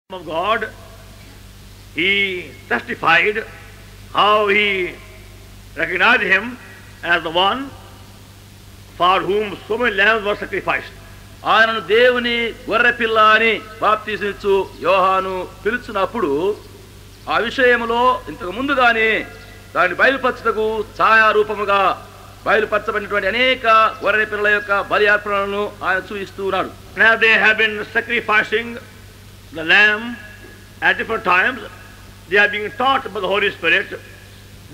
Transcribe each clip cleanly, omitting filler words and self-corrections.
of God, he testified how he recognized him as the one for whom so many lambs were sacrificed. ఆయనను దేవుని గొర్రెపిల్ల అని బాప్తిసమిచ్చు యోహాను పిలుచున్నప్పుడు ఆ విషయంలో ఇంతకు ముందుగానే దాన్ని బయలుపరచుటకు ఛాయారూపముగా బయలుపరచబడినటువంటి అనేక గొర్రెపిల్లల యొక్క బలి అర్పణలను ఆయన చూపిస్తున్నాడు. Now they have been sacrificing the lamb at different times. They are being taught by the Holy Spirit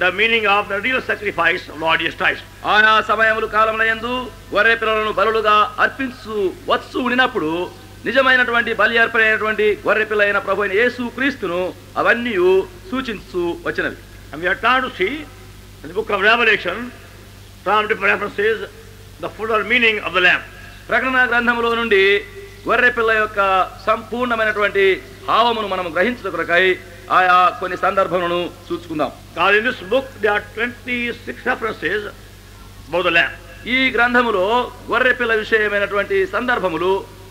the meaning of the real sacrifice of Lord Jesus Christ. ఆయా సమయముల కాలముల యందు గొర్రె పిల్లలను బలులుగా అర్పించు వచ్చు ఉండినప్పుడు నిజమైనటువంటి బలి అర్పణైనటువంటి గొర్రె పిల్ల అయిన ప్రభు అయిన యేసు క్రీస్తును అవన్నీ సూచించు వచ్చినవి. And we are trying to see in the book of Revelation from different references the fuller meaning of the lamb. ప్రకటన గ్రంథములో నుండి గొర్రె పిల్ల యొక్క సంపూర్ణమైనటువంటి భావమును మనం గ్రహించుట కొరకై ఆయా కొన్ని సందర్భములను చూసుకుందాం. Because in this book there are 26 references about the lamb. ఈ గ్రంథములో గొర్రె పిల్ల విషయమైనటువంటి సందర్భములు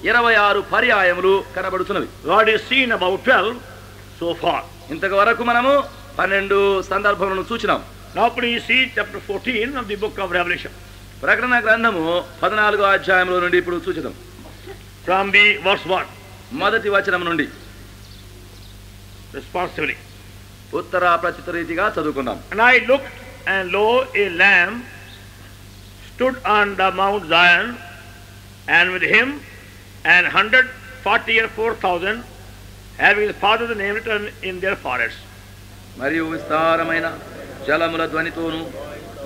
26 పర్యాయములు కనబడుతున్నవి. God is seen about 12 so far. ఇంతవరకు మనము 12 సందర్భములను చూచినాం. Now please see chapter 14 of the book of Revelation. ప్రకటన గ్రంథము 14వ అధ్యాయములో నుండి ఇప్పుడు చూచుదాం. From the verse 1. మొదటి వచనం నుండి responsively. ఉత్తర ప్రత్యుత రీతిగా చదువుకుందాం. And I looked, and lo, a lamb stood on the Mount Zion, and with him 144,000, having his father's name written in their foreheads. మరియు విస్తారమైన జలముల ధ్వనితోను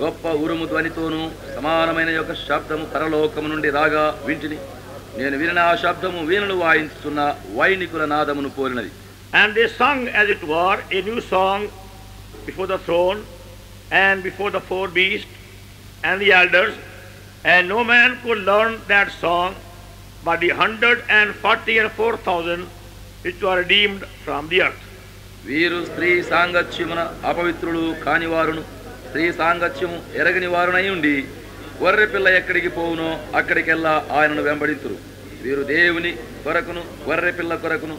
గొప్ప ఉరుము ధ్వనితోను సమానమైన యొక్క శబ్దము పరలోకము నుండి రాగా వింటిని. నేను వినిన ఆ శబ్దము వీణులు వాయించుతున్న వైణికుల నాదమును పోలినది. And they sung, as it were, a new song before the throne and before the four beasts and the elders, and no man could learn that song but the 144,000 which were redeemed from the earth. వీరు స్త్రీ సాంగత్యమున అపవిత్రులు కానివారును స్త్రీ సాంగత్యము ఎరగని వారునై ఉండి గొర్రె పిల్ల ఎక్కడికి పోవునో అక్కడికెల్లా ఆయనను వెంబడింతురు. వీరు దేవుని కొరకును గొర్రె పిల్ల కొరకును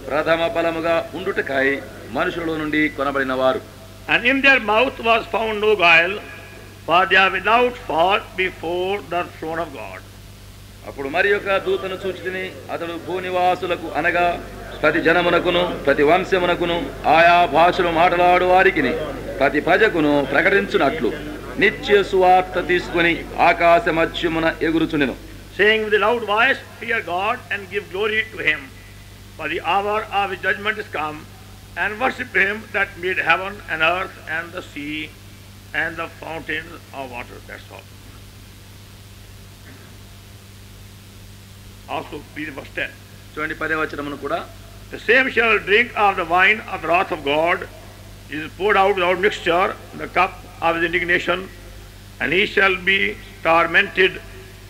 ప్రథమ ఫలముగా ఉండుటకై మనుషుల నుండి కొనబడిన వారు. And in their mouth was found no guile, for they are without fault before the throne of God. అప్పుడు మరి యొక్క దూతను చూచితిని. అతడు భూనివాసులకు అనగా ప్రతి జనమునకును ప్రతి వంశమునకును ఆయా భాషలు మాట్లాడు వారికిని ప్రతి ప్రజకును ప్రకటించునట్లు నిత్య సువార్త తీసుకుని ఆకాశ మధ్యమున ఎగురుచుండెను, saying with a loud voice, fear God and give glory to him, for the hour of his judgment is come, and worship him that made heaven and earth and the sea and the fountains of water. That's all. Also please verse 10. చూడండి 10వ వచనమును కూడా. The same shall drink of the wine of the wrath of God, is poured out without mixture in the cup of his indignation, and he shall be tormented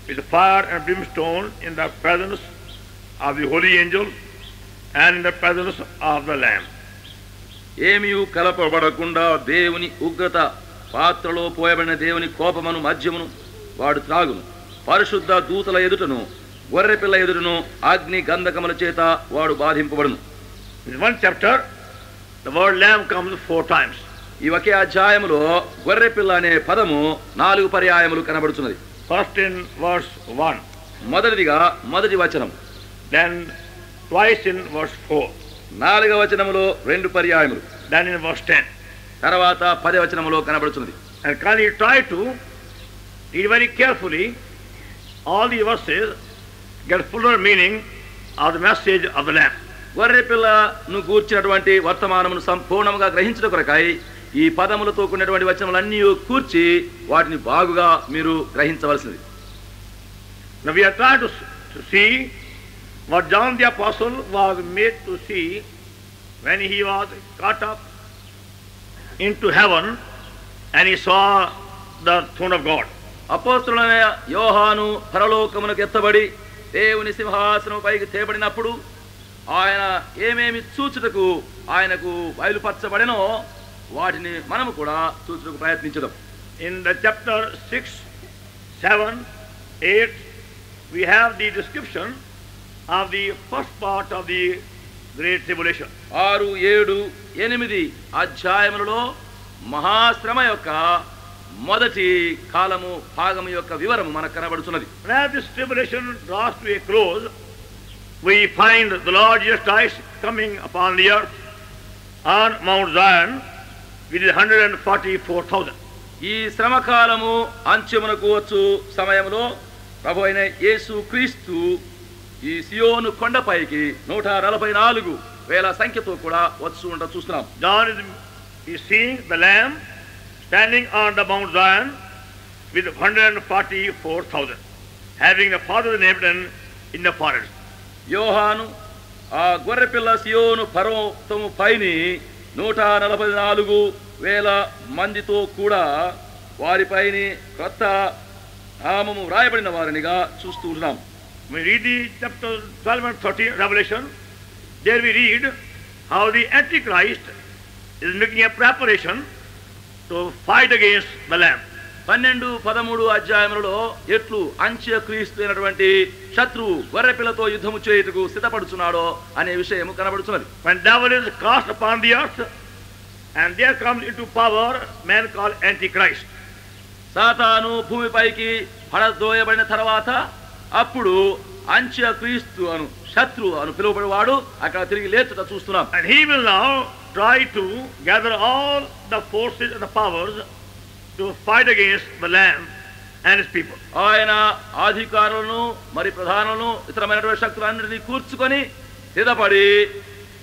with fire and brimstone in the presence of the holy angels and in the presence of the Lamb. ఏమియు కలపబడకుండా దేవుని ఉగ్రత పాత్రలో పోయబడిన దేవుని కోపమును మద్యమును వాడు త్రాగును. పరిశుద్ధ దూతల ఎదుటను గొర్రెపిల్ల ఎదుటను అగ్ని గంధకముల చేత వాడు బాధింపబడును. In one chapter the word lamb comes 4 times. ఈ ఒకే అధ్యాయములో గొర్రెపిల్ల అనే పదము 4 పర్యాయములు కనబడుచున్నది. First in verse 1, మొదటిదిగా మొదటి వచనం, then twice in verse 4, 4వ వచనములో 2 పర్యాయములు, then in verse 10. తర్వాత 10వ వచనములో కనబడుచున్నది. And can you try to read very carefully all the verses, get fuller meaning of the message of the Lamb. గొర్రెపిల్లను గూర్చినటువంటి వర్తమానమును సంపూర్ణంగా గ్రహించడం కొరకై ఈ పదములతో కూడినటువంటి వచనములన్నీ కూర్చి వాటిని బాగుగా మీరు గ్రహించవలసింది. Now we are trying to see what John the Apostle was made to see when he was caught up into heaven and he saw the throne of God. అపోస్తలుడైన యోహాను పరలోకమునకు ఎత్తబడి దేవుని సింహాసనం పైకి తేబడినప్పుడు ఆయన ఏమేమి చూచుటకు ఆయనకు బయలుపరచబడెనో వాటిని మనము కూడా చూచుటకు ప్రయత్నించుదాం. In the chapter 6, 7, 8 we have the description of the first part of the great tribulation. 6, 7, 8 అధ్యాయములలో మహాశ్రమ యొక్క మొదటి కాలము భాగము యొక్క వివరము మనకు కనబడుతున్నది. And as this tribulation draws to a close, we find the Lord Jesus Christ coming upon the earth on Mount Zion with 144,000. ఈ శ్రమకాలము అంత్యమునకు వచ్చు సమయంలో ప్రభు అయిన యేసు క్రీస్తు ఈ సియోను కొండపైకి 144,000 సంఖ్యతో కూడా వచ్చు ఉండ చూస్తున్నాం. John is seeing the Lamb standing on the Mount Zion with 144,000, having the Father named in the forest. యోహాను ఆ గొర్రెపిల్ల సియోను పర్వతము పైని 144,000 మందితో కూడా వారిపైన క్రొత్త నామము వ్రాయబడిన వారినిగా చూస్తూ ఉన్నాం. We read the chapter 12 and 13 Revelation. There we read how the Antichrist is making a preparation to fight against the Lamb. 12, 13 అధ్యాయములలో ఎట్లు అంత్యక్రీస్తు అయినటువంటి శత్రువు గొర్రెపిల్లతో యుద్ధము చేయుటకు సిద్ధపడుచున్నాడో అనే విషయము కనబడుతున్నది. When devil is cast upon the earth and there comes into power man called Antichrist. సాతాను భూమిపైకి పడదోయబడిన తర్వాత అప్పుడు అంత్యక్రీస్తు అను శత్రువు అను పిలువబడేవాడు అక్కడ తిరిగి లేచుట చూస్తున్నాం. And he will now try to gather all the forces and the powers to fight against the Lamb and his people. ఆయన అధికారులను మరి ప్రధానులను ఇతరమైనటువంటి శక్తులన్నిటినీ కూర్చుకొని సిద్ధపడి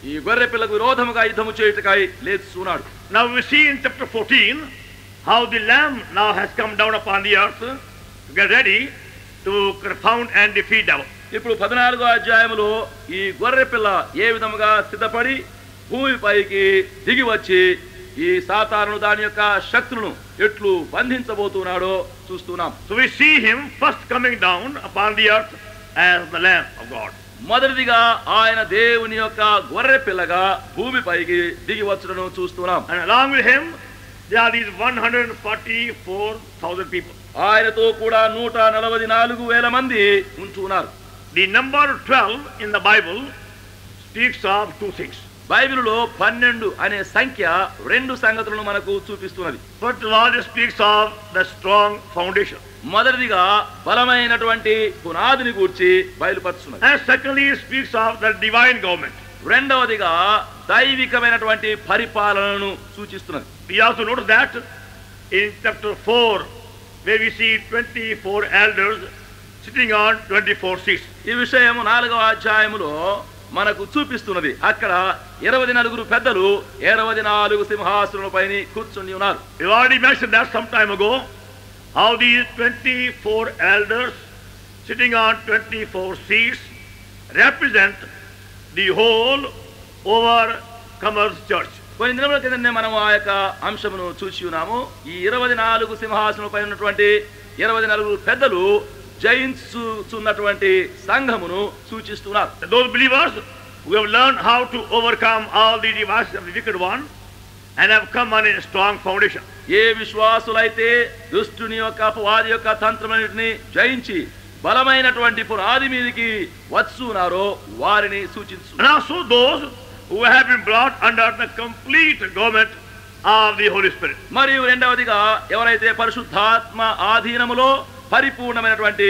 ఈ గొర్రె పిల్లకు విరోధముగా యుద్ధము చేయుటకై లేచున్నాడు. Now we see in chapter 14 how the Lamb now has come down upon the earth to get ready to confound and defeat devil. ఇప్పుడు 14వ అధ్యాయములో ఈ గొర్రె పిల్ల ఏ విధముగా సిద్ధపడి భూమిపైకి దిగి వచ్చి ఈ సాతాను దాని యొక్క శక్తులను ఎట్లు బంధించబోతున్నాడో చూస్తున్నాం. So we see him first coming down upon the earth as the Lamb of God. మొదటిగా ఆయన దేవుని యొక్క గొర్రె పిల్లగా భూమిపైకి దిగి వచ్చుటను చూస్తున్నాం. And along with him there are these 144,000 people. ఆయనతో కూడా 144,000 మంది ఉంటున్నారు. The number 12 in the Bible speaks of two things. బైబిలులో 12 అనే సంఖ్య రెండు సంగతులను మనకు చూపిస్తున్నది. First of all, it speaks of the strong foundation. మొదటిగా బలమైనటువంటి పునాదిని గూర్చి బయలుపరుస్తున్నది. And secondly, it speaks of the divine government. రెండవదిగా దైవికమైనటువంటి పరిపాలనను సూచిస్తున్నది. We also notice that in chapter 4, where we see 24 elders sitting on 24 seats. ఈ విషయము 4వ అధ్యాయములో మనకు చూపిస్తున్నది. అక్కడ 24 పెద్దలు 24 సింహాసనాలపైన కూర్చుని ఉన్నారు. We already mentioned that some time ago, how these 24 elders sitting on 24 seats represent the whole overcomers church. కొన్ని దినముల కిందనే మనం ఆ యొక్క అంశమును చూసి ఉన్నాము. ఈ 24 సింహాసనాలపై ఉన్నటువంటి 24 పెద్దలు జయించుచున్నటువంటి సంఘమును సూచిస్తున్నారు. Those believers who have learned how to overcome all the devices of the wicked one and have come on a strong foundation. ఏ విశ్వాసులైతే దుష్టుని యొక్క అపవాది యొక్క తంత్రములన్నిటిని జయించి బలమైనటువంటి పునాది మీదకి వచ్చున్నారో వారిని సూచిస్తు. And also those who have been brought under the complete government of the Holy Spirit. మరియు రెండవదిగా ఎవరైతే పరిశుద్ధాత్మ ఆధీనములో పరిపూర్ణమైనటువంటి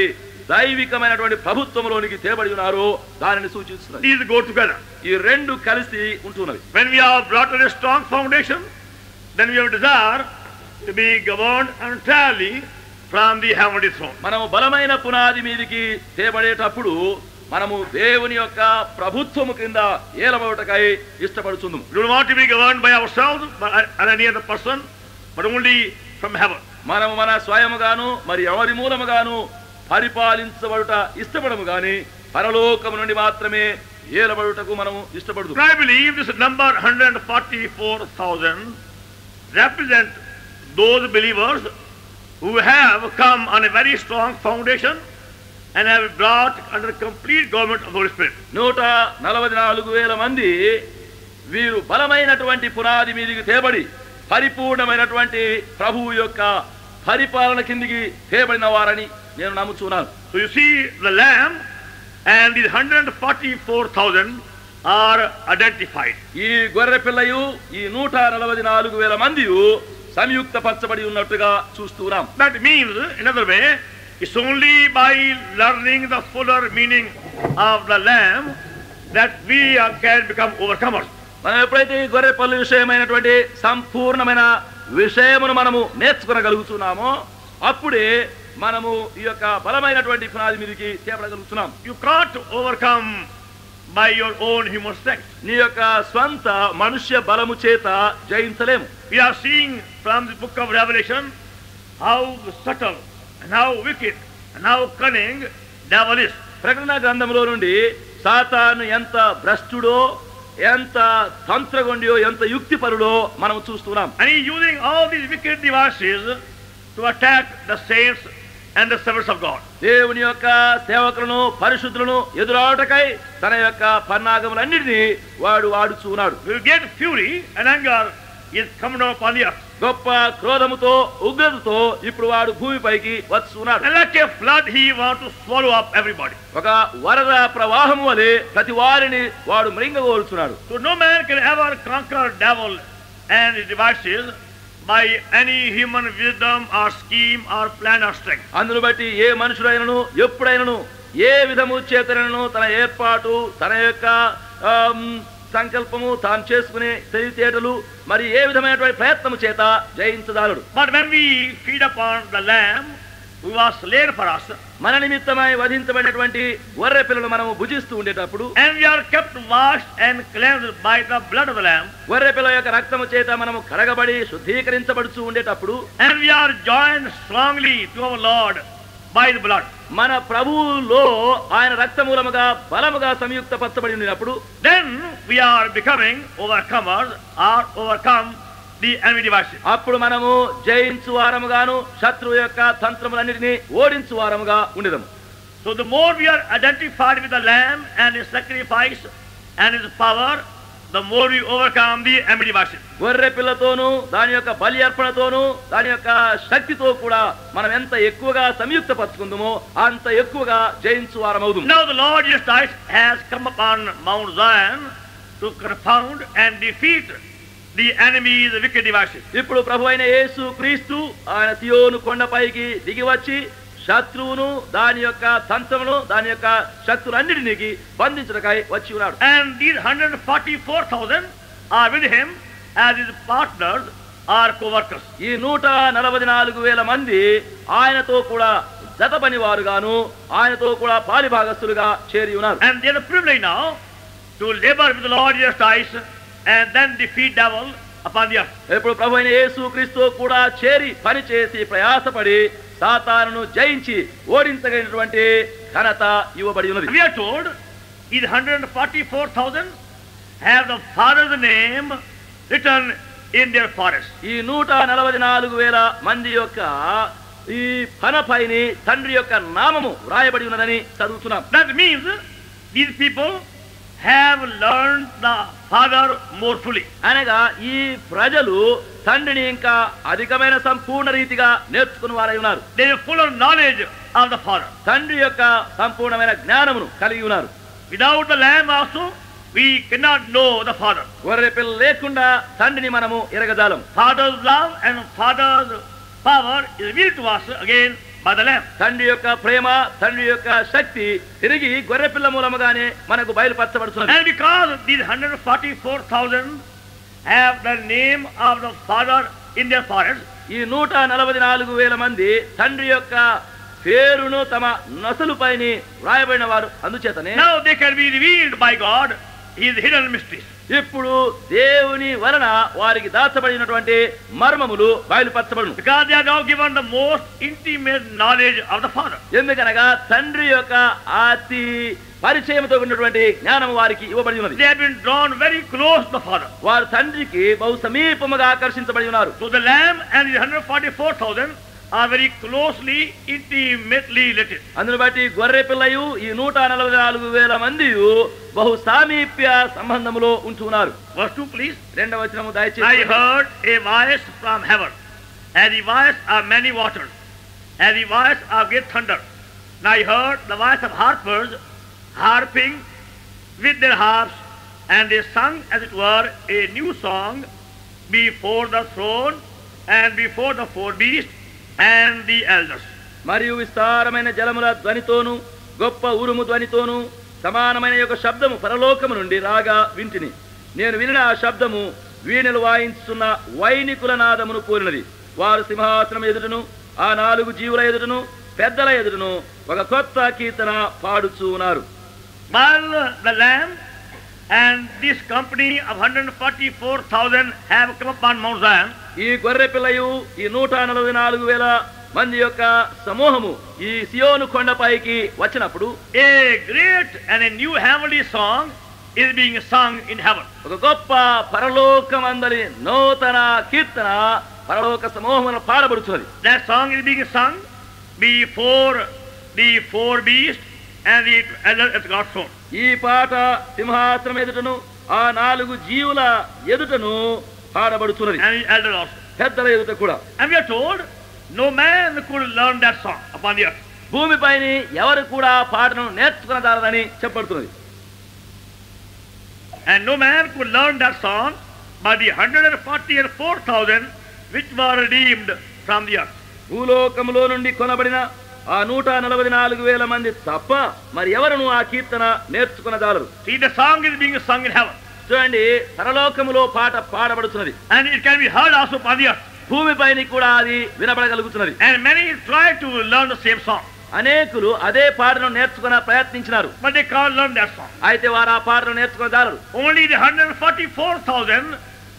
దైవికమైనటువంటి ప్రభుత్వములోనికి తేబడి ఉన్నారో దానిని సూచిస్తున్నది. These go together. ఈ రెండు కలిసి ఉంటున్నవి. When we are brought on a strong foundation, then we have desire to be governed entirely from the heavenly throne. మనము బలమైన పునాది మీదకి తేబడేటప్పుడు మనము దేవుని యొక్క ప్రభుత్వము కింద ఏలబడటకై ఇష్టపడుచున్నాము. We don't want to be governed by ourselves or any other person, but only from heaven. మనము మన స్వయముగాను మరి ఎవరి మూలముగాను పరిపాలించబడుట ఇష్టపడము గాని పరలోకము నుండి మాత్రమే ఏలబడుటకు మనము ఇష్టపడుదు. I believe this number 144,000 represent those believers who have come on a very strong foundation and have brought under complete government of the Holy Spirit. 144,000 మంది వీరు బలమైనటువంటి పునాది మీదకి తేబడి పరిపూర్ణమైనటువంటి ప్రభువు యొక్క పరిపాలన కిందికి తేబడిన వారని నేను నమ్ముచున్నాను. So you see the Lamb and these 144,000 are identified. ఈ గొర్రె పిల్లయు ఈ 144,000 మందియు సంయుక్తపరచబడి ఉన్నట్టుగా చూస్తున్నాం. That means, in other way, it's only by learning the fuller meaning of the Lamb that we can become overcomers. మనం ఎప్పుడైతే ఈ గొర్రె పిల్ల విషయమైనటువంటి సంపూర్ణమైన విషయమును మనము నేర్చుకోగలుగుతున్నామో అప్పుడే మనము ఈ యొక్క బలమైనటువంటి పునాది మీదకి చేపడగలుగుతున్నాం. You can't overcome by your own human strength. నీ యొక్క స్వంత మనుష్య బలము చేత జయించలేము. We are seeing from the book of Revelation how subtle and how wicked and how cunning devil is. ప్రకటన గ్రంథంలో నుండి సాతాను ఎంత భ్రష్టుడో, ఎంత తంత్రగొండియో, ఎంత యుక్తిపరుడో మనం చూస్తున్నాం. And he is using all these wicked devices to attack the saints and the servants of God. దేవుని యొక్క సేవకులను పరిశుద్ధులను ఎదురాటకై తన యొక్క పన్నాగములన్నిటినీ వాడు వాడుచున్నాడు. We will get fury and anger is coming down upon the earth. గొప్ప క్రోధముతో ఉగ్రతతో ఇప్పుడు వాడు భూమిపైకి వస్తున్నాడు. And like a flood he wants to swallow up everybody. ఒక వరద ప్రవాహం వలె ప్రతి వారిని వాడు మృంగగోరుచున్నాడు. So no man can ever conquer devil and his devices by any human wisdom or scheme or plan or strength. అందును బట్టి ఏ మనుషుడైనను ఎప్పుడైనను ఏ విధము చేతనను తన ఏర్పాటు, తన యొక్క సంకల్పము, తాను చేసుకునే తెలివితేటలు మరి ఏ విధమైనటువంటి ప్రయత్నము చేత జయించదాలుడు. But when we feed upon the lamb who was slain for us, మన నిమిత్తమై వధించబడినటువంటి గొర్రె పిల్లలు మనము భుజిస్తూ ఉండేటప్పుడు, and we are kept washed and cleansed by the blood of the lamb, గొర్రె పిల్ల యొక్క రక్తము చేత మనము కడగబడి శుద్ధీకరించబడుతూ ఉండేటప్పుడు, and we are joined strongly to our Lord by the blood, మన ప్రభువులో ఆయన రక్తమూలముగా బలముగా సంయుక్తపరచబడి ఉన్నప్పుడు, then we are becoming overcomers or overcome the enemy devices. అప్పుడు మనము జయించు వారముగాను శత్రువు యొక్క తంత్రములన్నిటినీ ఓడించు వారముగా ఉండేదము. So the more we are identified with the lamb and his sacrifice and his power, the more we overcome the enemy devices. గొర్రె పిల్లతోనూ దాని యొక్క బలి అర్పణతోనూ దాని యొక్క శక్తితో కూడా మనం ఎంత ఎక్కువగా సంయుక్తపరచుకుందామో అంత ఎక్కువగా జయించు వారమవుదు. Now the Lord Jesus Christ has come upon Mount Zion to confound and defeat the enemies, the wicked devices. ఇప్పుడు ప్రభువైన యేసు క్రీస్తు ఆయన సియోను కొండపైకి దిగి వచ్చి శత్రువును దాని యొక్క తంత్రమును దాని యొక్క శక్తులన్నిటినీ బంధించడకై వచ్చి ఉన్నాడు. And these 144,000 are with him as his partners or co-workers. ఈ 144,000 మంది ఆయనతో కూడా జత పనివారుగాను ఆయనతో కూడా పాలిభాగస్తులుగా చేరి ఉన్నారు. And they are privileged now to labor with the Lord Jesus Christ and then defeat devil upon the earth. ఇప్పుడు ప్రభువైన యేసు క్రీస్తు కూడా చేరి పని చేసి ప్రయాసపడి సాతానును జయించి ఓడించగలిగినటువంటి ఘనత ఇవ్వబడి ఉన్నది. We are told these 144,000 have the Father's name written in their foreheads. ఈ 144,000 మంది యొక్క ఈ పనపైని తండ్రి యొక్క నామము వ్రాయబడి ఉన్నదని చదువుతున్నాం. That means these people have learned the Father more fully. అనగా ఈ ప్రజలు తండ్రిని ఇంకా అధికమైన సంపూర్ణ రీతిగా నేర్చుకున్న వారై ఉన్నారు. They have fuller knowledge of the Father. తండ్రి యొక్క సంపూర్ణమైన జ్ఞానమును కలిగి ఉన్నారు. Without the Lamb also we cannot know the Father. గొర్రె పిల్ల లేకుండా తండ్రిని మనము ఎరగజాలం. Father's love and Father's power is revealed to us again by the Lamb. తండ్రి యొక్క ప్రేమ, తండ్రి యొక్క శక్తి తిరిగి గొర్రె పిల్ల మూలముగానే మనకు బయలుపరచబడుతున్నది. And because these 144,000 have the name of the Father in their foreheads, ఈ 144,000 మంది తండ్రి యొక్క పేరును తమ నొసలుపైన వ్రాయబడిన వారు. అందుచేతనే now they can be revealed by God his hidden mysteries. ఇప్పుడు దేవుని వలన వారికి దాచబడినటువంటి మర్మములు బయలుపరచబడును. Because they are now given the most intimate knowledge of the Father. ఎందుకనగా తండ్రి యొక్క అతి పరిచయంతో ఉన్నటువంటి జ్ఞానం వారికి ఇవ్వబడి ఉన్నది. They have been drawn very close to the Father. వారు తండ్రికి బహు సమీపముగా ఆకర్షించబడి ఉన్నారు. So the Lamb and the 144,000 are very closely, intimately related. అందును బట్టి గొర్రె పిల్లయు ఈ 144,000 మంది బహు సామీప్య సంబంధములో ఉంటున్నారు. Verse 2 please. రెండవ వచనము I దయచేసి. heard a voice from heaven, and the voice of many waters, and the voice of great thunder. And I heard the voice of harpers harping with their harps And they sung, as it were, a new song before the throne and before the four beasts and the elders. మరియు విస్తారమైన జలముల ధ్వనితోను గొప్ప ఉరుము ధ్వనితోను సమానమైన యొక్క శబ్దము పరలోకము నుండి రాగా వింటిని. నేను వినిన ఆ శబ్దము వీణలు వాయించుతున్న వైనికుల నాదమును పోలినది. వారు సింహాసనం ఎదుటను ఆ 4 జీవుల ఎదుటను పెద్దల ఎదుటను ఒక కొత్త కీర్తన పాడుచూ ఉన్నారు. While the Lamb and this company of 144,000 have come upon Mount Zion, ఈ గొర్రె పిల్లయు ఈ 144,000 మంది యొక్క సమూహము ఈ సియోను కొండపైకి వచ్చినప్పుడు a great and a new heavenly song is being sung in heaven. ఒక గొప్ప పరలోకమందలి నూతన కీర్తన పరలోక సమూహమును పాడబడుతున్నది. That song is being sung before the four beasts and the elders of God's throne. ఈ పాట సింహాసనం ఎదుటను ఆ 4 జీవుల ఎదుటను పాడబడుతున్నది. And the elders also. పెద్దల ఎదుట కూడా. And we are told no man could learn that song upon the earth. భూమిపైన ఎవరు కూడా పాటను నేర్చుకునదారని చెప్పబడుతున్నది. And no man could learn that song but the 144,000 which were redeemed from the earth. భూలోకములో నుండి కొనబడిన ఆ 144,000 మంది తప్ప మరి ఎవరును ఆ కీర్తన నేర్చుకునదాలరు. See, the song is being sung in heaven. చూడండి, పరలోకములో పాట పాడబడుతున్నది. And it can be heard also upon the earth. భూమిపైన కూడా అది వినబడగలుగుతున్నది. And many try to learn the same song. అనేకులు అదే పాటను నేర్చుకున్న ప్రయత్నించినారు. But they can't learn that song. అయితే వారు ఆ పాటను నేర్చుకునదాలరు. Only the 144,000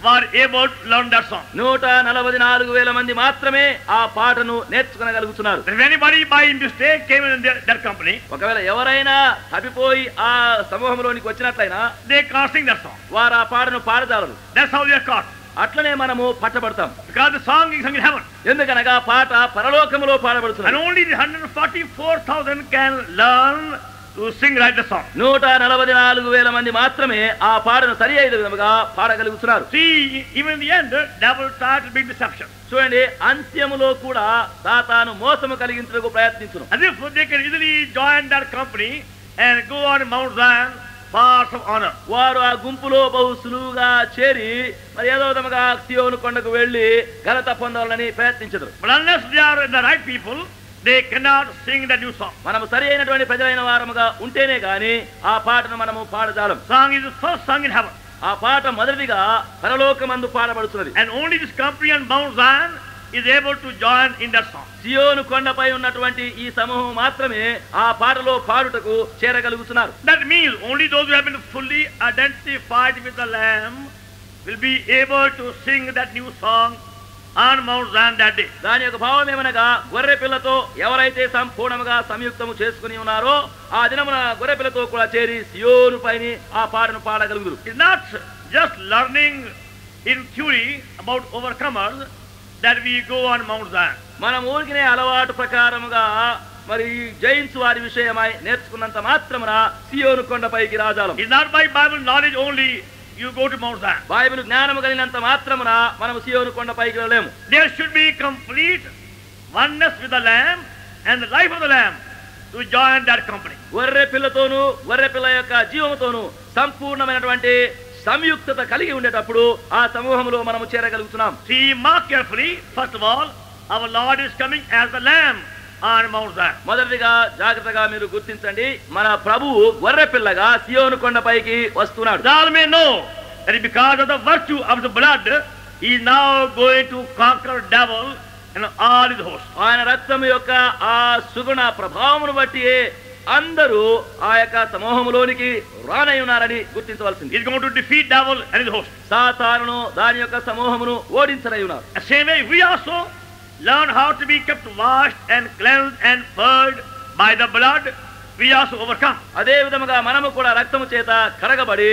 were able to learn that song. 144,000 మంది మాత్రమే ఆ పాటను నేర్చుకునగలుగుతున్నారు. If anybody by mistake came in their company, ఒకవేళ ఎవరైనా తప్పిపోయి ఆ సమూహంలోనికి వచ్చినట్లయినా they can't sing that song. వారు ఆ పాటను పాడదాలరు. That's how they are caught. అట్లనే మనము పట్టబడతాం. Because the song is sung in heaven. ఎందుకనగా పాట పరలోకములో And పాడబడుతున్నది. only the 144,000 can learn to sing right the song. 144,000 మంది మాత్రమే ఆ పాటను సరి అయిన విధముగా పాడగలుగుతున్నారు. See, even in the end, devil tried to bring deception. చూడండి, అంత్యములో కూడా సాతాను మోసము కలిగించుటకు ప్రయత్నించును. As if they can easily join that company and go on Mount Zion far from honor. వారు ఆ గుంపులో బహు సులువుగా చేరి మరి ఏదో విధముగా సియోను కొండకు వెళ్లి ఘనత పొందాలని ప్రయత్నించరు. But unless they are the right people, they cannot sing the new song. మనము సరి అయినటువంటి ప్రజలైన వారముగా ఉంటేనే గాని ఆ పాటను మనము పాడజాలం. Song is first sung in heaven. ఆ పాట మొదటిగా పరలోకమందు పాడబడుతున్నది. And only this company on Mount Zion is able to join in that song. సియోను కొండపై ఉన్నటువంటి ఈ సమూహం మాత్రమే ఆ పాటలో పాడుటకు చేరగలుగుతున్నారు. That means only those who have been fully identified with the Lamb will be able to sing that new song on Mount Zion that day. దాని యొక్క భావం ఏమనగా గొర్రె పిల్లతో ఎవరైతే సంపూర్ణముగా సంయుక్తము చేసుకుని ఉన్నారో ఆ దినమున గొర్రె పిల్లతో కూడా చేరి సియోను పైన ఆ పాటను పాడగలుగుతారు. It's not just learning in theory about overcomers that we go on Mount Zion. మనం ఊరికినే అలవాటు ప్రకారముగా మరి జైన్స్ వారి విషయమై నేర్చుకున్నంత మాత్రమున సియోను కొండపైకి రాజాలం. It's not by Bible knowledge only you go to Mount Zion. Bible జ్ఞానము కలిగినంత మాత్రమున మనం సియోను కొండపైకి వెళ్ళలేము. There should be complete oneness with the Lamb and the life of the Lamb to join that company. గొర్రె పిల్లతోనూ గొర్రె పిల్ల యొక్క జీవముతోనూ సంపూర్ణమైనటువంటి సంయుక్తత కలిగి ఉండేటప్పుడు ఆ సమూహంలో మనము చేరగలుగుతున్నాం. See, mark carefully. First of all, our Lord is coming as the Lamb on Mount Zion. మొదటిగా జాగ్రత్తగా మీరు గుర్తించండి, మన ప్రభువు గొర్రె పిల్లగా సియోను కొండపైకి వస్తున్నాడు. All may know that because of the virtue of the blood, he is now going to conquer devil and all his hosts. ఆయన రక్తం యొక్క ఆ సుగుణ ప్రభావమును బట్టి అందరూ ఆ యొక్క సమూహములోనికి రానై ఉన్నారని గుర్తించవలసింది. He is going to defeat devil and his hosts. సాతానును దాని యొక్క సమూహమును ఓడించనై ఉన్నారు. The same way we also learn how to be kept washed and cleansed and purged by the blood, we also overcome. అదే విధముగా మనము కూడా రక్తము చేత కడగబడి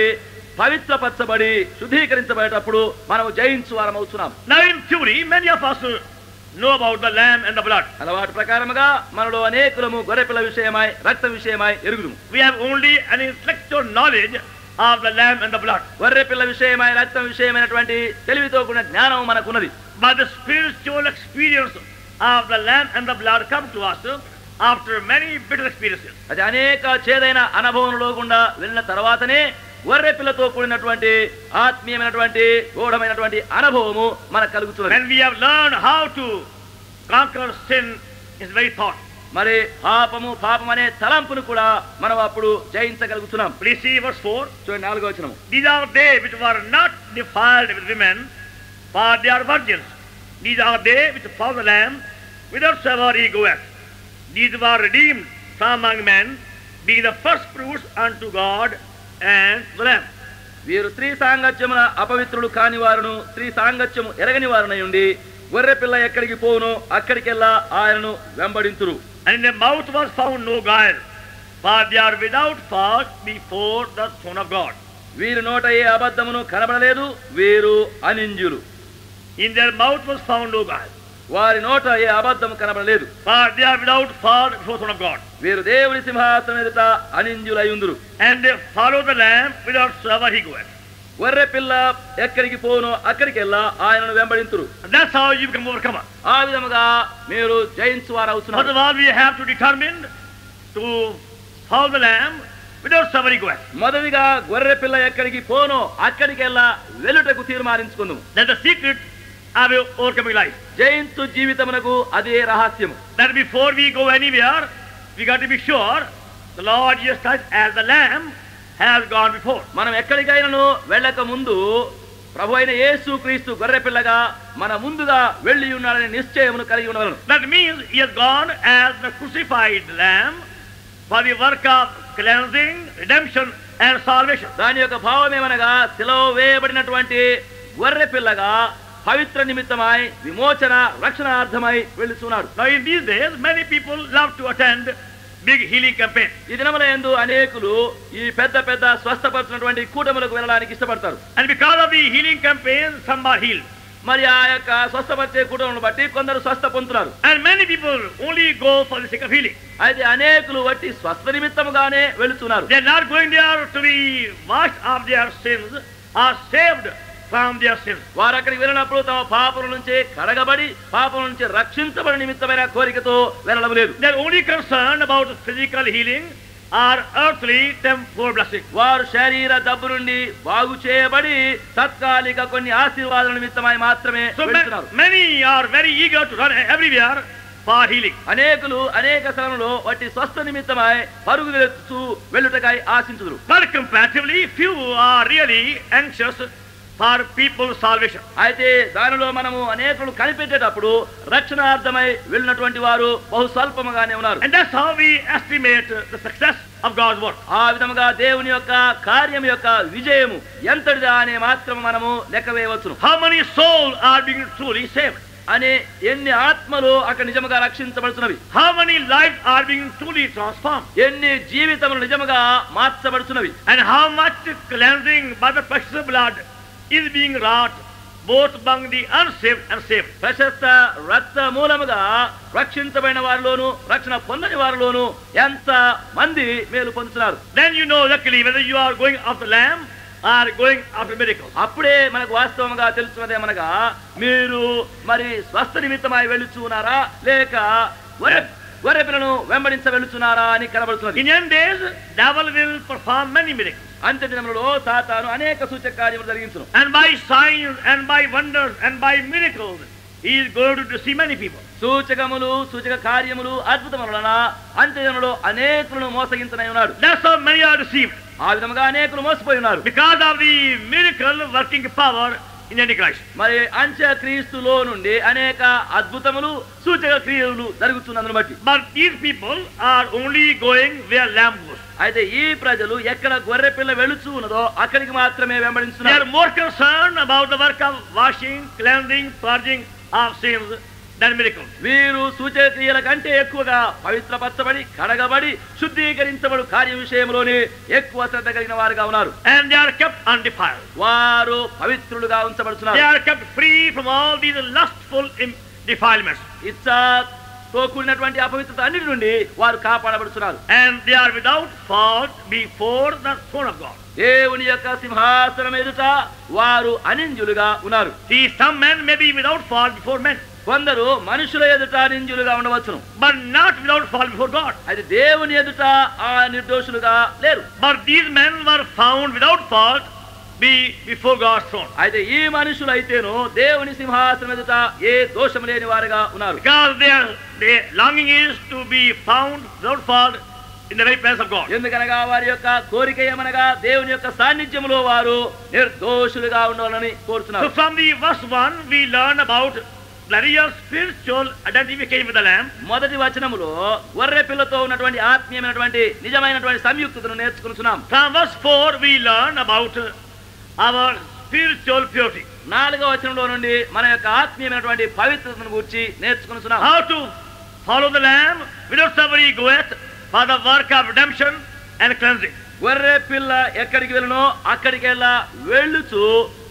పవిత్రపరచబడి శుద్ధీకరించబడేటప్పుడు మనము జయించు వారమవుతున్నాం. Now in theory, many of us know about the lamb and the blood. అలవాటు ప్రకారముగా మనలో అనేకులము గొర్రెపిల్ల విషయమై రక్తం విషయమై ఎరుగుదుము. We have only an intellectual knowledge of the lamb and the blood. గొర్రెపిల్ల విషయమై రక్తం విషయమైనటువంటి తెలివితో కూడిన జ్ఞానం మనకున్నది. But the spiritual experience of the lamb and the blood come to us after many bitter experiences. అది అనేక చేదైన అనుభవంలో గుండా వెళ్ళిన తర్వాతనే గొర్రె పిల్లతో కూడినటువంటి ఆత్మీయమైనటువంటి గూఢమైనటువంటి అనుభవము మనకు కలుగుతుంది. When we have learned how to conquer sin, is very thought. మరి పాపం అనే తలంపును కూడా మనం అప్పుడు జయించగలుగుతున్నాం. Please see verse 4. చూడండి 4వ వచనము. These are they which were not defiled with women, for they are virgins. These are they which follow the Lamb, whithersoever he goeth. These were redeemed from among men, being the first fruits unto God and the Lamb. వీరు స్త్రీ సాంగత్యమున అపవిత్రులు కాని వారును స్త్రీ సాంగత్యము ఎరగని వారునై ఉండి గొర్రె పిల్ల ఎక్కడికి పోవునో అక్కడికెల్లా ఆయనను వెంబడింతురు. And in their mouth was found no guile, for they are without fault before the throne of God. వీరి నోట ఏ అబద్ధమును కనబడలేదు, వీరు అనింజులు. In their mouth was found no guile, వారి నోట ఏ అబద్ధము కనబడలేదు, for they are without fault before the throne of God. వీరు దేవుని సింహాసనం ఎదుట అనింజులయుందురు. And they follow the Lamb whithersoever he goeth. గొర్రె పిల్ల ఎక్కడికి పోవునో అక్కడికెల్లా ఆయనను వెంబడింతురు. That's how you become overcomer. ఆ విధముగా మీరు జయించువారు First అవుతున్నారు. of all, we have to determine to follow the Lamb whithersoever he goeth. మొదటిగా గొర్రె పిల్ల ఎక్కడికి పోనో అక్కడికెల్లా వెలుటకు తీర్మానించుకుందాం. That's the secret of overcoming life. జయించు జీవితమునకు అదే రహస్యము. That before we go anywhere, we got to be sure the Lord Jesus Christ as the Lamb has gone before. మనం ఎక్కడికైనాను వెళ్ళక ముందు ప్రభు అయిన యేసు క్రీస్తు గొర్రె పిల్లగా మన ముందుగా వెళ్ళి ఉన్నాడనే నిశ్చయమును కలిగి ఉండవలను. That means he has gone as the crucified Lamb for the work of cleansing, redemption and salvation. దాని యొక్క భావం ఏమనగా శిలువ వేయబడినటువంటి గొర్రె పిల్లగా పవిత్ర నిమిత్తమై విమోచన రక్షణార్థమై వెళ్ళుచున్నాడు. Now in these days, many people love to attend big healing campaigns. ఈ దినముల యందు అనేకులు ఈ పెద్ద పెద్ద స్వస్థపరిచినటువంటి కూటములకు వెళ్ళడానికి ఇష్టపడతారు. And because of the healing campaigns, some are healed. మరి ఆ యొక్క స్వస్థపరిచే కూటములను బట్టి కొందరు స్వస్థ పొందుతున్నారు. And many people only go for the sake of healing. అయితే అనేకులు వట్టి స్వస్థ నిమిత్తముగానే వెళుతున్నారు. They are not going there to be washed of their sins or saved from their sins. వారు అక్కడికి వెళ్ళినప్పుడు తమ పాపల నుంచి కడగబడి పాపల నుంచి రక్షించబడి నిమిత్తమైన కోరికతో వెళ్ళడం లేదు. They are only concerned about physical healing or earthly temporal blessing. వారు శరీర దబ్బు నుండి బాగు చేయబడి తాత్కాలిక కొన్ని ఆశీర్వాదాల నిమిత్తమై మాత్రమే వెళ్తున్నారు. Many are very eager to run everywhere for healing. అనేకులు అనేక స్థలంలో వాటి స్వస్థ నిమిత్తమై పరుగులెత్తు వెళ్ళుటకై ఆశించుదురు. But comparatively few are really anxious for people's salvation. అయితే దానిలో మనము అనేకులు కనిపెట్టేటప్పుడు రక్షణార్థమై వెళ్ళినటువంటి వారు బహు స్వల్పముగానే ఉన్నారు. And that's how we estimate the success of God's work. ఆ విధముగా దేవుని యొక్క కార్యం యొక్క విజయము ఎంతటిదా అనే మాత్రం మనము లెక్క వేయవచ్చును. How many souls are being truly saved? అనే ఎన్ని ఆత్మలు అక్కడ నిజముగా రక్షించబడుతున్నవి. How many lives are being truly transformed? ఎన్ని జీవితములు నిజముగా మార్చబడుతున్నవి. And how much cleansing by the precious blood is being wrought both among the unsaved and saved. ప్రశస్త రక్త మూలముగా రక్షించబడిన వారిలోను రక్షణ పొందని వారిలోను ఎంత మంది మేలు పొందుతున్నారు. Then you know luckily whether you are going after lamb or going after miracles. అప్పుడే మనకు వాస్తవంగా తెలుసున్నదేమనగా మీరు మరి స్వస్థ నిమిత్తమై వెళ్ళుచున్నారా లేక గొర్రె పిల్లను వెంబడించ వెళ్ళుచున్నారా అని కనబడుతున్నది. In end days devil will perform many miracles. అంత్య దినములలో సాతాను అనేక సూచక కార్యములు జరిగించును. And by signs and by wonders and by miracles he is going to deceive many people. సూచకములు సూచక కార్యములు అద్భుతముల వలన అంత్య దినములలో అనేకులను మోసగించనై ఉన్నాడు. That's how many are deceived. ఆ విధముగా అనేకులు మోసపోయి ఉన్నారు. Because of the miracle working power in Antichrist. మరి అంత్య క్రీస్తులో నుండి అనేక అద్భుతములు సూచక క్రియలు జరుగుతున్నందును బట్టి. But these people are only going where lamb goes. అయితే ఈ ప్రజలు ఎక్కడ గొర్రె పిల్ల వెళుచు ఉన్నదో అక్కడికి మాత్రమే They వెంబడిస్తున్నారు. are more concerned about the work of washing, cleansing, purging of sins than miracles. వీరు సూచక క్రియల కంటే ఎక్కువగా పవిత్రపరచబడి కడగబడి శుద్ధీకరించబడు కార్య విషయంలోనే ఎక్కువ శ్రద్ధ కలిగిన వారుగా ఉన్నారు. And they are kept undefiled. వారు పవిత్రులుగా They ఉంచబడుతున్నారు. are kept free from all these lustful defilements. ఇచ్ఛతో కూడినటువంటి అపవిత్రత అన్నిటి నుండి వారు కాపాడబడుతున్నారు. And they are without fault before the throne of God. దేవుని యొక్క సింహాసనం ఎదుట వారు అనింజులుగా ఉన్నారు. See, some men may be without fault before men. కొందరు మనుషుల ఎదుట నింజులుగా ఉండవచ్చును, but not without fault before God. అయితే దేవుని ఎదుట ఆ నిర్దోషులుగా లేరు. But these men were found without fault before God's throne. అయితే ఈ మనుషులు అయితేను దేవుని సింహాసనం ఎదుట ఏ దోషం లేని వారుగా ఉన్నారు. Because their longing is to be found without fault in the very presence of God. ఎందుకనగా వారి యొక్క కోరిక ఏమనగా దేవుని యొక్క సాన్నిధ్యములో వారు నిర్దోషులుగా ఉండాలని కోరుతున్నారు. So from the verse 1 we learn about glorious spiritual identification with the Lamb. మొదటి వచనములో గొర్రె పిల్లతో ఉన్నటువంటి ఆత్మీయమైనటువంటి నిజమైనటువంటి సంయుక్తతను నేర్చుకుంటున్నాం. From verse 4 we learn about our spiritual purity. 4వ వచనంలో నుండి మన యొక్క ఆత్మీయమైనటువంటి పవిత్రతను గురించి నేర్చుకుంటున్నాం. How to follow the Lamb whithersoever he goeth for the work of redemption and cleansing. గొర్రె పిల్ల ఎక్కడికి వెళ్ళనో అక్కడికి వెళ్ళుచు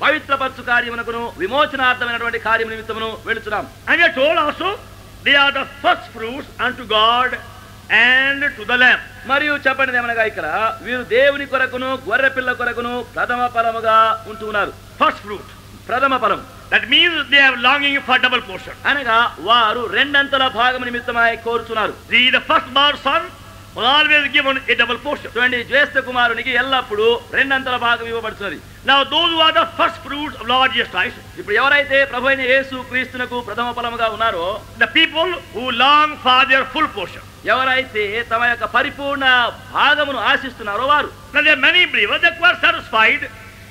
పవిత్రపరచు కార్యమునకును విమోచనార్థమైనటువంటి కార్యము నిమిత్తమును వెళ్ళుచున్నాం. And we are told also they are the first fruits unto God and to the Lamb. మరియు చెప్పండి ఏమనగా ఇక్కడ వీరు దేవుని కొరకును గొర్రె పిల్ల కొరకును ప్రథమ ఫలముగా ఉంటున్నారు. First fruit. ప్రథమ ఫలం. That means they have longing for double portion. అనగా వారు రెండంతల భాగము నిమిత్తమై కోరుచున్నారు. The firstborn son was always given a double portion. చూడండి, జ్యేష్ఠ కుమారునికి ఎల్లప్పుడూ రెండంతల భాగం ఇవ్వబడుతున్నది. Now those who are the first fruits of Lord Jesus Christ, ఇప్పుడు ఎవరైతే ప్రభువైన యేసు క్రీస్తునకు ప్రథమ ఫలముగా ఉన్నారో, the people who long for their full portion, ఎవరైతే తమ యొక్క పరిపూర్ణ భాగమును ఆశిస్తున్నారో వారు. now there are many believers that were satisfied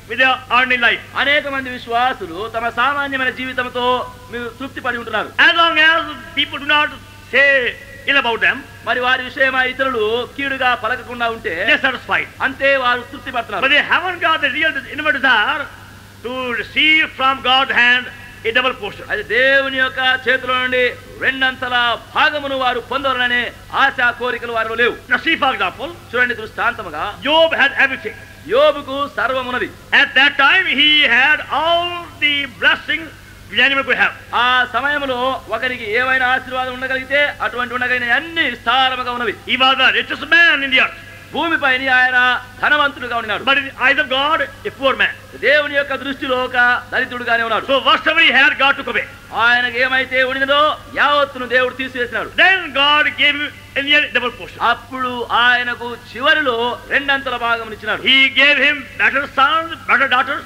with their earthly life. అనేక మంది విశ్వాసులు తమ సామాన్యమైన జీవితంతో మీరు తృప్తి పడి ఉంటున్నారు. As long as people do not say ill about them, మరి వారి విషయమై ఇతరులు కీడుగా పలకకుండా ఉంటే they are satisfied. అంతే వారు తృప్తి But పడుతున్నారు. they haven't got the real inward desire to receive from God's hand a double portion. అది దేవుని యొక్క చేతిలో నుండి రెండంతల భాగమును వారు పొందాలనే ఆశ కోరికలు వారిలో లేవు. Now see, for example, చూడండి, దృష్టాంతముగా Job had everything. యోబుకు సర్వమున్నది. At that time he had all the blessings which anyone could have. ఆ సమయంలో ఒకరికి ఏమైనా ఆశీర్వాదం ఉండగలిగితే అటువంటి ఉండగలిగిన అన్ని విస్తారముగా ఉన్నవి. He was the richest man in the earth. భూమిపైన ఆయన ధనవంతుడుగా ఉన్నాడు. But in the eyes of God, a poor man. దేవుని యొక్క దృష్టిలో ఒక దరిద్రుడుగానే ఉన్నాడు. So whatever he had, God took away. ఆయనకు ఏమైతే ఉండినదో యావత్తును దేవుడు తీసివేసినాడు. Then God gave him a near double portion. అప్పుడు ఆయనకు చివరిలో రెండంతల భాగం ఇచ్చినాడు. He gave him better sons, better daughters.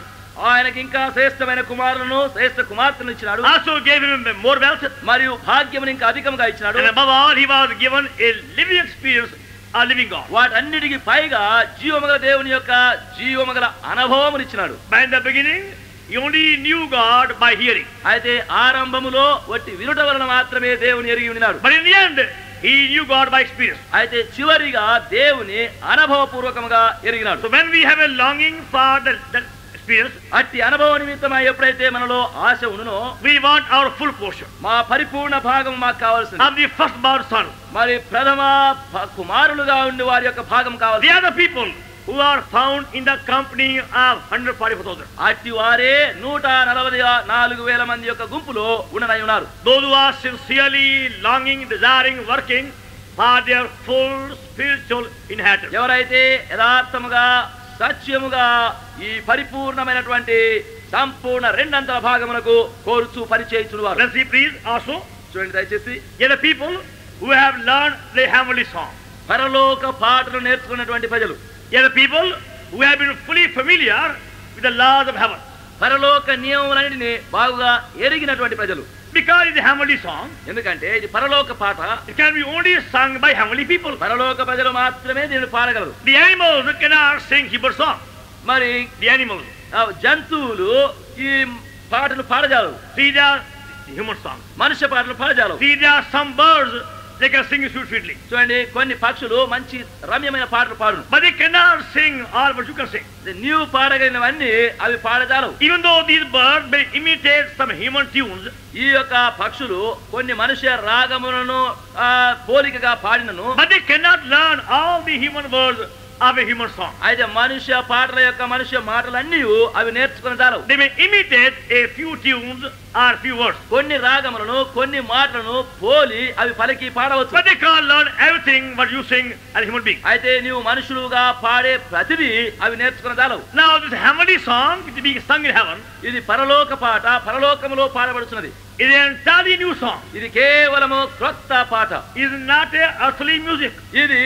ఆయనకి ఇంకా శ్రేష్టమైన కుమారులను శ్రేష్ట కుమార్తెను ఇచ్చినాడు. Also gave him more wealth. మరియు భాగ్యమును ఇంకా అధికంగా ఇచ్చినాడు. And above all, he was given a living experience, a living God. వాటన్నిటికి పైగా జీవమగల దేవుని యొక్క జీవమగల అనుభవమును ఇచ్చినాడు. By the beginning, he only knew God by hearing. అయితే ఆరంభములో వట్టి వినుట వలన మాత్రమే దేవుని ఎరిగి ఉన్నాడు. But in the end, he knew God by experience. అయితే చివరిగా దేవుని అనుభవపూర్వకంగా ఎరిగినాడు. So when we have a longing for the experience, అట్టి అనుభవ నిమిత్తమై ఎప్పుడైతే మనలో ఆశ ఉండునో we want our full portion మా పరిపూర్ణ భాగం మాకు కావాల్సింది. of the firstborn son. మరి ప్రథమ కుమారులుగా ఉండి వారి యొక్క భాగం They కావాలి. are the people who are found in the company of 144,000. అట్టి వారే 144,000 మంది యొక్క గుంపులో ఉండనై ఉన్నారు. Those who are sincerely longing, desiring, working for their full spiritual inheritance. ఎవరైతే యథార్థముగా సత్యముగా ఈ పరిపూర్ణమైనటువంటి సంపూర్ణ రెండంతల భాగమునకు కోరుచు పరిచయించువారు. Let's see, please, also. చూడండి దయచేసి. They are the people who have learned the heavenly song. పరలోక పాటలు నేర్చుకున్నటువంటి ప్రజలు. They are the people who have been fully familiar with the laws of heaven. పరలోక నియమములన్నిటిని బాగుగా ఎరిగినటువంటి ప్రజలు. Because it's a heavenly song, ఎందుకంటే ఇది పరలోక పాట. it can be only sung by heavenly people. పరలోక ప్రజలు మాత్రమే దీన్ని పాడగలరు. The animals cannot sing Hebrew song. మరి The animals. జంతువులు ఈ పాటలు పాడజాలవు. See, they are human songs. మనుష్య పాటలు పాడజాలవు. See, there are some birds, they can sing sweetly. చూడండి, కొన్ని పక్షులు మంచి రమ్యమైన పాటలు పాడును. But they cannot sing all what you can sing. నీవు పాడగలిగినవన్నీ అవి పాడజాలవు. Even though these birds may imitate some human tunes, ఈ యొక్క పక్షులు కొన్ని మనుష్య రాగములను పోలికగా పాడినను, but they cannot learn all the human words of a human song. అయితే మనుష్య పాటల యొక్క మనుష్య మాటలన్నీ అవి నేర్చుకునేదారు. They may imitate a few tunes or few words, కొన్ని రాగములను కొన్ని మాటలను పోలి అవి పలికి పాడవచ్చు. but they can't learn everything what you sing as a human being. అయితే నీవు మనుషులుగా పాడే ప్రతిదీ అవి నేర్చుకునేదారు. Now this heavenly song is being sung in heaven. ఇది పరలోక పాట పరలోకములో పాడబడుతున్నది. is an entirely new song. ఇది కేవలము క్రొత్త పాట. It is not a earthly music. ఇది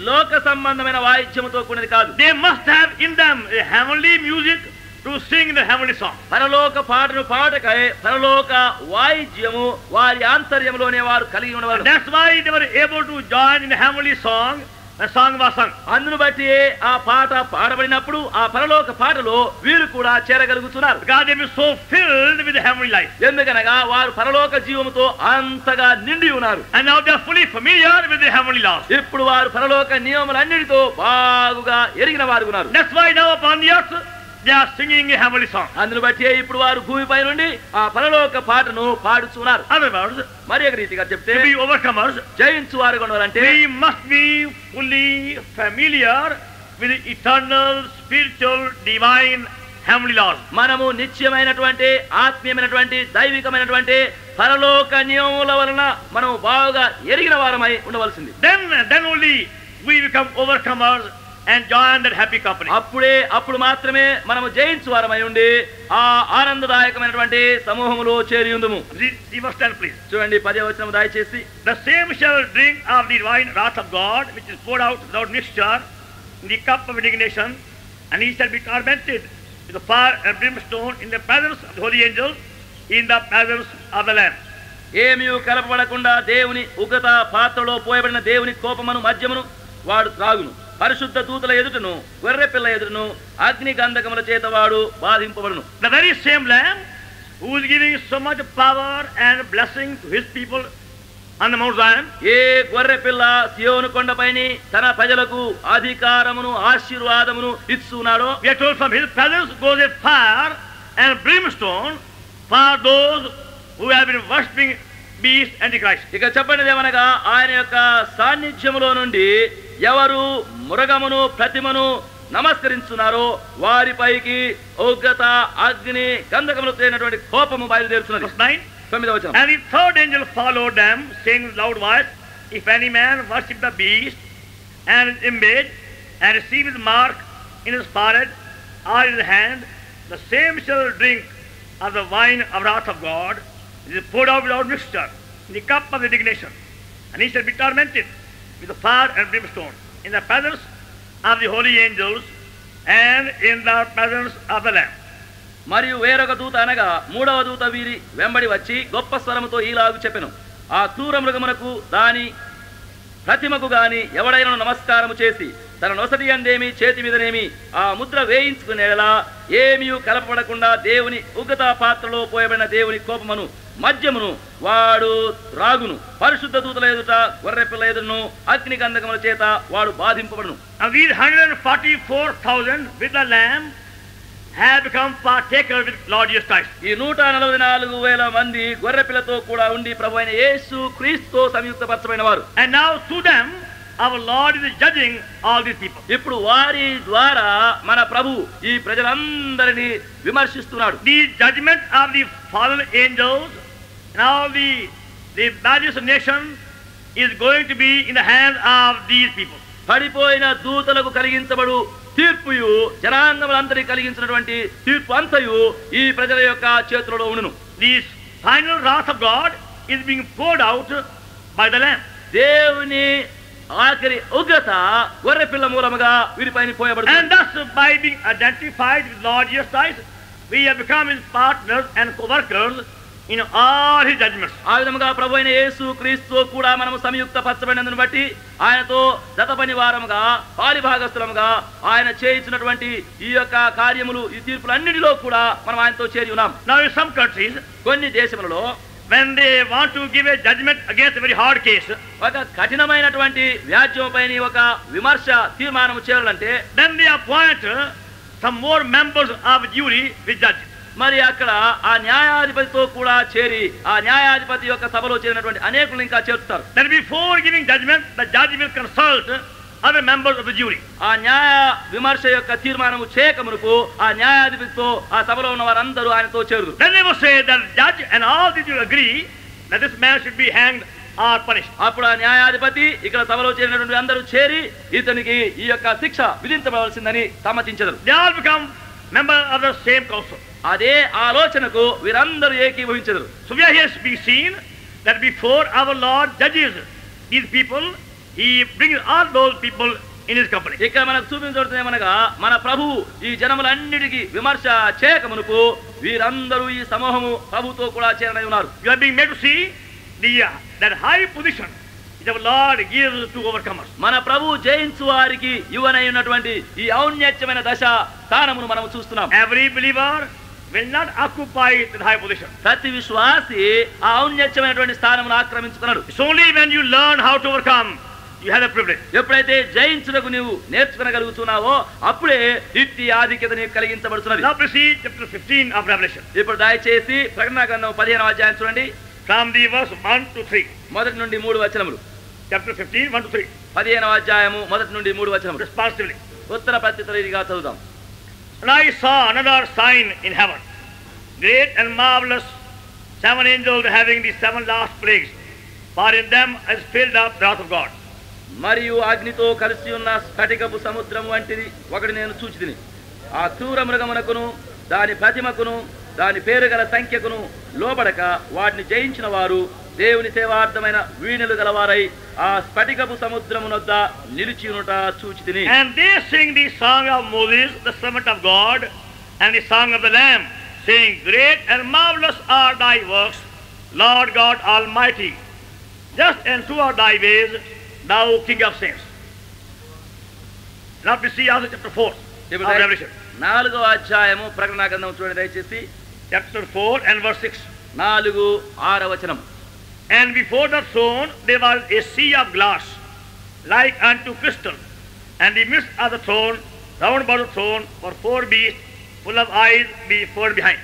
లోక సంబంధమైన వాయిద్యముతో కూడినది కాదు. They must have in them a heavenly music to sing the heavenly song. పరలోక పాటను పాడకై పరలోక వాయిద్యము వారి ఆంతర్యములోనే వారు కలిగి ఉండవారు. That's why they were able to join in the heavenly song. The song was sung. అందును బట్టి ఆ పాట పాడబడినప్పుడు ఆ పరలోక పాటలో వీరు కూడా చేరగలుగుతున్నారు. Because they were so filled with the heavenly life. ఎందుకనగా వారు పరలోక జీవముతో అంతగా నిండి ఉన్నారు. And now they are fully familiar with the heavenly laws. ఇప్పుడు వారు పరలోక నియమములన్నిటితో బాగుగా ఎరిగిన వారు ఉన్నారు. That's why now upon the earth they are singing a heavenly song. అందును బట్టి ఇప్పుడు వారు భూమిపై నుండి ఆ పరలోక పాటను పాడుతున్నారు. Other words, మరి ఒక రీతిగా చెప్తే to be overcomers, జయించు వారు కొనవాలంటే we must be fully familiar with the eternal, spiritual, divine, heavenly laws. మనము నిత్యమైనటువంటి ఆత్మీయమైనటువంటి దైవికమైనటువంటి పరలోక నియమముల వలన మనం బాగా ఎరిగిన వారమై ఉండవలసింది. Then only we become overcomers and join that happy company. అప్పుడు మాత్రమే మనము జయించు వారమై ఉండి ఆ ఆనందదాయకమైనటువంటి సమూహములో చేరి ఉందుము. See verse 10 please. చూడండి 10వ వచనం దయచేసి. The same shall drink of the divine wrath of God, which is poured out without mixture in the cup of indignation, and he shall be tormented with the fire and brimstone in the presence of the holy angels, in the presence of the Lamb. ఏమీ కలపబడకుండా దేవుని ఉగ్రత పాత్రలో పోయబడిన దేవుని కోపమును మద్యమును వాడు త్రాగును. పరిశుద్ధ దూతల ఎదుటను గొర్రె పిల్ల ఎదుటను అగ్ని గంధకముల చేత వాడు బాధింపబడును. The very same Lamb who is giving so much power and blessing to his people on the Mount Zion. ఏ గొర్రె పిల్ల సియోను కొండపైని తన ప్రజలకు అధికారమును ఆశీర్వాదమును ఇస్తున్నాడో, We are told from his presence goes a fire and brimstone for those who have been worshipping beast Antichrist. ఇక చెప్పండి ఏమనగా ఆయన యొక్క సాన్నిధ్యములో నుండి ఎవరు మృగమును ప్రతిమను నమస్కరిస్తున్నారో వారిపైకి ఉగ్రత అగ్ని గంధకములతో అయినటువంటి కోపము బయలుదేరుతున్నది. Verse 9. 9వ వచనం. And the third angel followed them, saying with loud voice, If any man worship the beast and his image, and receive his mark in his forehead or in his hand, the same shall drink of the wine of wrath of God, which is poured out without mixture, in the cup of indignation, and he shall be tormented with the fire and brimstone, in the presence of the holy angels, and in the presence of the Lamb. మరియు వేరొక దూత అనగా 3వ దూత వీరి వెంబడి వచ్చి గొప్ప స్వరముతో ఈలాగు చెప్పెను. ఆ క్రూర మృగమునకు దాని ప్రతిమకు గాని ఎవడైనా నమస్కారము చేసి తన నొసటి అందేమి చేతి మీదనేమి ఆ ముద్ర వేయించుకునేలా ఏమీ కలపబడకుండా దేవుని ఉగ్రత పాత్రలో పోయబడిన దేవుని కోపమును మద్యమును వాడు రాగును. పరిశుద్ధ దూతల ఎదుట గొర్రె పిల్ల ఎదురును అగ్ని గంధకముల చేత వాడు బాధింపబడును. And these 144,000 with the Lamb have become partakers with Lord Jesus Christ. ఈ 144,000 మంది గొర్రె పిల్లతో కూడా ఉండి ప్రభు అయిన యేసు క్రీస్తుతో సంయుక్తపరచబడిన వారు. And now to them our Lord is judging all these people. ఇప్పుడు వారి ద్వారా మన ప్రభు ఈ ప్రజలందరినీ విమర్శిస్తున్నాడు. The judgment of the fallen angels and all the various nations is going to be in the hands of these people. పడిపోయిన దూతలకు కలిగించబడు తీర్పుయు జనాంగములందరికీ కలిగించినటువంటి తీర్పు అంతయు ఈ ప్రజల యొక్క చేతులలో ఉండును. The final wrath of God is being poured out by the Lamb. దేవుని ఆఖరి ఉగ్రత గొర్రె పిల్ల మూలముగా వీరిపైన పోయబడుతుంది. And thus by being identified with Lord Jesus Christ, we have become his partners and co-workers in all his judgments. ఆ విధముగా ప్రభు అయిన యేసు క్రీస్తుతో కూడా మనము సంయుక్త పరచబడినందును బట్టి ఆయనతో జత పని వారముగా పాలిభాగస్తులముగా ఆయన చేయించినటువంటి ఈ యొక్క కార్యములు ఈ తీర్పులన్నిటిలో కూడా మనం ఆయనతో చేరి ఉన్నాం. Now in some countries, కొన్ని దేశములలో when they want to give a judgment against a very hard case, ఒక కఠినమైనటువంటి వ్యాజ్యంపైన ఒక విమర్శ తీర్మానం చేయాలంటే then they appoint some more members of jury with judge. మరి అక్కడ ఆ న్యాయాధిపతితో కూడా చేరి ఆ న్యాయాధిపతి యొక్క సభలో చేరినటువంటి అనేకులు ఇంకా చేరుతారు. Then before giving judgment, the judge will consult other members of the jury. ఆ న్యాయ విమర్శ యొక్క తీర్మానము చేయకమునకు ఆ న్యాయాధిపతితో ఆ సభలో ఉన్న వారందరూ ఆయనతో చేరుదు. Then they will say that the judge and all the jury agree that this man should be hanged or punished. అప్పుడు ఆ న్యాయాధిపతి ఇక్కడ సభలో చేరినటువంటి అందరూ చేరి ఇతనికి ఈ యొక్క శిక్ష విధించబడవలసిందని సమ్మతించరు. They all become member of the same council. అదే ఆలోచనకు వీరందరూ ఏకీభవించెదరు. So we are here to be seen that before our Lord judges these people, he brings all those people in his company. ఇక్కడ మనకు చూపించబడుతుందేమనగా మన ప్రభువు ఈ జనములన్నిటికీ విమర్శ చేయకమునుపు వీరందరూ ఈ సమూహము ప్రభుతో కూడా చేరనై ఉన్నారు. You are being made to see that high position that our Lord gives to overcomers. మన ప్రభువు జయించు వారికి యువనై ఉన్నటువంటి ఈ ఔన్నత్యమైన దశ స్థానమును మనం చూస్తున్నాం. Every believer will not occupy that high position. ప్రతి విశ్వాసి ఆ ఔన్నత్యమైనటువంటి స్థానమును ఆక్రమించుకున్నాడు. It's only when you learn how to overcome you have a privilege. ఎప్పుడైతే జయించుటకు నీవు నేర్చుకోగలుగుతున్నావో అప్పుడే ఇట్టి ఆధిక్యత నీకు కలిగించబడుతున్నది. Now please see chapter 15 of Revelation. ఇప్పుడు దయచేసి ప్రకటన గ్రంథం 15వ అధ్యాయం చూడండి. From the verse 1 to 3. మొదటి నుండి 3 వచనములు. Chapter 15 1 to 3. 15వ అధ్యాయము మొదటి నుండి 3 వచనములు. Responsively. ఉత్తర ప్రత్యుత్తర రీతిగా చదువుదాం. And I saw another sign in heaven, great and marvelous, 7 angels having the 7 last plagues, for in them is filled up the wrath of God. మరియు అగ్నితో కలిసి ఉన్న స్ఫటికపు సముద్రము వంటిది ఒకటి నేను చూచితిని. ఆ క్రూర మృగమునకును దాని ప్రతిమకును దాని పేరు గల సంఖ్యకును లోబడక వాటిని జయించిన వారు దేవుని సేవార్థమైన వీణులు గలవారై ఆ స్ఫటికపు సముద్రమునొద్ద నిలిచియునుట చూచితిని. And they sing the song of Moses, the servant of God, and the song of the Lamb, saying, Great and marvelous are thy works, Lord God Almighty. Just and true are thy ways, thou King of saints. Now we see also chapter 4 of Revelation. 4వ అధ్యాయము ప్రకటన గ్రంథం చూడండి దయచేసి. Chapter 4 and verse 6. 4-6 వచనం. And before the throne there was a sea of glass, like unto crystal, and the midst of the throne, round about the throne, were 4 beasts, full of eyes before and behind.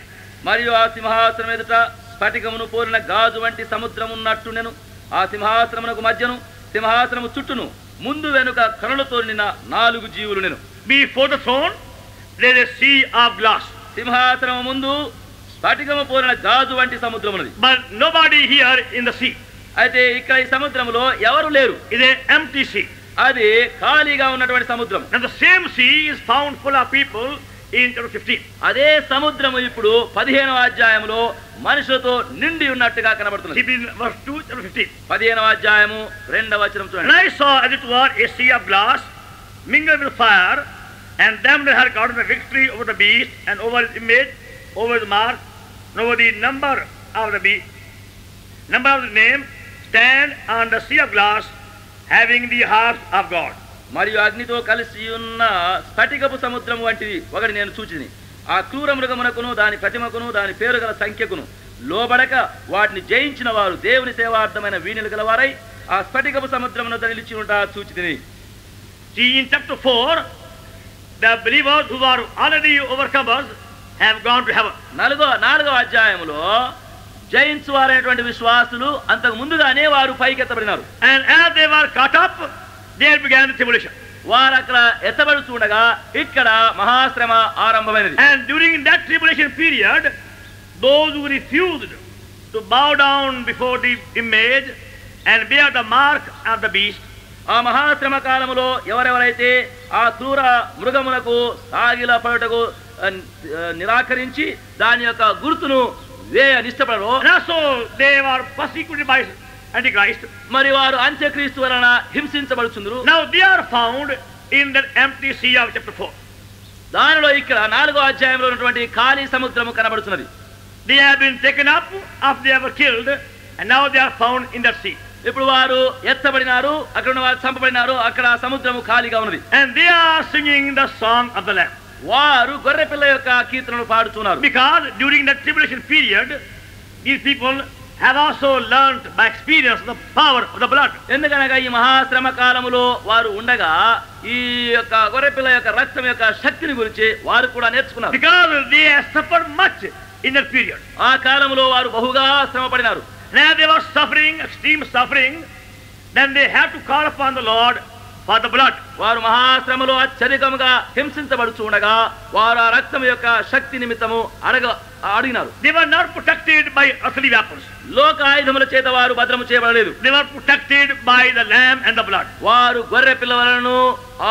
మరియు ఆ సింహాసనం ఎదుట స్ఫటికమును పోలిన గాజు వంటి సముద్రమున్నట్టు నేను ఆ సింహాసనమునకు మధ్యను సింహాసనము చుట్టూను ముందు వెనుక కనులతో నిన్న 4 జీవులు నేను. Before the throne there is a sea of glass. సింహాసనము ముందు స్ఫటికము పోలిన గాజు వంటి సముద్రమున్నది. But nobody here in the sea. అయితే ఇక్కడ ఈ సముద్రములో ఎవరు లేరు. It is an empty sea. అది ఖాళీగా ఉన్నటువంటి సముద్రం. And the same sea is found full of people in chapter 15. అదే సముద్రము ఇప్పుడు 15వ అధ్యాయములో మనుషులతో నిండి ఉన్నట్టుగా కనబడుతున్నది. Verse 2 chapter 15. 15వ అధ్యాయము 2వ వచనం చూడండి. And I saw as it were a sea of glass mingled with fire, and them that had gotten the victory over the beast and over his image, over the mark, and over the number of the beast, number of the name, stand on the sea of glass, having the harps of God. మరియు అగ్నితో కలిసి ఉన్న స్ఫటికపు సముద్రం వంటిది ఒకటి నేను చూచిని. ఆ క్రూర మృగమునకును దాని ప్రతిమకును దాని పేరు గల సంఖ్యకును లోబడక వాటిని జయించిన వారు దేవుని సేవార్థమైన వీణులు గలవారై ఆ స్ఫటికపు సముద్రమునొద్ద నిలిచి ఉంటా చూచితిని. See, in chapter 4, the believers who are already overcomers have gone to heaven. 4వ అధ్యాయములో జయించు వారైనటువంటి విశ్వాసులు అంతకు ముందుగానే వారు పైకెత్తబడినారు. And as they were caught up, there began the tribulation. వారు అక్కడ ఎత్తబడుతుండగా ఇక్కడ మహాశ్రమ ఆరంభమైనది. And during that tribulation period, those who refused to bow down before the image and bear the mark of the beast, ఆ మహాశ్రమ కాలములో ఎవరెవరైతే ఆ క్రూర మృగమునకు సాగిల పడుటకు నిరాకరించి దాని యొక్క గుర్తును నిష్టపడరు, and also they were persecuted by Antichrist. మరి వారు అంత్యక్రీస్తు వలన హింసించబడుచుందురు. Now they are found in that empty sea of chapter 4. దానిలో ఇక్కడ 4వ అధ్యాయంలో ఉన్నటువంటి ఖాళీ సముద్రము కనబడుతున్నది. They have been taken up after they were killed, and now they are found in that sea. ఇప్పుడు వారు ఎత్తబడినారు, అక్కడ ఉన్న వారు చంపబడినారు, అక్కడ సముద్రము ఖాళీగా ఉన్నది. And they are singing the song of the Lamb. వారు గొర్రెపిల్ల యొక్క కీర్తనలు పాడుతున్నారు. Because during that tribulation period, these people have also learned by experience the power of the blood. ఎందుకనగా ఈ మహాశ్రమ కాలములో వారు ఉండగా ఈ యొక్క గొర్రెపిల్ల యొక్క రక్తం యొక్క శక్తిని గురించి వారు కూడా నేర్చుకున్నారు. Because they have suffered much in that period. ఆ కాలములో వారు బహుగా శ్రమ పడినారు. Now they were suffering, extreme suffering, then they have to call upon the Lord for the blood. వారు మహాశ్రమలో అత్యధికముగా హింసించబడుచు ఉండగా వారు ఆ రక్తం యొక్క శక్తి నిమిత్తము అడిగినారు. They were not protected by earthly weapons. లోక ఆయుధముల చేత వారు భద్రము చేయబడలేదు. They were protected by the lamb and the blood. వారు గొర్రె పిల్ల వలనను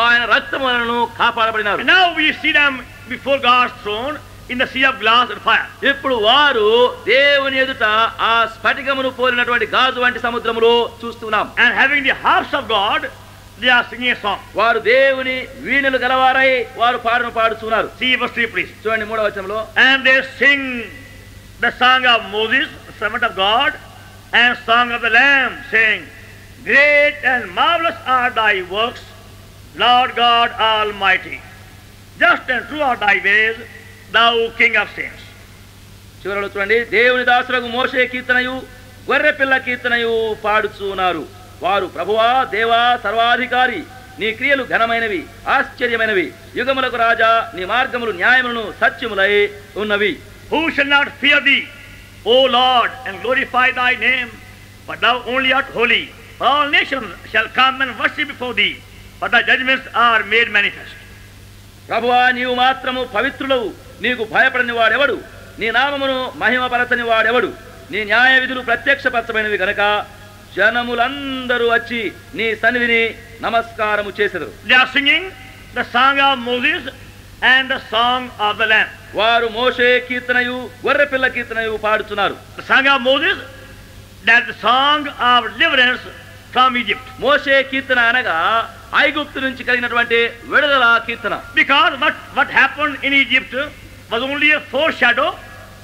ఆయన రక్తం వలనను కాపాడబడినారు. And now we see them before God's throne in the sea of glass and fire. ఇప్పుడు వారు దేవుని ఎదుట ఆ స్ఫటికమును పోలినటువంటి గాజు వంటి సముద్రములో చూస్తున్నాం. And having the harps of God, they are singing a song. వారు దేవుని వీణలు గలవారై వారు పాటను పాడుతున్నారు. See verse 3 please. చూడండి 3వ వచనంలో. And they sing the song of Moses, servant of God, and song of the Lamb, saying, Great and marvelous are thy works, Lord God Almighty. Just and true are thy ways, thou King of saints. చివరలో చూడండి, దేవుని దాసులకు మోషే కీర్తనయు గొర్రెపిల్ల కీర్తనయు పాడుచున్నారు. వారు ప్రభువా దేవా సర్వాధికారి, నీ క్రియలు ఘనమైనవి ఆశ్చర్యమైనవి, యుగములకు రాజా, నీ మార్గములు న్యాయములను సత్యములై ఉన్నవి. Who shall not fear thee, O Lord, and glorify thy name? But thou only art holy. All nations shall come and worship before thee, for thy judgments are made manifest. ప్రభువా నీవు మాత్రము పవిత్రులవు, నీకు భయపడని వాడెవడు? నీ నామమును మహిమపరచని వాడెవడు? నీ న్యాయ విధులు ప్రత్యక్షపరచమైనవి గనక జనములందరూ వచ్చి నీ సన్నిధిని నమస్కారము చేసెదరు. They are singing the song of Moses and the song of the Lamb. వారు మోషే కీర్తనయు గొర్రెపిల్ల కీర్తనయు పాడుతున్నారు. The song of Moses, that the song of deliverance from Egypt. మోషే కీర్తన అనగా ఐగుప్తు నుంచి కలిగినటువంటి విడుదల కీర్తన. Because what happened in Egypt was only a foreshadow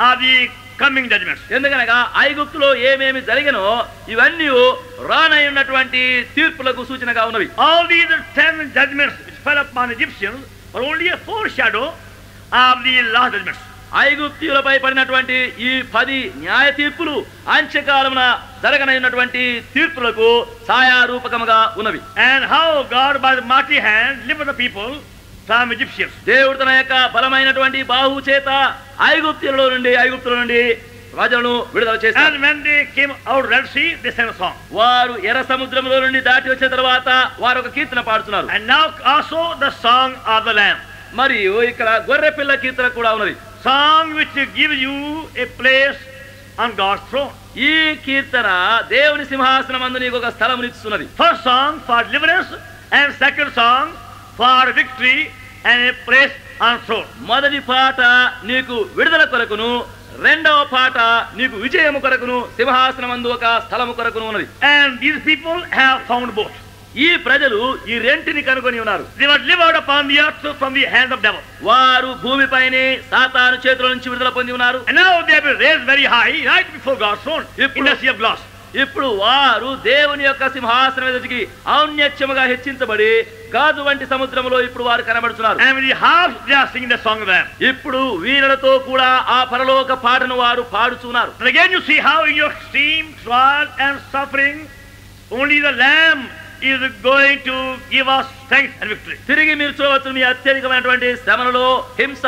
of the coming judgments. ఎందుకనగా ఐగుప్తులో ఏమేమి జరిగినో ఇవన్నీ రానయ్యున్నటువంటి తీర్పులకు సూచనగా ఉన్నవి. All these 10 judgments which fell upon Egyptians were only a foreshadow of the last judgments. ఐగుప్తీయులపై పడినటువంటి ఈ 10 న్యాయ తీర్పులు అంత్యకాలమున జరగనైనటువంటి తీర్పులకు ఛాయారూపకముగా ఉన్నవి. And how God by the mighty hand delivered the people from Egyptians. దేవుడు తన యొక్క బలమైనటువంటి బాహు చేత ఐగుప్తుల నుండి ప్రజలను విడుదల చేశారు. And when they came out Red Sea, they sang a song. వారు ఎర్ర సముద్రంలో నుండి దాటి వచ్చిన తర్వాత వారు ఒక కీర్తన పాడుతున్నారు. And now also the song of the Lamb. మరియు ఇక్కడ గొర్రెపిల్ల కీర్తన కూడా ఉన్నది. Song which gives you a place on God's throne. ఈ కీర్తన దేవుని సింహాసనమందు నీకు ఒక స్థలమునిస్తున్నది. First song for deliverance and second song for victory and a place on throne. మొదటి పాట నీకు విడుదల కొరకును, రెండవ పాట నీకు విజయము కొరకును, సింహాసనమందు ఒక స్థలము కొరకును ఉన్నది. And these people have found both. ఈ ప్రజలు ఈ రెంటిని కనుగొని ఉన్నారు. They were delivered upon the earth from the hands of devil. వారు భూమిపైనే సాతాను చేతుల నుంచి విడుదల పొంది ఉన్నారు. And now they have been raised very high right before God's throne in the sea of glass. ఇప్పుడు వారు దేవుని యొక్క సింహాసనం ఎదుటికి ఔన్నత్యముగా హెచ్చించబడి గాజు వంటి సముద్రములో ఇప్పుడు వారు కనబడుతున్నారు. And with the harps they are singing the song of them. ఇప్పుడు వీరులతో కూడా ఆ పరలోక పాటను వారు పాడుతున్నారు. And again you see how in your extreme trial and suffering only the Lamb is going to give us strength and victory. తిరిగి మీరు చూడవచ్చు, మీ అత్యధికమైనటువంటి శ్రమలలో, హింస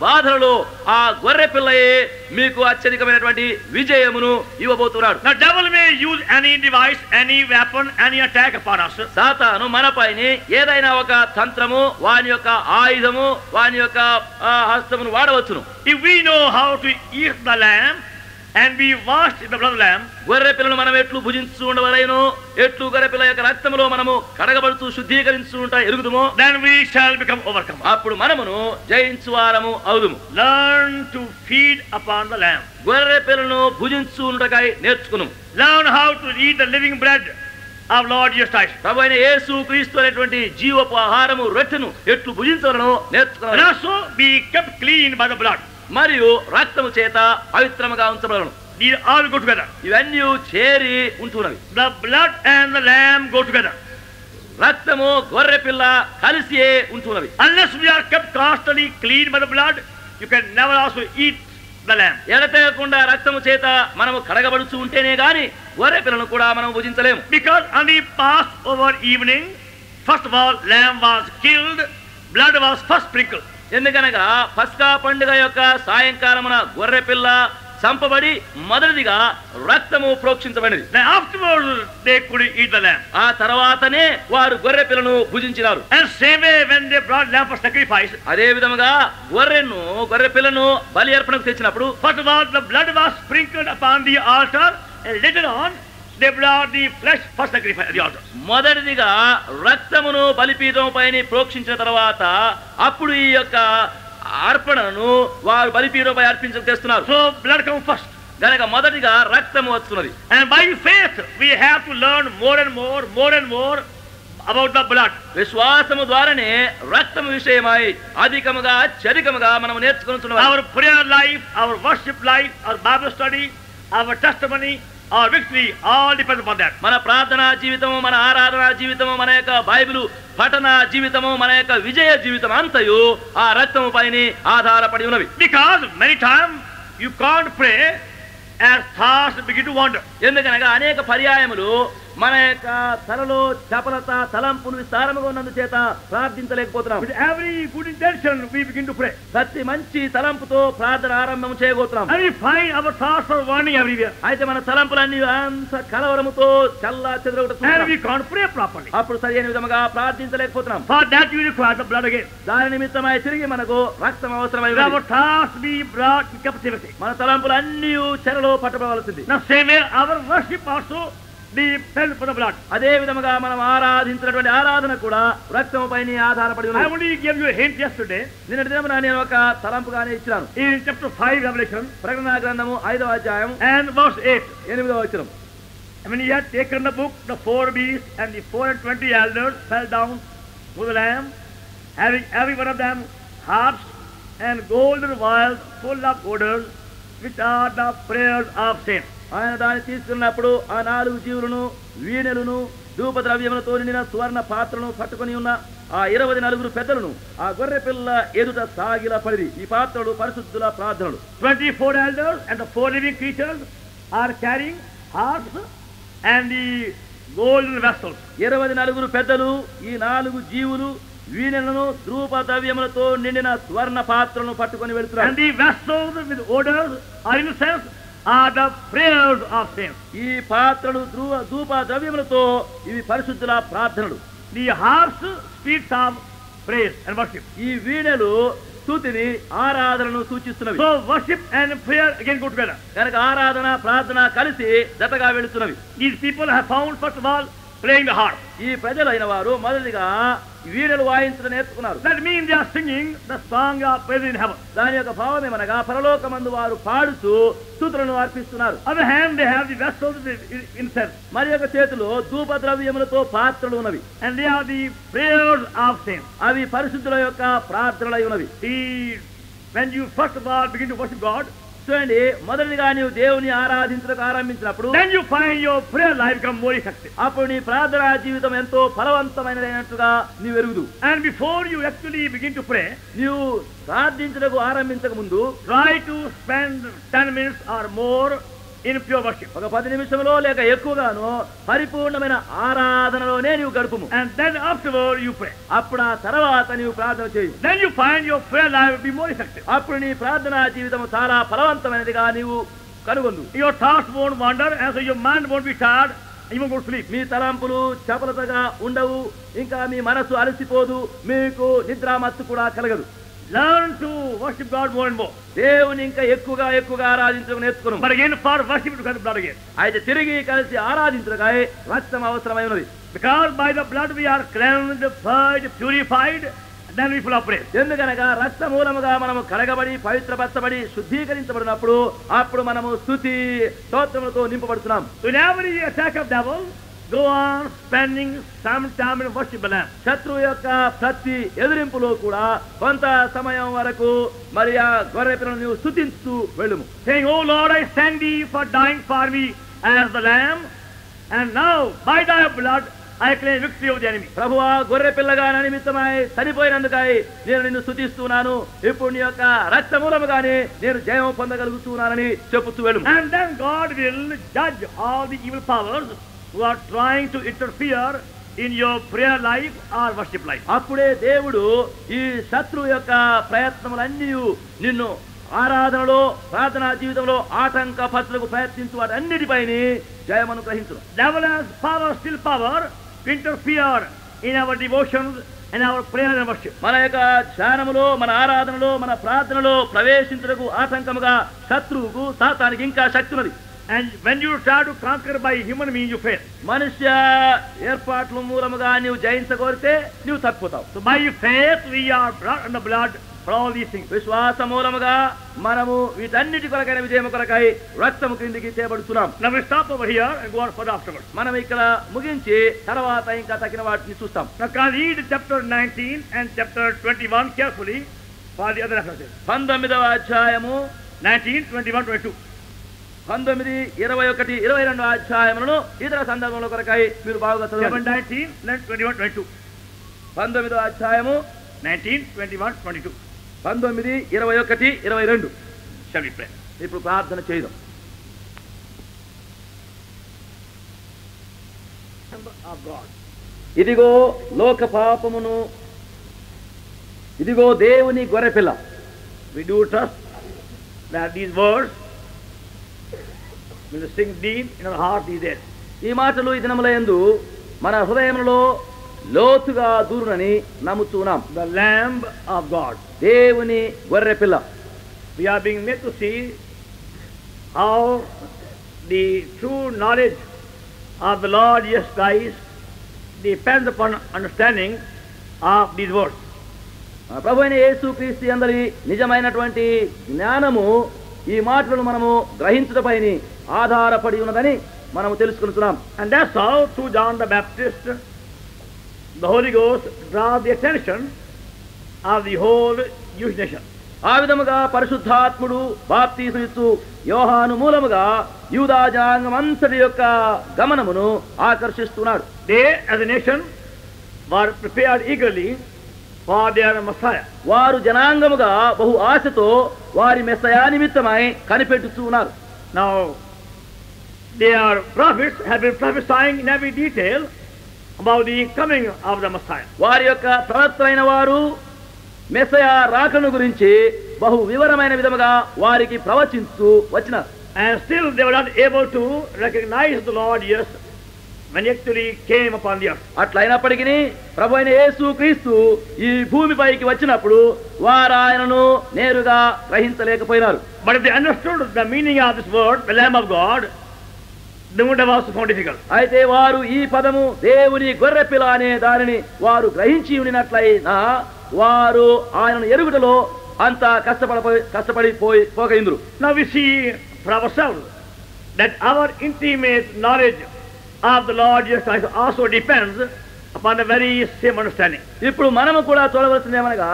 బాధలలో ఆ గొర్రె పిల్లయే మీకు అత్యధికమైనటువంటి విజయమును ఇవ్వబోతున్నాడు. Now devil may use any device, any weapon, any attack upon us. సాతాను మనపైనే ఏదైనా ఒక తంత్రము, వాని యొక్క ఆయుధము, వాని యొక్క హస్తమును వాడవచ్చును. If we know how to eat the lamb and be washed in the blood of the lamb, గొర్రె పిల్లను మనం ఎట్లు భుజించు ఉండవలేను, ఎట్లు గొర్రె పిల్ల యొక్క రక్తములో మనము కడగబడుతూ శుద్ధీకరించు ఉంటా ఎరుగుదుమో, then we shall become overcome. అప్పుడు మనమును జయించు వారము అవుదుము. Learn to feed upon the lamb. గొర్రె పిల్లను భుజించు ఉండకై నేర్చుకును. Learn how to eat the living bread of Lord Jesus Christ. ప్రభువైన యేసు క్రీస్తు అనేటువంటి జీవపు ఆహారము రొట్టెను ఎట్లు భుజించవలనో And నేర్చుకున్నాను. also be kept clean by the blood. మరియు రక్తము చేత పవిత్రముగా ఉంచబడను. These all go together. ఇవన్నీ చేరి ఉంటున్నవి. The blood and the lamb go together. రక్తము గొర్రె పిల్ల కలిసి ఉంటున్నవి. Unless we are kept constantly clean by the blood, you can never also eat the lamb. ఎడతెగకుండా రక్తము చేత మనము కడగబడుచు ఉంటేనే గాని గొర్రె పిల్లను కూడా మనం భుజించలేము. Because on the Passover evening, first of all, lamb was killed, blood was first sprinkled. ఎందుకనగా పస్కా పండుగ యొక్క సాయంకాలమున గొర్రె పిల్ల చంపబడి మొదటిదిగా రక్తము ప్రోక్షించబడింది. Then afterwards they could eat the lamb. ఆ తర్వాతనే వారు గొర్రె పిల్లను భుజించినారు. And same way when they brought lamb for sacrifice, అదే విధముగా గొర్రె పిల్లను బలి అర్పణకు తెచ్చినప్పుడు first of all the blood was sprinkled upon the altar, and later on they brought the flesh for sacrifice at the altar. మొదటిదిగా రక్తమును బలిపీఠం పైన ప్రోక్షించిన తర్వాత అప్పుడు ఈ యొక్క అర్పణను వారు బలిపీఠంపై అర్పించక తెస్తున్నారు. So blood comes first. గనక మొదటిగా రక్తము వస్తున్నది. And by faith we have to learn more and more about the blood. విశ్వాసము ద్వారానే రక్తము విషయమై అధికముగా అత్యధికముగా మనం నేర్చుకుంటున్నాం. Our prayer life, our worship life, our Bible study, our testimony, our victory all depends upon that. మన ప్రార్థనా జీవితము, మన ఆరాధనా జీవితము, మన యొక్క బైబిలు పఠన జీవితము, మన యొక్క విజయ జీవితం అంతయు ఆ రక్తము పైన ఆధారపడి ఉన్నవి. Because many times you can't pray as thoughts begin to wander. ఎందుకనగా అనేక పర్యాయములు మన యొక్క తలలో చపలత తలంపులు విస్తారముగా ఉన్నందు చేత ప్రార్థించలేకపోతున్నాం. With every good intention we begin to pray. ప్రతి మంచి తలంపుతో ప్రార్థన ఆరంభం చేయబోతున్నాం. And we find our thoughts are wandering everywhere. అయితే మన తలంపులన్నీ అంత కలవరముతో చల్లా చెదరగొట్టు And we can't pray properly. అప్పుడు సరైన విధముగా ప్రార్థించలేకపోతున్నాం. For that you require the blood again. దాని నిమిత్తమై తిరిగి మనకు రక్తం అవసరమై ఉన్నది. Our thoughts be brought in captivity. మన తలంపులన్నీ చెరలో పట్టబడవలసింది. Now same way our worship also depends upon the blood. అదే విధముగా మనం ఆరాధించినటువంటి ఆరాధన కూడా రక్తము పైన ఆధారపడి I ఉన్నది. only gave you a hint yesterday నిన్నటి దినమున నేను ఒక తలంపుగానే ఇచ్చాను. in chapter 5 Revelation ప్రకటన గ్రంథము 5వ అధ్యాయం and verse 8. 8వ వచనం. When he had taken the book, the 4 beasts and the 24 elders fell down to the Lamb, having every one of them harps and golden vials full of odors, which are the prayers of saints. ఆయన దాన్ని తీసుకున్నప్పుడు ఆ 4 జీవులను వీణెలను ధూపద్రవ్యములతో నిండిన సువర్ణ పాత్రను పట్టుకొని ఉన్న ఆ 24 పెద్దలను ఆ గొర్రె పిల్ల ఎదుట సాగిల పడిరి. ఈ పాత్రలు పరిశుద్ధుల ప్రార్థనలు. 24 elders and the 4 living creatures are carrying harps and the golden vessels. 24 పెద్దలు ఈ 4 జీవులు వీణెలను ధూపద్రవ్యములతో నిండిన సువర్ణ పాత్రలను పట్టుకొని వెళ్తున్నారు. And the vessels with odors are incense are the prayers of saints. ఈ పాత్రలు ధూప ద్రవ్యములతో ఇవి పరిశుద్ధుల ప్రార్థనలు. The harps speaks of praise and worship. ఈ వీణెలు స్తుతిని ఆరాధనను సూచిస్తున్నవి. So worship and prayer again go together. కనుక ఆరాధన ప్రార్థన కలిసి జతగా వెళుతున్నవి. These people have found first of all playing the harp. ఈ ప్రజలైన వారు మొదటిగా వీణలు వాయించడం నేర్చుకున్నారు. That means they are singing the song of praise in heaven. దాని యొక్క భావం ఏమనగా పరలోకమందు వారు పాడుతూ స్తుతులను అర్పిస్తున్నారు. Other hand they have the vessels with incense. మరి యొక్క చేతిలో ధూప ద్రవ్యములతో పాత్రలు ఉన్నవి. And they are the prayers of saints. అవి పరిశుద్ధుల యొక్క ప్రార్థనలై ఉన్నవి. When you first of all begin to worship God, చూడండి, మొదటిగా నీవు దేవుని ఆరాధించడానికి ఆరంభించినప్పుడు then you find your prayer life become more effective. అప్పుడు నీ ప్రార్థనా జీవితం ఎంతో ఫలవంతమైనదైనట్టుగా నీవు ఎరుగుదు. And before you actually begin to pray, నీవు ప్రార్థించడానికి ఆరంభించక ముందు try to spend 10 minutes or more in pure worship. ఒక 10 నిమిషంలో లేక ఎక్కువగాను పరిపూర్ణమైన ఆరాధనలోనే నీవు గడుపుము. And then afterward you pray. అప్పుడు ఆ తర్వాత నీవు ప్రార్థన చేయి. Then you find your prayer life will be more effective. అప్పుడు నీ ప్రార్థనా జీవితం చాలా ఫలవంతమైనదిగా నీవు కనుగొందు. Your thoughts won't wander, and so your mind won't be tired, and you won't go to sleep. మీ తలంపులు చపలతగా ఉండవు, ఇంకా మీ మనసు అలసిపోదు, మీకు నిద్రామత్తు కూడా కలగదు. Learn to worship God more and more. దేవుని ఇంకా ఎక్కువగా ఆరాధించడం నేర్చుకును. But again for worship to get the blood again. అయితే తిరిగి కలిసి ఆరాధించడకై రక్తం అవసరమై ఉన్నది. Because by the blood we are cleansed, purged, purified, and then we full of praise. ఎందుకనగా రక్త మూలముగా మనము కడగబడి పవిత్రపరచబడి శుద్ధీకరించబడినప్పుడు అప్పుడు మనము స్తుతి స్తోత్రములతో నింపబడుతున్నాం. So in every attack of devil, go on spending some time in worship the Lamb. శత్రువు యొక్క ప్రతి ఎదిరింపులో కూడా కొంత సమయం వరకు మరి ఆ గొర్రె పిల్లను నీవు స్తుతిస్తూ వెళ్ళుము. Saying, "Oh Lord, I thank thee for dying for me as the Lamb, and now by thy blood I claim victory over the enemy." ప్రభువా, గొర్రె పిల్లగా నా నిమిత్తమై చనిపోయినందుకై నేను నిన్ను స్తుతిస్తున్నాను. ఇప్పుడు నీ యొక్క రక్త మూలముగానే నేను జయం పొందగలుగుతున్నానని చెప్పుతూ వెళ్ళుము. And then God will judge all the evil powers who are trying to interfere in your prayer life or worship life. అప్పుడే దేవుడు ఈ శత్రువు యొక్క ప్రయత్నములన్నీ నిన్ను ఆరాధనలో ప్రార్థనా జీవితంలో ఆటంకపరచుటకు ప్రయత్నించు వాటన్నిటిపైన జయమును గ్రహించును. Devil has power, still power, to interfere in our devotions and our prayer and worship. మన యొక్క ధ్యానములో, మన ఆరాధనలో, మన ప్రార్థనలో ప్రవేశించుటకు ఆటంకముగా శత్రువుకు సాతానికి ఇంకా శక్తి ఉన్నది. And when you try to conquer by human means, you fail. మనుష్య ఏర్పాట్ల మూలముగా నీవు జయించగోరితే నీవు తప్పిపోతావు. So by faith we are brought under blood for all these things. విశ్వాస మూలముగా మనము వీటన్నిటి కొరకైన విజయము కొరకై రక్తము క్రిందికి చేయబడుతున్నాం. Now we stop over here and go on further afterwards. మనం ఇక్కడ ముగించి తర్వాత ఇంకా తగిన వాటిని చూస్తాం. Now can you read chapter 19 and chapter 21 carefully for the other references. 19వ అధ్యాయము 19, 21, 22. 19, 21, 22 అధ్యాయములను ఇతర సందర్భముల కొరకై మీరు బాగా Chapter చదవండి. 19, then 21, 22. 19వ అధ్యాయము 19, 21, 22. 19, 21, 22. Shall we pray? ఇప్పుడు ప్రార్థన చేద్దాం. Of God. ఇదిగో లోక పాపమును, ఇదిగో దేవుని గొర్రెపిల్ల. We do trust that these words will sink deep in our heart these days. ఈ మాటలు ఈ దినములందు మన హృదయములో లోతుగా దూరునని నమ్ముతున్నాం. The Lamb of God. దేవుని గొర్రెపిల్ల. We are being made to see how the true knowledge of the Lord Jesus Christ depends upon understanding of these words. ప్రభు అయిన యేసుక్రీస్తు యందలి నిజమైనటువంటి జ్ఞానము ఈ మాటలను మనము గ్రహించుటపైని ఆధారపడి ఉన్నదని మనము తెలుసుకుంటున్నాం. And that's how through John the Baptist the Holy Ghost draws the attention of the whole Jewish nation. ఆ విధముగా పరిశుద్ధాత్ముడు బాప్తీసమిచ్చు యోహాను మూలముగా యూదా జనాంగమంతటి యొక్క గమనమును ఆకర్షిస్తున్నాడు. They as a nation were prepared eagerly for their Messiah. వారు జనాంగముగా బహు ఆశతో వారి మెస్సయా నిమిత్తమై కనిపెట్టుచూ ఉన్నారు. Now their prophets have been prophesying in every detail about the coming of the Messiah. వారి యొక్క ప్రవక్తలైన వారు మెస్సయా రాకను గురించి బహు వివరమైన విధముగా వారికి ప్రవచించు వచ్చినారు. And still they were not able to recognize the Lord Jesus when he actually came upon the earth. అట్లయినప్పటికీ ప్రభు అయిన యేసుక్రీస్తు ఈ భూమిపైకి వచ్చినప్పుడు వారు ఆయనను నేరుగా గ్రహించలేకపోయినారు. But if they understood the meaning of this word, the Lamb of God, they would have also found difficult. అయితే వారు ఈ పదము దేవుని గొర్రెపిల్ల అనే దానిని వారు గ్రహించి ఉండినట్లయినా వారు ఆయనను ఎరుగుటలో అంత కష్టపడిపోయిండ్రు. Now we see for ourselves that our intimate knowledge of the Lord Jesus Christ also depends upon the very same understanding. ఇప్పుడు మనము కూడా చూడవలసింది ఏమనగా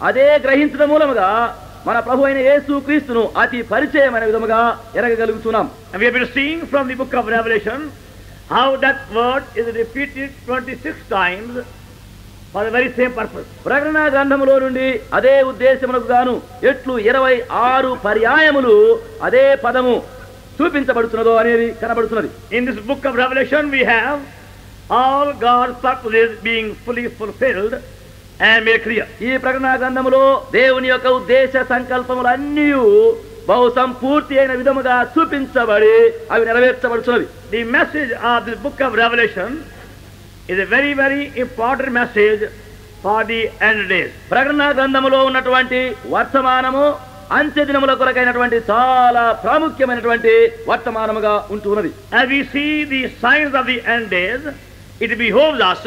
అదే గ్రహించడం మూలముగా మన ప్రభు అయిన యేసుక్రీస్తును అతి పరిచయమైన విధముగా ఎరగగలుగుతున్నాం. And we have been seeing from the book of Revelation how that word is repeated 26 times for the very same purpose. ప్రకటన గ్రంథములో నుండి అదే ఉద్దేశములకు గాను ఎట్లు 26 పర్యాయములు అదే పదము చూపించబడుతున్నదో అనేది కనబడుతున్నది. In this book of Revelation we have all God's purposes being fully fulfilled and made clear. ఈ ప్రకటన గ్రంథములో దేవుని యొక్క ఉద్దేశ సంకల్పములన్నీ బహు సంపూర్తి అయిన విధముగా చూపించబడి అవి నెరవేర్చబడుతున్నది. The message of this book of Revelation is a very, very important message for the end days. ప్రకటన గ్రంథములో ఉన్నటువంటి వర్తమానము అంత్య దినముల కొరకైనటువంటి చాలా ప్రాముఖ్యమైనటువంటి వర్తమానముగా ఉంటున్నది. As we see the signs of the end days, it behoves us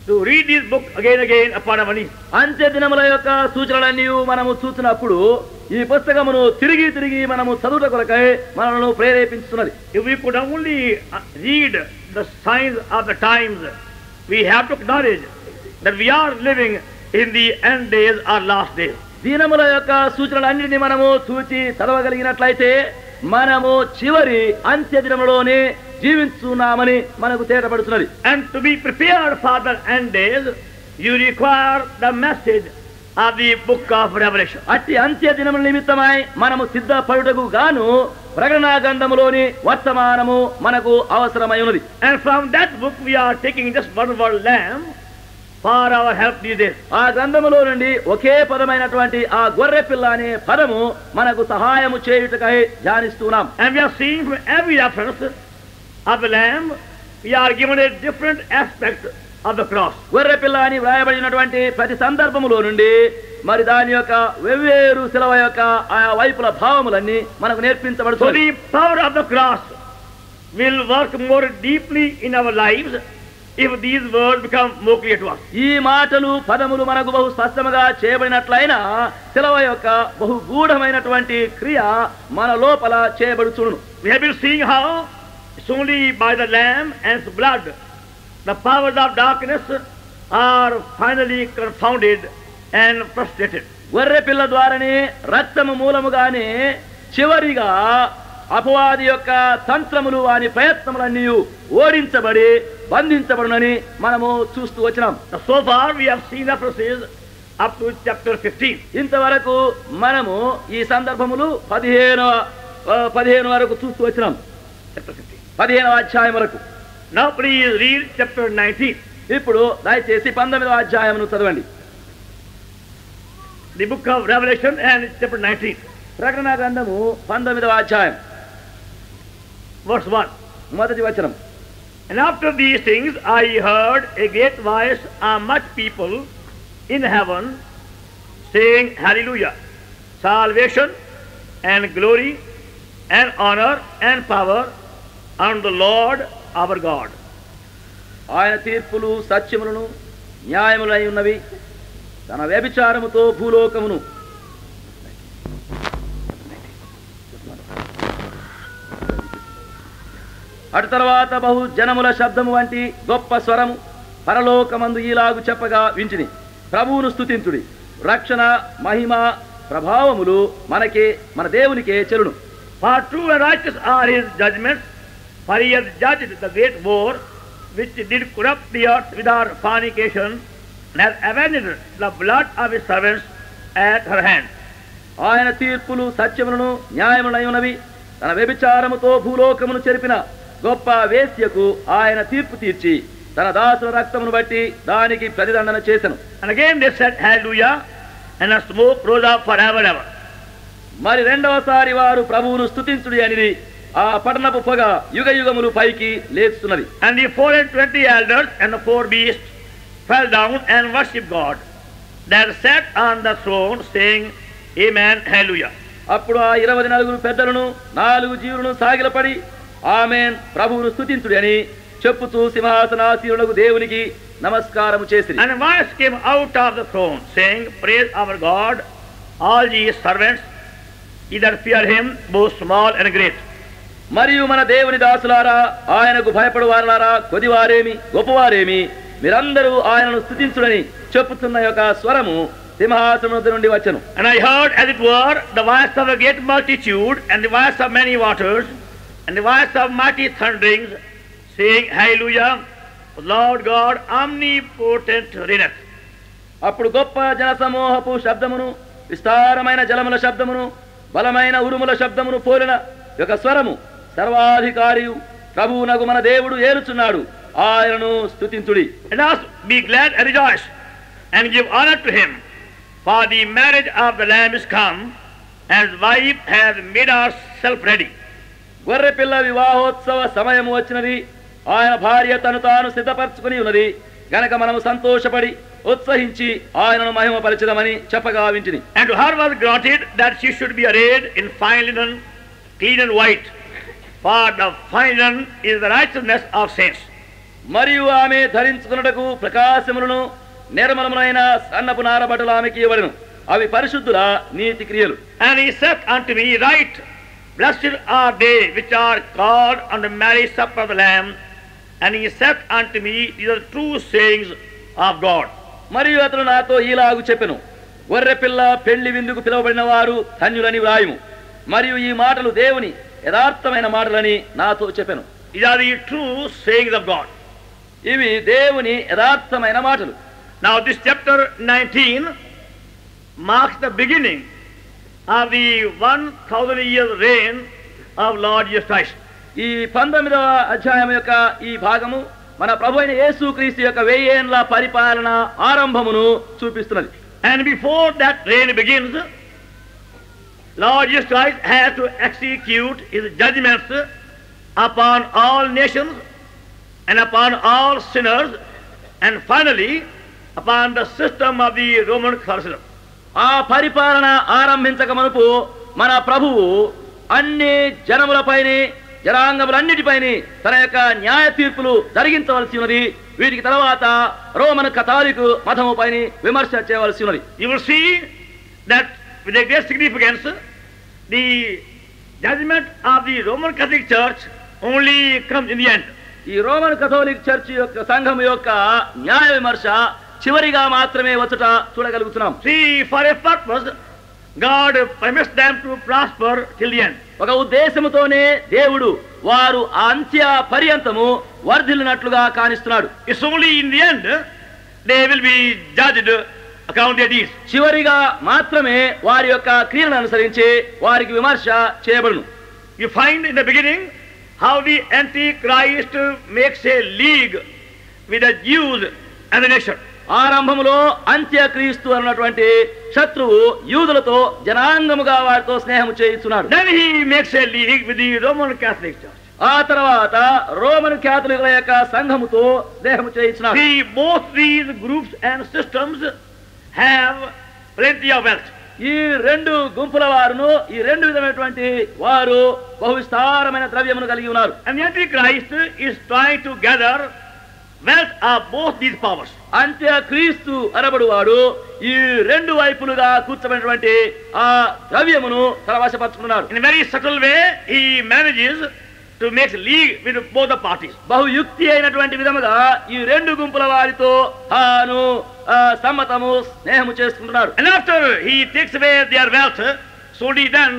to read this book again upon our knees. అంత్య దినముల యొక్క సూచనలన్నీ మనము చూసినప్పుడు ఈ పుస్తకమును తిరిగి మనము చదువుట కొరకై మనల్ని ప్రేరేపించుతున్నది. If we could only read the signs of the times, we have to acknowledge that we are living in the end days or last days. దినముల యొక్క సూచనలన్నింటినీ మనము చూచి చదవగలిగినట్లయితే మనము చివరి అంత్య దినములోనే జీవిస్తున్నామని మనకు తేటపడుతున్నది. And to be prepared for the end days, you require the message of the book of Revelation. అట్టి అంత్య దినముల నిమిత్తమై మనము సిద్ధపడుటకు గాను ప్రకటన గ్రంథములోని వర్తమానము మనకు అవసరమై ఉన్నది. And from that book we are taking just one word, Lamb, for our help these days. ఆ గ్రంథములో నుండి ఒకే పదమైనటువంటి ఆ గొర్రె పిల్ల అనే పదము మనకు సహాయము చేయుటకై ధ్యానిస్తున్నాం. And we are seeing from every reference of the Lamb, we are given a different aspect of the cross. గొర్రె పిల్ల అని వ్రాయబడినటువంటి ప్రతి సందర్భములో నుండి మరి దాని యొక్క వెవ్వేరు శిలువ యొక్క ఆ వైపుల భావములన్నీ మనకు So నేర్పించబడుతుంది. the power of the cross will work more deeply in our lives if these words become more clear to us. ఈ మాటలు పదములు మనకు బహు స్పష్టముగా చేయబడినట్లయినా శిలువ యొక్క బహు గూఢమైనటువంటి క్రియ మన లోపల చేయబడుచును. We have been seeing how it's only by the Lamb and its blood the powers of darkness are finally confounded and frustrated. గొర్రె పిల్ల ద్వారానే రక్తము మూలముగానే చివరిగా అపవాది యొక్క తంత్రములు వాని ప్రయత్నములన్నీ ఓడించబడి బంధించబడునని మనము చూస్తూ వచ్చినాం. So far we have seen references up to chapter 15. ఇంతవరకు మనము ఈ సందర్భములు 15 వరకు చూస్తూ వచ్చినాం. Chapter 15. 15వ అధ్యాయం వరకు. Now please read chapter 19. ఇప్పుడు దయచేసి 19వ అధ్యాయమును చదవండి. The book of Revelation and chapter 19. ప్రకటన గ్రంథము 19వ అధ్యాయం verse 1. మొదటి వచనం. And after these things I heard a great voice of much people in heaven saying, Hallelujah! Salvation and glory and honor and power unto the Lord our God. ఆయన తీర్పులు సత్యములను న్యాయములై ఉన్నవి, తన వ్యభిచారముతో భూలోకమును అటు తర్వాత బహు జనముల శబ్దము వంటి గొప్ప స్వరము పరలోకమందు ఈలాగు చెప్పగా వింటిని, ప్రభువును స్తుతించుడి, రక్షణ మహిమ ప్రభావములు మన దేవునికే చెలును. For true and righteous are his judgments, for he has judged the great war which did corrupt the earth with our fornication, and has avenged the blood of his servants at her hand. ఆయన తీర్పులు సత్యములను న్యాయములై ఉన్నవి, తన వ్యభిచారముతో భూలోకమును చెరిపిన గొప్ప వేశ్యకు ఆయన తీర్పు తీర్చి తన దాసుల రక్తమును బట్టి దానికి ప్రతిదండన చేసెను. And again they said, Hallelujah, and the smoke rose up forever and ever. మరి రెండవసారి వారు ప్రభువును స్తుతించుడి అని ఆ పట్టణపు పొగ యుగ యుగములు పైకి లేస్తున్నది. And the 24 elders and the 4 beasts fell down and worshipped God that sat on the throne, saying, Amen, Hallelujah. అప్పుడు ఆ 24 పెద్దలను 4 జీవులను సాగిలపడి ఆమేన్ ప్రభువును స్తుతించుడి అని చెప్పుతూ సింహాసనాసీనులకు దేవునికి నమస్కారము చేసిరి. And a voice came out of the throne, saying, Praise our God, all ye servants, ye that fear him, both small and great. మరియు మన దేవుని దాసులారా, ఆయనకు భయపడు వారలారా, కొద్దివారేమి గొప్పవారేమి, మీరందరూ ఆయనను స్తుతించుడని చెప్పుతున్న యొక్క స్వరము సింహాసనం నుండి వచ్చెను. And I heard, as it were, the voice of a great multitude, and the voice of many waters, and the voice of mighty thunderings, saying, Hallelujah, Lord God omnipotent reigneth. అప్పుడు గొప్ప జనసమూహపు శబ్దమును, విస్తారమైన జలముల శబ్దమును, బలమైన ఉరుముల శబ్దమును పోలిన యొక్క స్వరము, సర్వాధికారియు ప్రభువునగు మన దేవుడు ఏలుచున్నాడు, ఆయనను స్తుతించుడి. And us be glad and rejoice, and give honor to him, for the marriage of the Lamb is come, and his wife has made herself ready. గొర్రె పిల్ల వివాహోత్సవ సమయము వచ్చినది, ఆయన భార్య తను తాను సిద్ధపరచుకుని ఉన్నది గనక మనము సంతోషపడి ఉత్సహించి ఆయనను మహిమపరచుదామని చెప్పగా వింటిని. And to her was granted that she should be arrayed in fine linen, clean and white, for the fine linen is the righteousness of saints. మరియు ఆమె ధరించుకున్నటకు ప్రకాశములను నిర్మలములైన సన్నపు నారబట్టలు ఆమెకి ఇవ్వబడెను, అవి పరిశుద్ధుల నీతి క్రియలు. And he said unto me, Right, blessed are they which are called unto marriage supper of the Lamb. And he said unto me, These are true sayings of God. మరియు అతను నాతో ఈలాగు చెప్పెను, గొర్రె పిల్ల పెళ్లి విందుకు పిలువబడిన వారు ధన్యులని వ్రాయుము. మరియు ఈ మాటలు దేవుని యథార్థమైన మాటలని నాతో చెప్పెను. These are the true sayings of God. ఇవి దేవుని యథార్థమైన మాటలు. Now this chapter 19 marks the beginning of the 1000 years reign of Lord Jesus Christ. ఈ 19వ అధ్యాయం యొక్క ఈ భాగము మన ప్రభు అయిన యేసుక్రీస్తు యొక్క 1000 ఏళ్ల పరిపాలన ఆరంభమును చూపిస్తున్నది. And before that reign begins, Lord Jesus Christ has to execute his judgments upon all nations and upon all sinners, and finally upon the system of the Roman Catholicism. ఆ పరిపాలన ఆరంభించక మునుపు మన ప్రభువు అన్ని జనములపైనే జనాంగములన్నిటిపైనే తన యొక్క న్యాయ తీర్పులు జరిగించవలసి ఉన్నది. వీటికి తర్వాత రోమన్ కథాలిక్ మతము పైన విమర్శ చేయవలసి ఉన్నది. You will see that with a great significance, the judgment of the Roman Catholic Church only comes in the end. ఈ రోమన్ కథోలిక్ చర్చ్ యొక్క సంఘం యొక్క న్యాయ విమర్శ చివరిగా మాత్రమే వచ్చట చూడగలుగుతున్నాం. See, for a purpose, God permits them to prosper till the end. ఒక ఉద్దేశముతోనే దేవుడు వారు అంత్య పర్యంతము వర్ధిల్లినట్లుగా కానిస్తున్నాడు. It's only in the end they will be judged according to their deeds. చివరిగా మాత్రమే వారి యొక్క క్రియలను అనుసరించి వారికి విమర్శ చేయబడును. You find in the beginning how the Antichrist makes a league with the Jews and the nation. ఆరంభములో అంత్యక్రీస్తు అన్నటువంటి శత్రువు యూదులతో జనాంగముగా వారితో స్నేహం చేయిస్తున్నాడు. Then he makes a league with the Roman Catholic Church. ఆ తర్వాత రోమన్ క్యాథలికుల యొక్క సంఘముతో స్నేహం చేయించినాడు. See, both these groups and systems have plenty of wealth. ఈ రెండు గుంపుల వారును ఈ రెండు విధమైనటువంటి వారు బహు విస్తారమైన ద్రవ్యమును కలిగి ఉన్నారు. And the Antichrist is trying to gather wealth of both these powers. అంత్యక్రీస్తు అనబడువాడు ఈ రెండు వైపులుగా కూర్చోబడినటువంటి ఆ ద్రవ్యమును తన వశపరుచుకున్నాడు. In a very subtle way, he manages to make league with both the parties. బహుయుక్తి అయినటువంటి విధముగా ఈ రెండు గుంపుల వారితో తాను సమ్మతము స్నేహము చేసుకుంటున్నాడు. And after he takes away their wealth, so then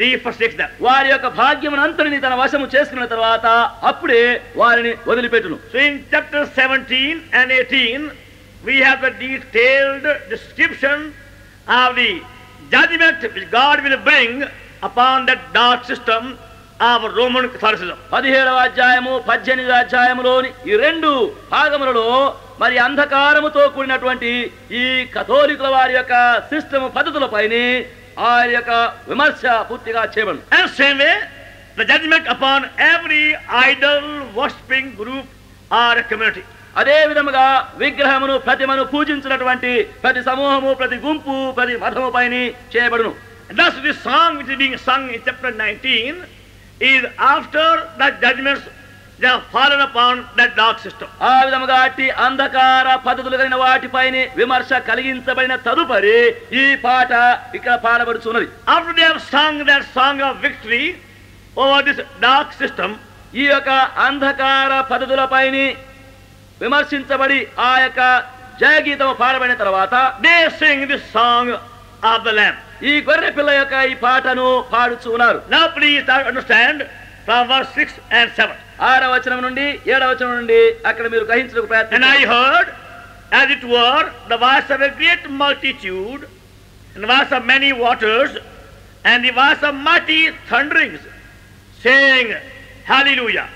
he forsakes them. వారి యొక్క భాగ్యమునంతటిని తన వశము చేసుకున్న తర్వాత అప్పుడే వారిని వదిలిపెట్టును. So in chapter 17 and 18 we have the detailed description of the judgment which God will bring upon that dark system of Roman Catholicism. 17వ అధ్యాయము 18వ అధ్యాయములోని ఈ రెండు భాగములలో మరి అంధకారముతో కూడినటువంటి ఈ కథోలికుల వారి యొక్క సిస్టమ్ పద్ధతులపైనే ఆయన యొక్క విమర్శ పూర్తిగా చేయబడు. And same way the judgment upon every idol worshipping group or community. అదే విధముగా విగ్రహమును ప్రతిమను పూజించినటువంటి ప్రతి సమూహము ప్రతి గుంపు ప్రతి మతము పైన చేయబడును. And thus this song which is being sung in chapter 19 is after the judgments that have fallen upon that dark system. ఆ విధముగా అట్టి అంధకార పద్ధతులు కలిగిన వాటిపైన విమర్శ కలిగించబడిన తదుపరి ఈ పాట ఇక్కడ పాడబడుచున్నది. After they have sung that song of victory over this dark system, ఈ యొక్క అంధకార పద్ధతులపైన విమర్శించబడి ఆ యొక్క జయగీతము పాడబడిన తర్వాత they sing this song of the Lamb. ఈ గొర్రె పిల్ల యొక్క ఈ పాటను పాడుచు ఉన్నారు. Now please try to understand from verse 6 and 7. 6వ వచనం నుండి 7వ వచనం నుండి అక్కడ మీరు గ్రహించడానికి And ప్రయత్నించండి. I heard, as it were, the voice of a great multitude, and the voice of many waters, and the voice of mighty thunderings, saying, Hallelujah!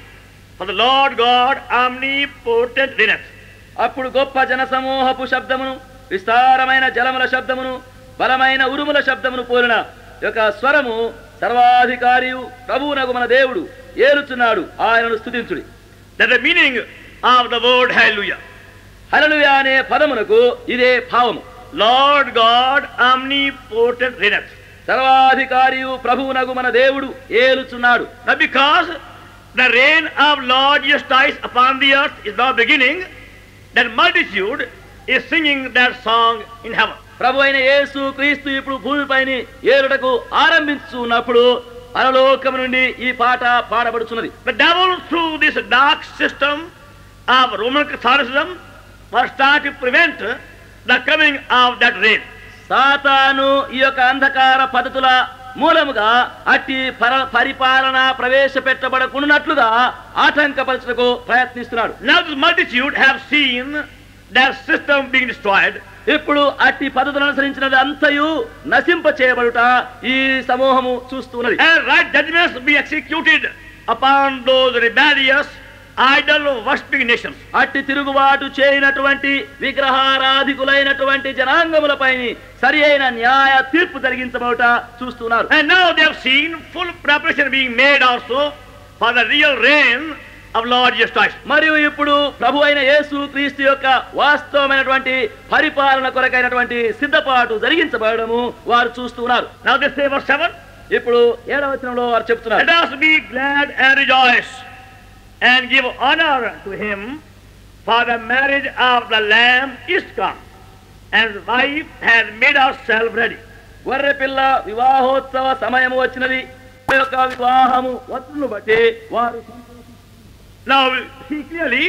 For the Lord God omnipotent reigneth. అప్పుడు గొప్ప జనసమూహపు శబ్దమును విస్తారమైన జలముల శబ్దమును బలమైన ఉరుముల శబ్దమును పోలిన యొక్క స్వరము సర్వాధికారియు ప్రభువునగు మన దేవుడు ఏలుచున్నాడు, ఆయనను స్తుతించుడి. That's the meaning of the word Hallelujah. హల్లెలూయా అనే పదమునకు ఇదే భావము. Lord God omnipotent reigneth. సర్వాధికారియు ప్రభువునగు మన దేవుడు ఏలుచున్నాడు. Now because the reign of Lord Jesus Christ upon the earth is now beginning, that multitude is singing that song in heaven. ప్రభు అయిన యేసు క్రీస్తు ఇప్పుడు భూమిపైన ఏలుటకు ఆరంభించున్నప్పుడు పరలోకము నుండి ఈ పాట పాడబడుచున్నది. The devil through this dark system of Roman Catholicism was trying to prevent the coming of that reign. సాతాను ఈ యొక్క అంధకార పద్ధతుల మూలముగా అట్టి పరిపాలన ప్రవేశపెట్టబడకున్నట్లుగా ఆటంకపరచుటకు ప్రయత్నిస్తున్నాడు. Now this multitude have seen that system being destroyed. ఇప్పుడు అట్టి పద్ధతులను అనుసరించినది అంతయు నశింప చేయబడుట ఈ సమూహము చూస్తున్నది. And right judgments be executed upon those rebellious idol worshipping nations. అట్టి తిరుగుబాటు చేయనటువంటి విగ్రహారాధికులైనటువంటి జనాంగములపై సరి అయిన న్యాయ తీర్పు జరిగించబడుట చూస్తున్నారు. And now they have seen full preparation being made also for the real reign of Lord Jesus Christ. మరియు ఇప్పుడు ప్రభు అయిన యేసు క్రీస్తు యొక్క వాస్తవమైనటువంటి పరిపాలన కొరకైనటువంటి సిద్ధపాటు జరిగించబడము వారు చూస్తున్నారు. Now they say verse 7. ఇప్పుడు 7వ వచనంలో వారు చెప్తున్నారు, Let us be glad and rejoice and give honor to him, For the marriage of the Lamb is come, and the wife has made herself ready. గొర్రె పిల్ల వివాహోత్సవ సమయము వచ్చినది. యొక్క వివాహము వస్తును బట్టి వారు Now we see clearly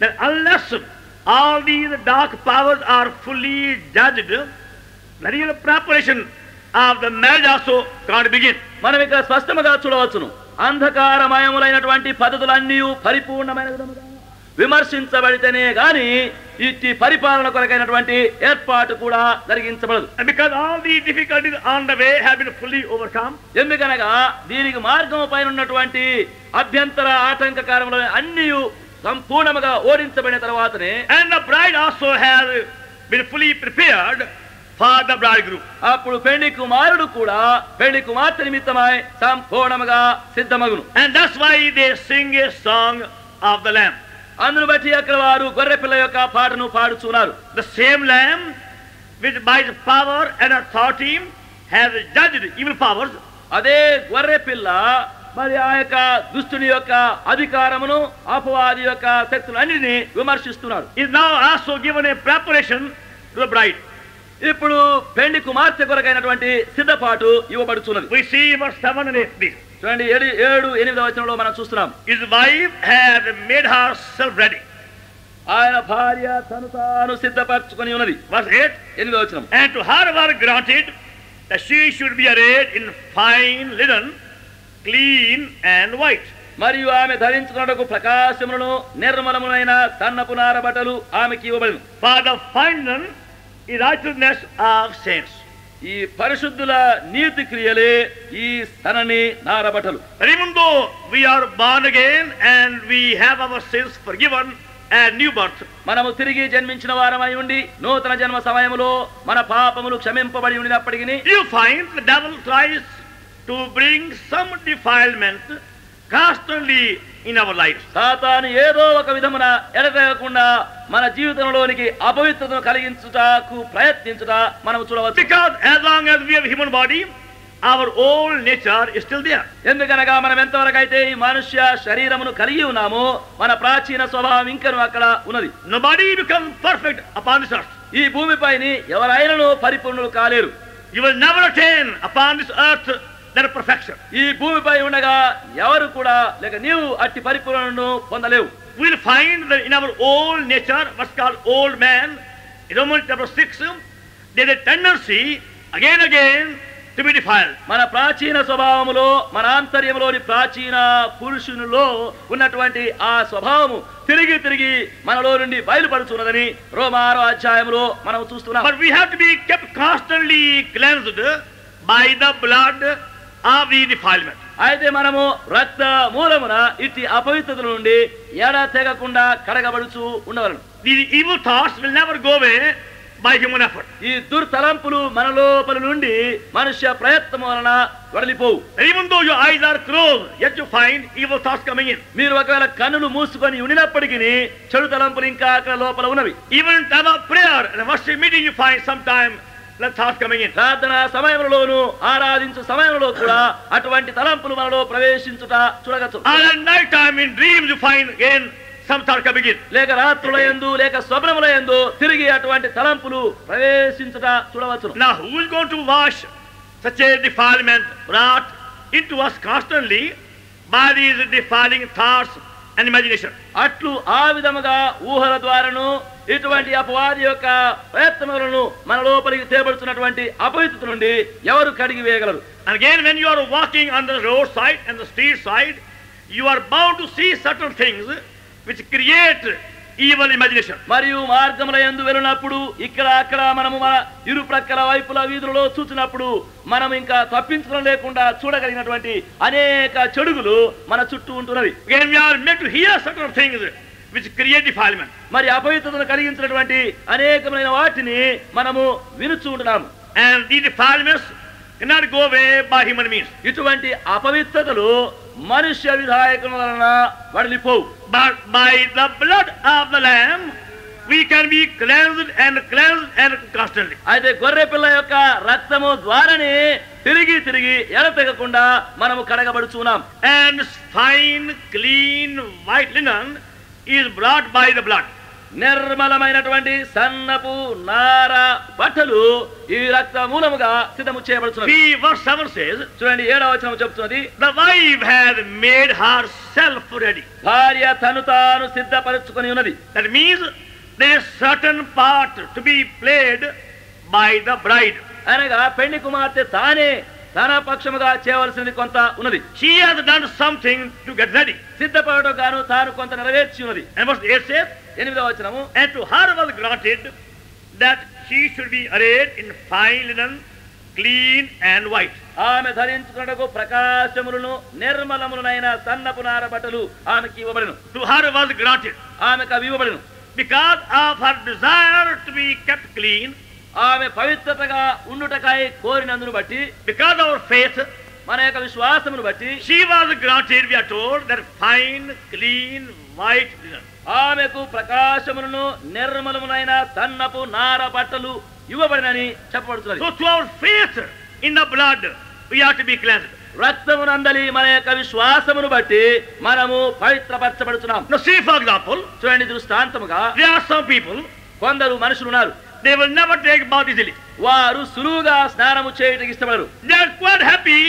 that unless all these dark powers are fully judged, the real preparation of the marriage also can't begin. మనం ఇక్కడ స్పష్టంగా చూడవచ్చును. అంధకారమయములైనటువంటి పద్ధతులన్నీ పరిపూర్ణమైన విధముగా విమర్శించబడితేనే గాని ఇట్టి పరిపాలన కొరకైనటువంటి ఏర్పాటు కూడా జరిగించబడదు. And because all the difficulties on the way have been fully overcome, ఎందుకనగా దీనికి మార్గం పైన ఉన్నటువంటి అభ్యంతర ఆటంకకారములు అన్నీ సంపూర్ణంగా ఓడించబడిన తర్వాతనే and the bride also has been fully prepared for the bridegroom. అప్పుడు పెళ్లి కుమారుడు కూడా పెళ్లి కుమార్తె నిమిత్తమై సంపూర్ణంగా సిద్ధమగును. And that's why they sing a song of the Lamb. అందును బట్టి అక్కడ వారు గొర్రె పిల్ల యొక్క పాటను పాడుచున్నారు. The same Lamb which by the power and authority has judged evil powers. అదే గొర్రె పిల్ల మరి ఆ యొక్క దుష్టుని యొక్క అధికారమును అపవాది యొక్క శక్తులన్నిటినీ విమర్శిస్తున్నాడు. Is now also given a preparation to the bride. ఇప్పుడు పెళ్లి కుమార్తె కొరకైనటువంటి సిద్ధపాటు ఇవ్వబడుచున్నది. We see verse 7 and 8. చూడండి 7-8 వచనంలో మనం చూస్తున్నాం. His wife had made herself ready. ఆయన భార్య తను తాను సిద్ధపరచుకొని ఉన్నది. Verse 8 వచనం. And to her were granted that she should be arrayed in fine linen, clean and white. మరియు ఆమె ధరించుకున్నకు ప్రకాశములను నిర్మలములైన సన్నపు నార బట్టలు ఆమెకి ఇవ్వబడిను. For the fine linen is righteousness of saints. ఈ పరిశుద్ధుల నీతి క్రియలే ఈ సన్నని నార బట్టలు. Even though we are born again and we have our sins forgiven and new birth, మనము తిరిగి జన్మించిన వారమై ఉండి నూతన జన్మ సమయములో మన పాపములు క్షమింపబడి ఉండినప్పటికీ you find the devil tries to bring some defilement constantly in our lives. సాతాను ఏదో ఒక విధమున ఎడతెగకుండా మన జీవితంలోనికి అపవిత్రతను కలిగించుటకు ప్రయత్నించుట మనం చూడవచ్చు. Because as long as we have human body, our old nature is still there. ఎందుకనగా మనం ఎంతవరకు అయితే ఈ మనుష్య శరీరమును కలిగి ఉన్నామో మన ప్రాచీన స్వభావం ఇంకను అక్కడ ఉన్నది. Nobody becomes perfect upon this earth. ఈ భూమిపైని ఎవరైనాను పరిపూర్ణులు కాలేరు. You will never attain upon this earth that perfection. ఈ భూమిపై ఉండగా ఎవరు కూడా లేక నీవు అట్టి పరిపూర్ణను పొందలేవు. We will find that in our old nature, what's called old man, in Romans chapter 6, there is a tendency again to be defiled. మన ప్రాచీన స్వభావములో మన ఆంతర్యంలోని ప్రాచీన పురుషునిలో ఉన్నటువంటి ఆ స్వభావము తిరిగి తిరిగి మనలో నుండి బయలుపడుచున్నదని రోమా 6వ అధ్యాయంలో మనం చూస్తున్నాం. But we have to be kept constantly cleansed by the blood of the defilement. అయితే మనము రక్త మూలమున ఇట్టి అపవిత్రత నుండి ఎడ తెగకుండా కడగబడుచు ఉండవలను. The evil thoughts will never go away by human effort. ఈ దుర్తలంపులు మన లోపల నుండి మనుష్య ప్రయత్నం వలన వడలిపోవు. Even though your eyes are closed, yet you find evil thoughts coming in. మీరు ఒకవేళ కన్నులు మూసుకొని ఉండినప్పటికీ చెడు తలంపులు ఇంకా అక్కడ లోపల ఉన్నవి. Even in time of prayer and worship meeting, you find sometimes the thoughts coming in. ప్రార్థన సమయంలోను ఆరాధించు సమయంలో కూడా అటువంటి తలంపులు మనలో ప్రవేశించుట చూడవచ్చు. And at night time in dreams you find again some thoughts coming in. లేక రాత్రుల యందు లేక స్వప్నముల యందు తిరిగి అటువంటి తలంపులు ప్రవేశించుట చూడవచ్చు. Now who is going to wash such a defilement brought into us constantly by these defiling thoughts and imagination? అట్లు ఆ విధముగా ఊహల ద్వారాను ఇటువంటి అపవాది యొక్క ప్రయత్నములను మన లోపలికి తేబడుతున్నటువంటి అపవిత్రత నుండి ఎవరు కడిగి వేయగలరు? And again when you are walking on the roadside and the street side, you are bound to see certain things which create evil imagination. మరియు మార్గముల యందు వెళ్ళినప్పుడు ఇక్కడ అక్కడ మనము మన ఇరు ప్రక్కల వైపుల వీధులలో చూసినప్పుడు మనం ఇంకా తప్పించడం లేకుండా చూడగలిగినటువంటి అనేక చెడుగులు మన చుట్టూ ఉంటున్నవి. Again we are made to hear certain things which create defilement. మరి అపవిత్రతను కలిగించినటువంటి అనేకమైన వాటిని మనము వినుచూ ఉంటున్నాము. And these defilements cannot go away by human means. ఇటువంటి అపవిత్రతలు మనుష్య విధాయకుల వలన వడలిపోవు. But by the blood of the Lamb we can be cleansed and constantly. అయితే గొర్రె పిల్ల యొక్క రక్తము ద్వారానే తిరిగి తిరిగి ఎడతెగకుండా మనము కడగబడుచున్నాం. And fine, clean, white linen is brought by the blood. నిర్మలమైనటువంటి సన్నపు నార బట్టలు ఈ రక్త మూలముగా సిద్ధము చేయబడుతున్నది. See, verse 7 says, చూడండి 7వ వచనం చెప్తున్నది, the wife has made herself ready. భార్య తను తాను సిద్ధపరచుకొని ఉన్నది. That means there is certain part to be played by the bride. అనగా పెళ్లి కుమార్తె తానే తన పక్షముగా చేయవలసినది కొంత ఉన్నది. She has done something to get ready. సిద్ధపడటం గాను తాను కొంత నెరవేర్చి ఉన్నది. And verse 8 says, 8వ వచనము, and to her was granted that she should be arrayed in fine linen, clean and white. ఆమె ధరించుకున్నటకు ప్రకాశములను నిర్మలములైన సన్నపు నార బట్టలు ఆమెకి ఇవ్వబడెను. To her was granted ఆమెకు అవి ఇవ్వబడెను. because of her desire to be kept clean, ఆమె పవిత్రతగా ఉండుటకై కోరినందును బట్టి, because of her faith, మన యొక్క విశ్వాసమును బట్టి she was granted, we are told, that fine, clean, white linen. ఆమెకు ప్రకాశములను నిర్మలములైన సన్నపు నార బట్టలు ఇవ్వబడినని చెప్పబడుతున్నది. So through our faith in the blood, we are to be cleansed. రక్తమునందలి మన యొక్క విశ్వాసమును బట్టి మనము పవిత్రపరచబడుతున్నాం. Now see, for example, చూడండి, దృష్టాంతముగా there are some people, కొందరు మనుషులు ఉన్నారు, they will never take bath easily. వారు సులువుగా స్నానము చేయడానికి ఇష్టపడరు. They are quite happy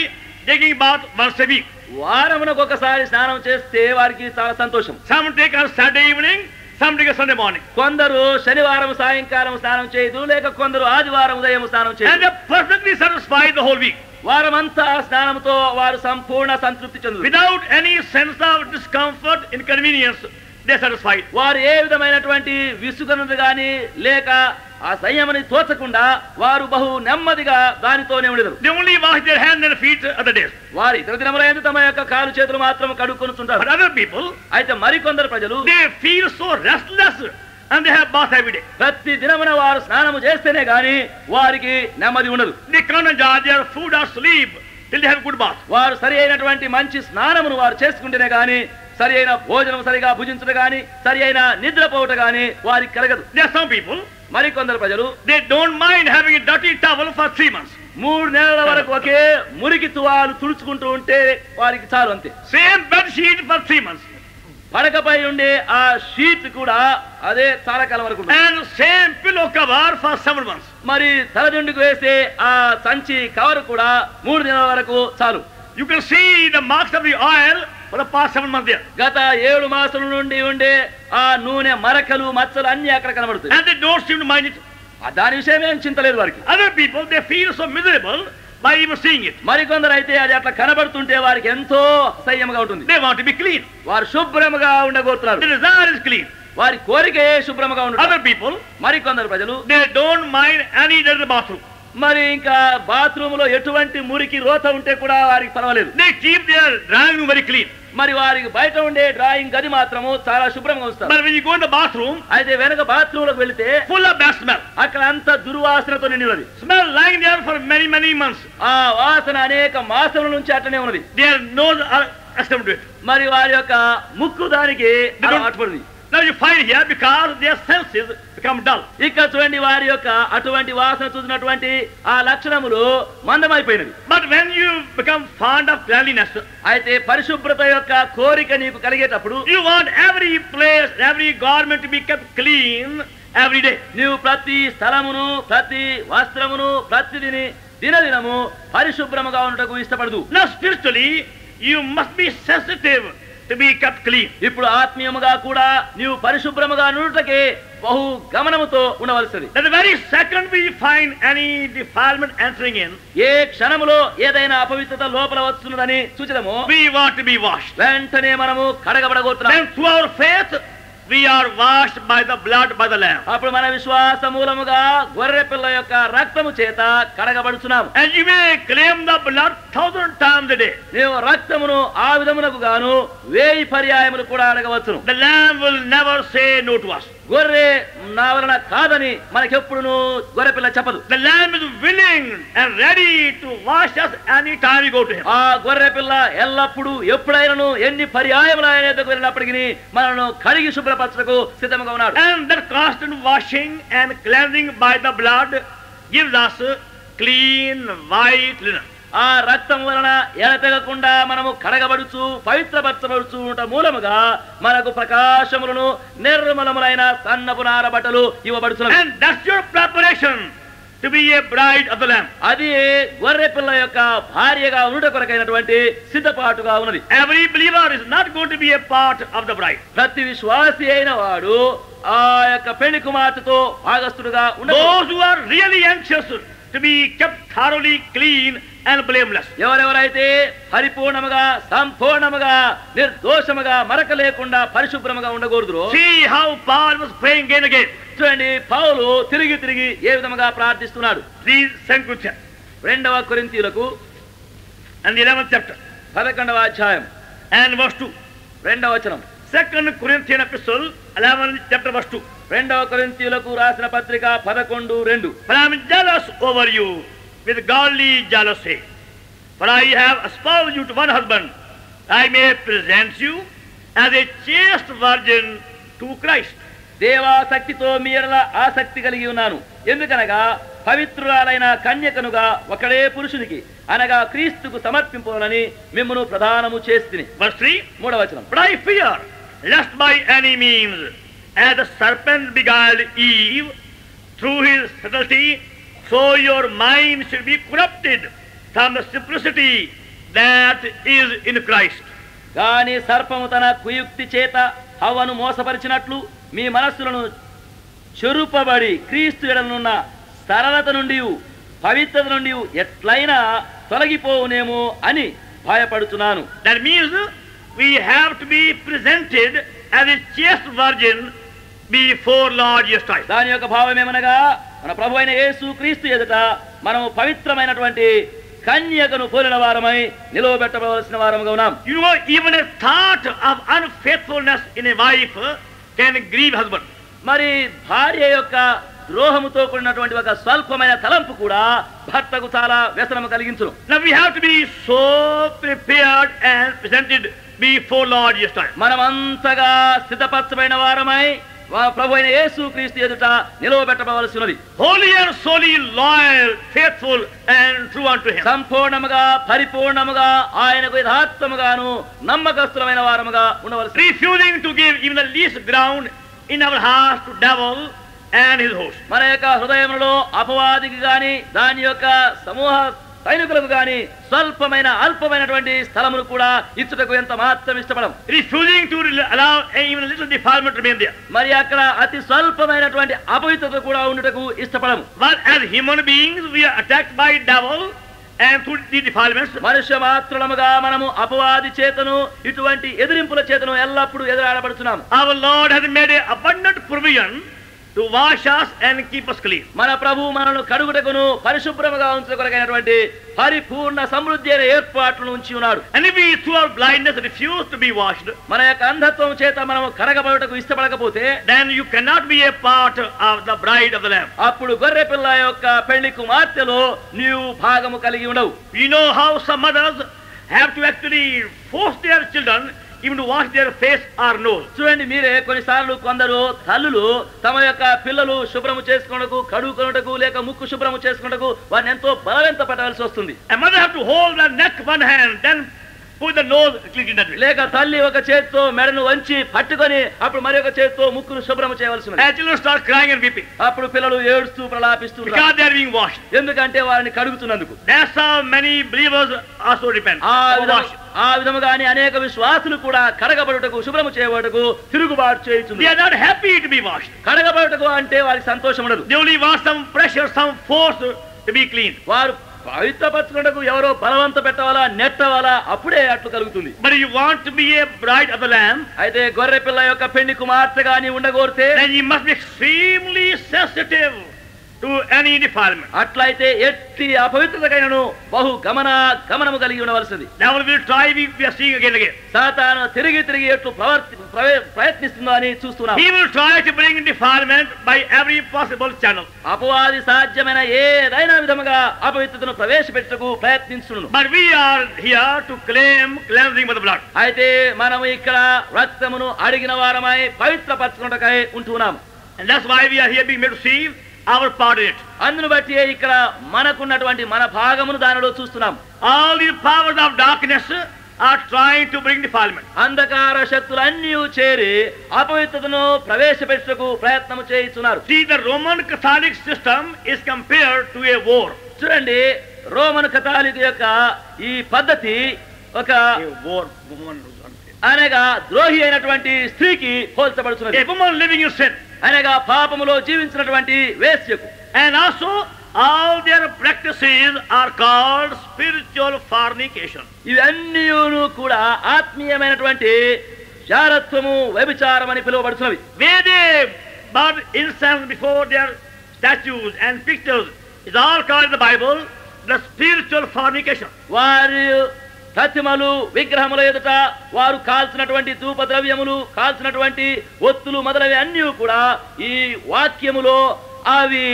taking bath once a week. వారమునకు ఒకసారి స్నానం చేస్తే వారికి చాలా సంతోషం. Some take on Saturday evening, some take on Sunday morning. కొందరు శనివారం సాయంకాలం స్నానం చేయదు, లేక కొందరు ఆదివారం ఉదయం స్నానం And చేయదు. they are perfectly satisfied the whole week. వారమంతా స్నానంతో వారు సంపూర్ణ సంతృప్తి చెందుతారు. Without any sense of discomfort, inconvenience, they are satisfied. వారు ఏ విధమైనటువంటి విసుగనుడు గాని లేక ఆ సంయమని తోచకుండా వారు బహు నెమ్మదిగా దానితోనే ఉండేది. They only wash their hands and feet other days. వారు ఇతర దినములందు తమ యొక్క కాలు చేతులు మాత్రం కడుక్కొనుచుంటారు. But other people, అయితే మరికొందరు ప్రజలు they feel so restless and they have bath every day. ప్రతి దినమున వారు స్నానము చేస్తేనే గాని వారికి నెమ్మది ఉండదు. They can't enjoy their food or sleep till they have good bath. వారు సరి అయినటువంటి మంచి స్నానమును వారు చేసుకుంటేనే గాని సరి అయిన భోజనం సరిగా భుజించడం గాని సరి అయిన నిద్రపోవటం గాని వారికి కలగదు. There are some people, మరికొందరు ప్రజలు they don't mind having a dirty towel for 3 months. 3 నెలల వరకు ఒకే మురికి తువాలు తుడుచుకుంటూ ఉంటే వారికి చాలు, అంతే. Same bed sheet for 3 months. పడకపై ఉండే ఆ షీట్ కూడా అదే చాలా కాలం వరకు ఉంటుంది. And same pillow cover for 7 months. మరి తలదిండుకు వేసే ఆ సంచి కవర్ కూడా 3 నెలల వరకు చాలు. You can see the marks of the oil for the past 7 months there. గత 7 మాసాల నుండి ఉండే ఆ నూనె మరకలు మచ్చలు అన్ని అక్కడ కనబడుతాయి. And they don't seem to mind it. దాని విషయం ఏం చింతలేదు వారికి. Other people, they feel so miserable by even seeing it. మరికొందరు అయితే అది అట్లా కనబడుతుంటే వారికి ఎంతో అసహ్యంగా ఉంటుంది. They want to be clean. వారు శుభ్రముగా ఉండగోరుతున్నారు. The desire is clean. వారి కోరికే శుభ్రముగా ఉండదు. Other people, మరికొందరు ప్రజలు they don't mind any dirty in the bathroom. మరి ఇంకా బాత్రూమ్ లో ఎటువంటి మురికి రోత ఉంటే కూడా వారికి పర్వాలేదు. They keep their drawing room very clean. మరి వారికి బయట ఉండే డ్రాయింగ్ గది మాత్రము చాలా శుభ్రంగా ఉంచుతారు. But when you go in the bathroom, అయితే వెనక బాత్రూమ్ లోకి వెళితే full of bad smell. అక్కడ అంత దుర్వాసనతో నిండి ఉన్నది. Smell lying there for many months. ఆ వాసన అనేక మాసముల నుంచి అట్టనే ఉన్నది. Their nose are accustomed to it. మరి వారి యొక్క ముక్కు దానికి అలవాటు పడింది. Now you find here because their senses become dull. ఇక్కడ చూడండి, వారి యొక్క అటువంటి వాసన చూసినటువంటి ఆ లక్షణములు మందమైపోయినవి. But when you become fond of cleanliness, అయితే పరిశుభ్రత యొక్క కోరిక నీకు కలిగేటప్పుడు you want every place, every garment to be kept clean every day. నీవు ప్రతి స్థలమును ప్రతి వస్త్రమును ప్రతిదిని దినదినము పరిశుభ్రముగా ఉండటకు ఇష్టపడదు. Now spiritually, you must be sensitive to be kept clean. ఇప్పుడు ఆత్మీయముగా కూడా నీవు పరిశుభ్రముగా నుండుటకే బహు గమనముతో ఉండవలసింది. At the very second we find any defilement entering in, ఏ క్షణములో ఏదైనా అపవిత్రత లోపల వస్తున్నదని సూచనము we want to be washed. వెంటనే మనము కడగబడగోతున్నాం. Then through our faith, we are washed by the blood, by the Lamb. అప్పుడు మన విశ్వాస మూలముగా గొర్రె పిల్ల యొక్క రక్తము చేత కడగబడుచున్నాము. And you may claim the blood 1,000 times a day. నీవు రక్తమును ఆ విధమునకు గాను 1000 పర్యాయములు కూడా అడగవచ్చును. The Lamb will never say no to us. గొర్రె నా వలన కాదని మనకెప్పుడును గొర్రె పిల్ల చెప్పదు. The Lamb is willing and ready to wash us any time we go to Him. ఆ గొర్రె పిల్ల ఎల్లప్పుడు ఎప్పుడైనాను ఎన్ని పర్యాయములు ఆయన ఎదుగు వెళ్ళినప్పటికీ మనను కడిగి శుభ్రపరచుటకు సిద్ధంగా ఉన్నాడు. And that constant washing and cleansing by the blood gives us clean white linen. ఆ రక్తం వలన ఎడతెగకుండా మనము కడగబడుచు పవిత్రపరచబడుచు ఉంట మూలముగా మనకు ప్రకాశములను నిర్మలములైన సన్నపు నార బట్టలు ఇవ్వబడుచున్నవి. And that's your preparation to be a bride of the Lamb. అది గొర్రె పిల్ల యొక్క భార్యగా ఉండుట కొరకైనటువంటి సిద్ధపాటుగా ఉన్నది. Every believer is not going to be a part of the bride. ప్రతి విశ్వాసి అయిన వాడు ఆ యొక్క పెళ్లి కుమార్తెతో భాగస్థుడుగా ఉండదు. Those who are really anxious to be kept thoroughly clean and blameless. ఎవరెవరైతే పరిపూర్ణముగా సంపూర్ణముగా నిర్దోషముగా మరక లేకుండా పరిశుభ్రముగా ఉండకూడదు. See how Paul was praying again and again. చూడండి పౌలు తిరిగి తిరిగి ఏ విధముగా ప్రార్థిస్తున్నాడు. 2 Corinthians 2 కొరింథీయులకు and the 11th chapter 11వ అధ్యాయం and verse 2. 2వ వచనం. 2 Corinthians epistle 11th chapter verse 2. 2 కొరింథీయులకు రాసిన పత్రిక 11:2. For I am jealous over you with godly jealousy. For I have espoused you to one husband, I may present you as a chaste virgin to Christ. దేవాసక్తితో మీ ఎడల ఆసక్తి కలిగి ఉన్నాను. ఎందుకనగా పవిత్రురాలైన కన్యకనుగా ఒకడే పురుషునికి అనగా క్రీస్తుకు సమర్పింపవాలని మిమ్మును ప్రదానము చేస్తిని. Verse 3. 3వ వచనం. But I fear lest by any means, as the serpent beguiled Eve through his subtlety, so your mind should be corrupted from the simplicity that is in Christ. గాని సర్పము తన కుయుక్తి చేత హవ్వను మోసపరిచినట్లు మీ మనస్సులను చెరుపబడి క్రీస్తు ఎడలనున్న సరళత నుండి పవిత్రత నుండి ఎట్లయినా తొలగిపోవునేమో అని భయపడుతున్నాను. That means we have to be presented as a chaste virgin before Lord Jesus Christ. దాని యొక్క భావం ఏమనగా మన ప్రభు అయిన యేసు క్రీస్తు ఎదుట మనము పవిత్రమైనటువంటి కన్యకను పోలిన వారమై నిలవబెట్టవలసిన వారముగా ఉన్నాం. You know, even a thought of unfaithfulness in a wife can grieve husband. మరి భార్య యొక్క ద్రోహముతో కూడినటువంటి ఒక స్వల్పమైన తలంపు కూడా భర్తకు చాలా వ్యసనము కలిగించును. Now we have to be so prepared and presented before Lord Jesus Christ. మనం అంతగా సిద్ధపరచబడిన వారమై ప్రభు అయిన యేసు క్రీస్తు ఎదుట నిలవబెట్టవలసినది. Holy and solely loyal, faithful and true unto him. సంపూర్ణముగా పరిపూర్ణముగా ఆయనకు యథార్థముగాను నమ్మకస్తులమైన వారముగా ఉండవలసి. Refusing to give even the least ground in our hearts to devil and his host. మన యొక్క హృదయములో అపవాదికి గాని దాని యొక్క సమూహ సైనికులకు గాని స్వల్పమైన అల్పమైనటువంటి స్థలమును కూడా ఇచ్చుటకు ఎంత మాత్రం ఇష్టపడం. Refusing to allow even a little defilement to remain there. మరి అక్కడ అతి స్వల్పమైనటువంటి అపవిత్రత కూడా ఉండుటకు ఇష్టపడము. But as human beings we are attacked by devil and through the defilements. మనుష్య మాత్రులముగా మనము అపవాది చేతను ఇటువంటి ఎదిరింపుల చేతను ఎల్లప్పుడూ ఎదురాడబడుతున్నాము. Our Lord has made an abundant provision to wash us and keep us clean. మన ప్రభు మనను కడుగుటకును పరిశుభ్రముగా ఉంచుకొరకైనటువంటి పరిపూర్ణ సమృద్ధి అయిన ఏర్పాట్లను ఉంచి ఉన్నాడు. And if we through our blindness refuse to be washed, మన యొక్క అంధత్వం చేత మనము కడగబడుటకు ఇష్టపడకపోతే then you cannot be a part of the bride of the Lamb. అప్పుడు గొర్రె పిల్ల యొక్క పెళ్లి కుమార్తెలో నీవు భాగము కలిగి ఉండవు. You know how some mothers have to actually force their children even to wash their face or nose. చూడండి మీరే కొన్నిసార్లు కొందరు తల్లులు తమ యొక్క పిల్లలు శుభ్రము చేసుకున్నకు కడుగుకొనుటకు లేక ముక్కు శుభ్రము చేసుకున్నకు వారిని ఎంతో బలవంత పెట్టవలసి వస్తుంది. A mother have to hold the neck one hand, then put the nose clean that way. లేక తల్లి ఒక చేత్తో మెడను వంచి పట్టుకొని అప్పుడు మరి ఒక చేత్తో ముక్కును శుభ్రము చేయవలసి ఉంది. And children start crying and weeping అప్పుడు పిల్లలు ఏడుస్తూ ప్రలాపిస్తున్నారు. because they are being washed. ఎందుకంటే వారిని కడుగుతున్నందుకు. That's how many believers also repent. ఆ విధముగానే అనేక విశ్వాసులు కూడా కడగబడుటకు శుభ్రము చేయబడుటకు తిరుగుబాటు చేయుచున్నారు. They are not happy to be washed. కడగబడుటకు అంటే వారికి సంతోషం ఉండదు. They only want some pressure, some force to be clean. వారు పవిత్రపరచుకున్నకు ఎవరో బలవంత పెట్టవాలా నెట్టవాలా అప్పుడే అట్లు కలుగుతుంది. But if you want to be a bride of the Lamb, అయితే గొర్రె పిల్ల యొక్క పెళ్లి కుమార్తెగా నీ ఉండగోరితే then you must be extremely sensitive to any defilement. అట్లయితే ఎట్టి అపవిత్రతకైనను బహు గమనము కలిగి ఉండవలసింది. Devil will try, we are seeing again and again. సాతాను తిరిగి ఎట్లు ప్రయత్నిస్తుందో అని చూస్తున్నాం. He will try to bring defilement by every possible channel. అపవాది సాధ్యమైన ఏదైనా విధముగా అపవిత్రతను ప్రవేశపెట్టుటకు ప్రయత్నించును. But we are here to claim cleansing by the blood. అయితే మనము ఇక్కడ రక్తమును అడిగిన వారమై పవిత్రపరచుకొనుటకై ఉంటున్నాము. And that's why we are here being made to see our part in it. అందును బట్టి ఇక్కడ మనకున్నటువంటి మన భాగమును దానిలో చూస్తున్నాం. All the powers of darkness are trying to bring defilement. అంధకార శక్తులన్నీ చేరి అపవిత్రతను ప్రవేశపెట్టుటకు ప్రయత్నం చేస్తున్నారు. See, the Roman Catholic system is compared to a war. చూడండి, రోమన్ కథాలిక్ యొక్క ఈ పద్ధతి ఒక war woman అనగా ద్రోహి అయినటువంటి స్త్రీకి పోల్చబడుతున్నది. a woman living in sin, అనగా పాపములో జీవించినటువంటి వేశ్యకు. and also all their practices are called spiritual fornication. ఇవన్నీ కూడా ఆత్మీయమైనటువంటి జారత్వము, వ్యభిచారం అని పిలువబడుతున్నవి. Where they burn incense before their statues and pictures is all called in the Bible the spiritual fornication. వారి ప్రతిమలు, విగ్రహముల ఎదుట వారు కాల్చినటువంటి ధూప ద్రవ్యములు, కాల్చినటువంటి ఒత్తులు మొదలవి అన్నీ కూడా ఈ వాక్యములో అవి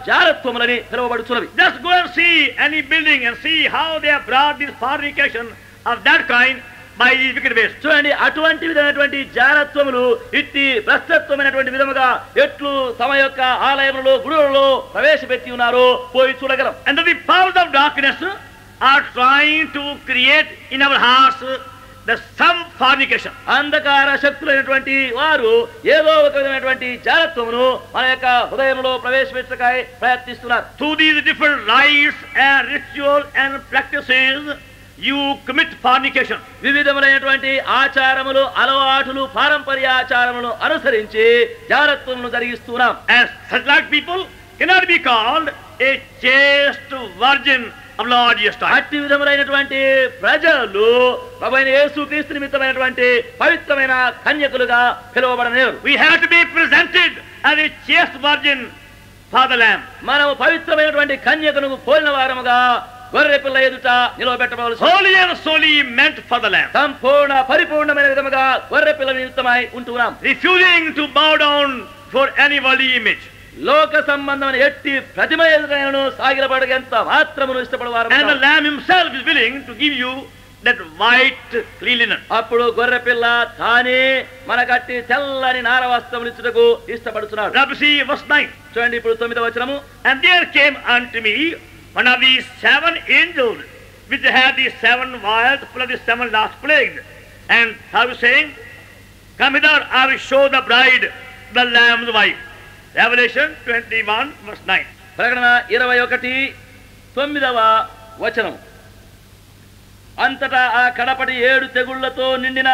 జారత్వములని పిలువబడుతున్నవి. Just go and see any building and see how they have brought this fornication of that kind by these wicked ways. చూడండి, అటువంటి విధమైనటువంటి జారత్వములు ఇట్టి భ్రష్టత్వమైనటువంటి విధముగా ఎట్లు తమ యొక్క ఆలయములలో, గుడులలో ప్రవేశపెట్టి ఉన్నారో పోయి చూడగలం. And the powers of darkness are trying to create in our hearts the some fornication. అంధకార శక్తులైనటువంటి వారు ఏదో ఒక విధమైనటువంటి జారత్వమును మన యొక్క హృదయంలో ప్రవేశపెట్టకై ప్రయత్నిస్తున్నారు. Through these different rites and rituals and practices you commit fornication. వివిధములైనటువంటి ఆచారములు, అలవాటులు, పారంపర్య ఆచారములను అనుసరించి జారత్వమును జరిగిస్తున్నాం. And such like people cannot be called a chaste virgin of Lord Jesus Christ. అట్టి విధములైనటువంటి ప్రజలు ప్రభువైన యేసుక్రీస్తు నిమిత్తమైనటువంటి పవిత్రమైన కన్యకులుగా పిలువబడనేరు. We have to be presented as a chaste virgin for the Lamb. మనము పవిత్రమైనటువంటి కన్యకను పోలిన వారముగా గొర్రె పిల్ల ఎదుట నిలవబెట్టబడాలి. Holy and solely meant for the Lamb. సంపూర్ణ పరిపూర్ణమైన విధముగా గొర్రె పిల్ల నిమిత్తమై ఉంటున్నాం. Refusing to bow down for any worldly image. లోక సంబంధమైన ఎట్టి ప్రతిమ ఎదుటైనను సాగిలపడగంత మాత్రమును ఇష్టపడవారు. And the Lamb himself is willing to give you that white clean linen. అప్పుడు గొర్రె పిల్ల తానే మనకట్టి తెల్లని నార వస్త్రములు ఇచ్చుటకు ఇష్టపడుతున్నాడు. Now see verse 9. చూడండి ఇప్పుడు 9వ వచనము. And there came unto me one of these 7 angels which had these 7 vials full of the 7 last plagues. And I was saying, come hither, I will show the bride, the Lamb's wife. Revelation 21 verse 9. ప్రకటన 21:9వ వచనం. అంతటా ఆ కడపటి 7 తెగుళ్లతో నిండిన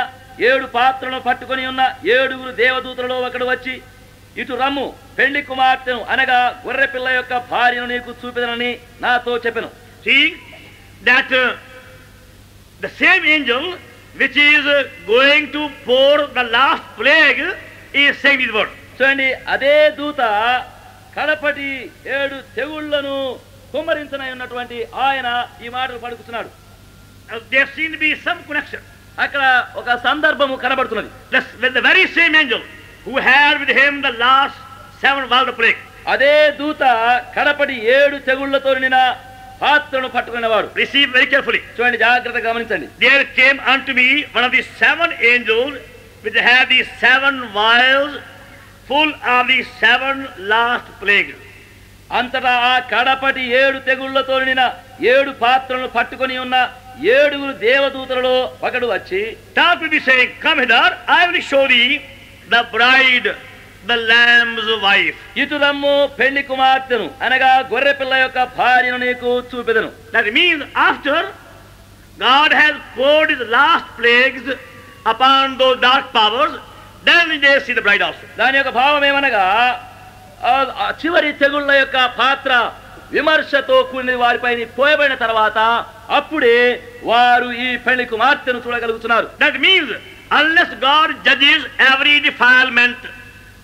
7 పాత్రలను పట్టుకొని ఉన్న 7 దేవదూతలలో ఒకడు వచ్చి, ఇటు రమ్ము, పెండ్లి కుమార్తెను అనగా గొర్రె పిల్ల యొక్క భార్యను నీకు చూపెదనని నాతో చెప్పెను. See that the same angel which is going to pour the last plague is saying this word. చూడండి, అదే దూత కడపటి 7 తెగుళ్లను కుమ్మరించనై ఉన్నటువంటి ఆయన ఈ మాటలు పలుకుతున్నాడు. There seems to be some connection. అక్కడ ఒక సందర్భము కనబడుతున్నది. With the very same angel who had with him the last 7 vials of plague. అదే దూత కడపటి 7 తెగుళ్లతో నిండిన పాత్రను పట్టుకునేవాడు. Receive very carefully. చూడండి, జాగ్రత్తగా గమనించండి. There came unto me one of the 7 angels which had these 7 vials full of the 7 last plagues. అంతటా ఆ కడపటి 7 తెగుళ్లతో నిండిన 7 పాత్రలను పట్టుకొని ఉన్న 7 దేవదూతలలో ఒకడు వచ్చి, talk to me saying, come hither, I will show thee the bride, the Lamb's wife. ఇటు రమ్ము, పెళ్లి కుమార్తెను అనగా గొర్రె పిల్ల యొక్క భార్యను నీకు చూపెదను. That means after God has poured his last plagues upon those dark powers, then they see the bride also. దాని యొక్క భావం ఏమనగా చివరి తెగుళ్ల యొక్క పాత్ర విమర్శతో కూడిన వారిపై పోయబడిన తర్వాత అప్పుడే వారు ఈ పెళ్లి కుమార్తెను చూడగలుగుతున్నారు. That means unless God judges every defilement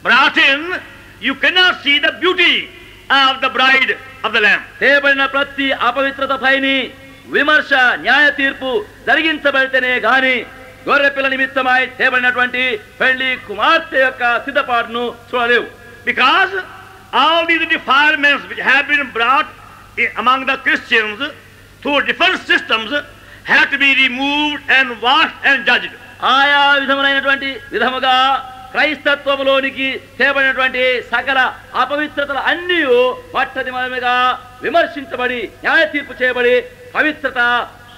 brought in, you cannot see the beauty of the bride of the Lamb. తేబడిన ప్రతి అపవిత్రత పైని విమర్శ, న్యాయ తీర్పు జరిగించబడితేనే గాని గొర్రె పిల్ల నిమిత్తమై తేబడినటువంటి పెళ్లి కుమార్తె యొక్క సిద్ధపాటును చూడలేవు. Because all these defilements which have been brought among the Christians through different systems have to be removed and washed and judged. ఆయా విధములైనటువంటి విధముగా క్రైస్తత్వములోనికి తేబడినటువంటి సకల అపవిత్రతలు అన్నీ పట్టదిమగా విమర్శించబడి న్యాయ తీర్పు చేయబడి పవిత్రత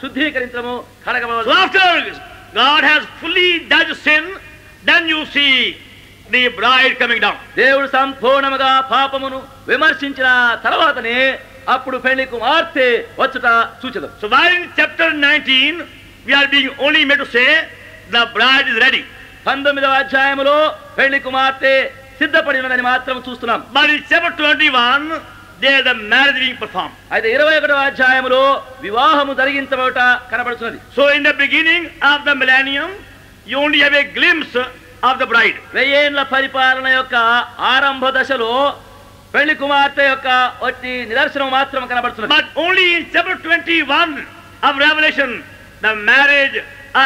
శుద్ధీకరించడము కడగబడదు. So after God has fully judged sin, then you see the bride coming down. దేవుడు సంపూర్ణముగా పాపమును విమర్శించిన తర్వాతనే అప్పుడు పెళ్లి కుమార్తె వచ్చుట చూచెదం. So while in chapter 19 we are being only made to say the bride is ready. 19వ అధ్యాయములో పెళ్లి కుమార్తె సిద్ధపడి ఉన్నదని మాత్రం చూస్తున్నాం. But in chapter 21 there the marriage being performed. అయితే 21వ అధ్యాయములో వివాహము జరిగించబడుట కనబడుతున్నది. So in the beginning of the millennium you only have a glimpse of the bride. వెయ్యేండ్ల పరిపాలన యొక్క ఆరంభ దశలో పెళ్లి కుమార్తె యొక్క ఒట్టి నిదర్శనం మాత్రం కనబడుతున్నది. But only in chapter 21 of Revelation the marriage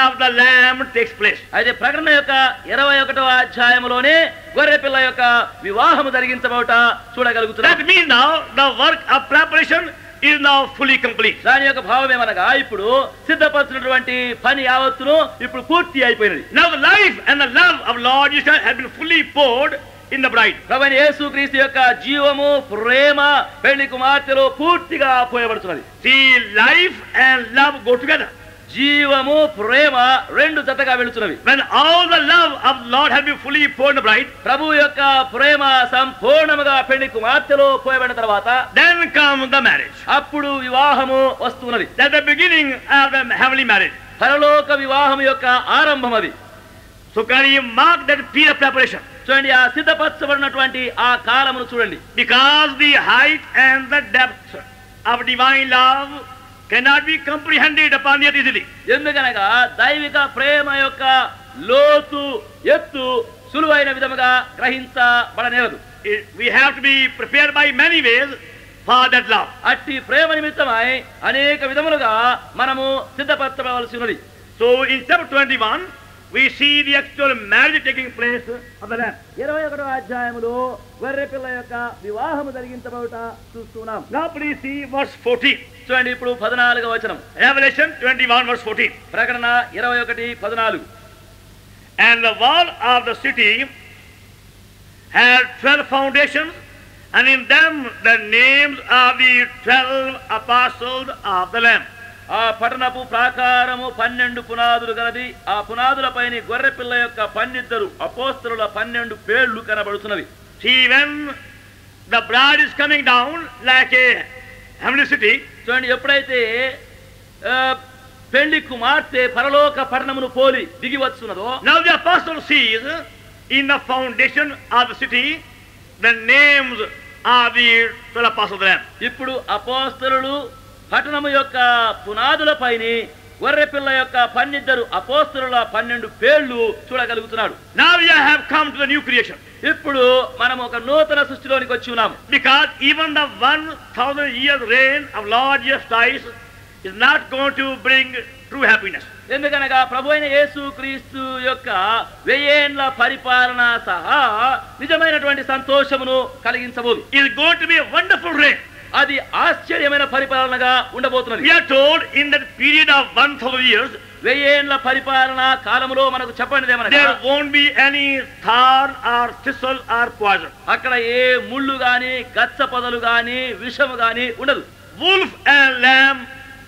of the lamb takes place. అయితే ప్రకటన యొక్క 21వ అధ్యాయములోనే గొర్రె పిల్ల యొక్క వివాహము జరిగించబడుట చూడగలుగుతున్నాం. That means now the work of preparation is now fully complete. దాని యొక్క భావం ఏమనగా ఇప్పుడు సిద్ధపరచినటువంటి పని యావత్తును ఇప్పుడు పూర్తి అయిపోయినది. Now the life and the love of Lord Jesus have been fully poured in the bride. ప్రభువైన యేసుక్రీస్తు యొక్క జీవము ప్రేమ పెళ్లి కుమార్తెలో పూర్తిగా పోయబడుతున్నది. See, life and love go together. జీవము ప్రేమ రెండు జతగా వెళుతున్నవి. When all the love of Lord have been fully poured in the bride, ప్రభు యొక్క ప్రేమ సంపూర్ణముగా పెళ్లి కుమార్తెలో పోయబడిన తర్వాత then comes the marriage. అప్పుడు వివాహము వస్తున్నది. That's the beginning of the heavenly marriage. పరలోక వివాహం యొక్క ఆరంభం అది. So can you mark that period of preparation? చూడండి, ఆ సిద్ధపరచబడినటువంటి ఆ కాలమును చూడండి. Because the height and the depth of divine love cannot be comprehended upon the earth easily. ఎందుకనగా దైవిక ప్రేమ యొక్క లోతు ఎత్తు సులువైన విధముగా గ్రహించబడనేరదు. We have to be prepared by many ways for that love. అట్టి ప్రేమ నిమిత్తమై అనేక విధములుగా మనము సిద్ధపరచబడవలసి ఉన్నది. So in chapter 21 we see the actual marriage taking place of the lamb. 21వ అధ్యాయములో గొర్రె పిల్ల యొక్క వివాహము జరిగించబడుట చూస్తున్నాం. Now please see verse 14. చూడండి, ఇప్పుడు 14వ వచనం. Revelation 21 verse 14. ప్రకటన 21:14. And the wall of the city had 12 foundations, and in them the names of the 12 apostles of the Lamb. ఆ పట్టణపు ప్రాకారము 12 పునాదులు గలది. ఆ పునాదులపైన గొర్రె పిల్ల యొక్క 12 అపోస్తలుల 12 పేర్లు కనబడుతున్నవి. See, when the bride is coming down like a heavenly city, చూడండి, ఎప్పుడైతే పెళ్లి కుమార్తె పరలోక పట్టణమును పోలి దిగి వచ్చున్నదో, now the apostle sees in the foundation of the city the names of the 12 apostles of the Lamb. ఇప్పుడు అపోస్తలులు పట్టణము యొక్క పునాదులపైన గొర్రె పిల్ల యొక్క 12 అపోస్తలుల 12 పేర్లు చూడగలుగుతున్నాడు. Now we have come to the new creation. ఇప్పుడు మనం ఒక నూతన సృష్టిలోనికి వచ్చి ఉన్నాము. Because even the 1000 years reign of Lord Jesus Christ is not going to bring true happiness. ఎందుకనగా ప్రభువైన యేసుక్రీస్తు యొక్క 1000 ఏండ్ల పరిపాలన సహా నిజమైనటువంటి సంతోషమును కలిగించబోదు. It is going to be a wonderful reign. అది ఆశ్చర్యమైన పరిపాలనగా ఉండబోతున్నది. We are told in that period of 1000 years 1000 ఏండ్ల పరిపాలన కాలములో మనకు చెప్పండి ఏమనగా there won't be any thorn or thistle or poison. అక్కడ ఏ ముళ్ళు గాని గచ్చ పొదలు గాని విషము గాని ఉండదు. Wolf and lamb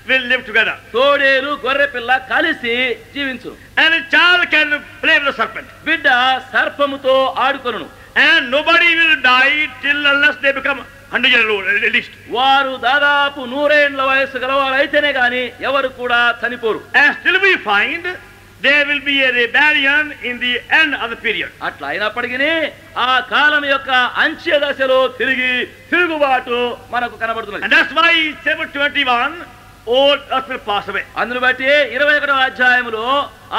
will live together. తోడేలు గొర్రె పిల్ల కలిసి జీవించును. And a child can play with the serpent. బిడ్డ సర్పముతో ఆడుకొనును. And nobody will die till unless they become 100 years old at least. వారు దాదాపు 100 ఏండ్ల వయసు గలవారైతేనే గాని ఎవరు కూడా చనిపోరు. And still we find there will be a rebellion in the end of the period. అట్లా అయినప్పటికీ ఆ కాలం యొక్క అంత్య దశలో తిరుగుబాటు మనకు కనబడుతున్నది. And that's why in chapter 21 old earth will pass away. అందును బట్టి 21వ అధ్యాయములో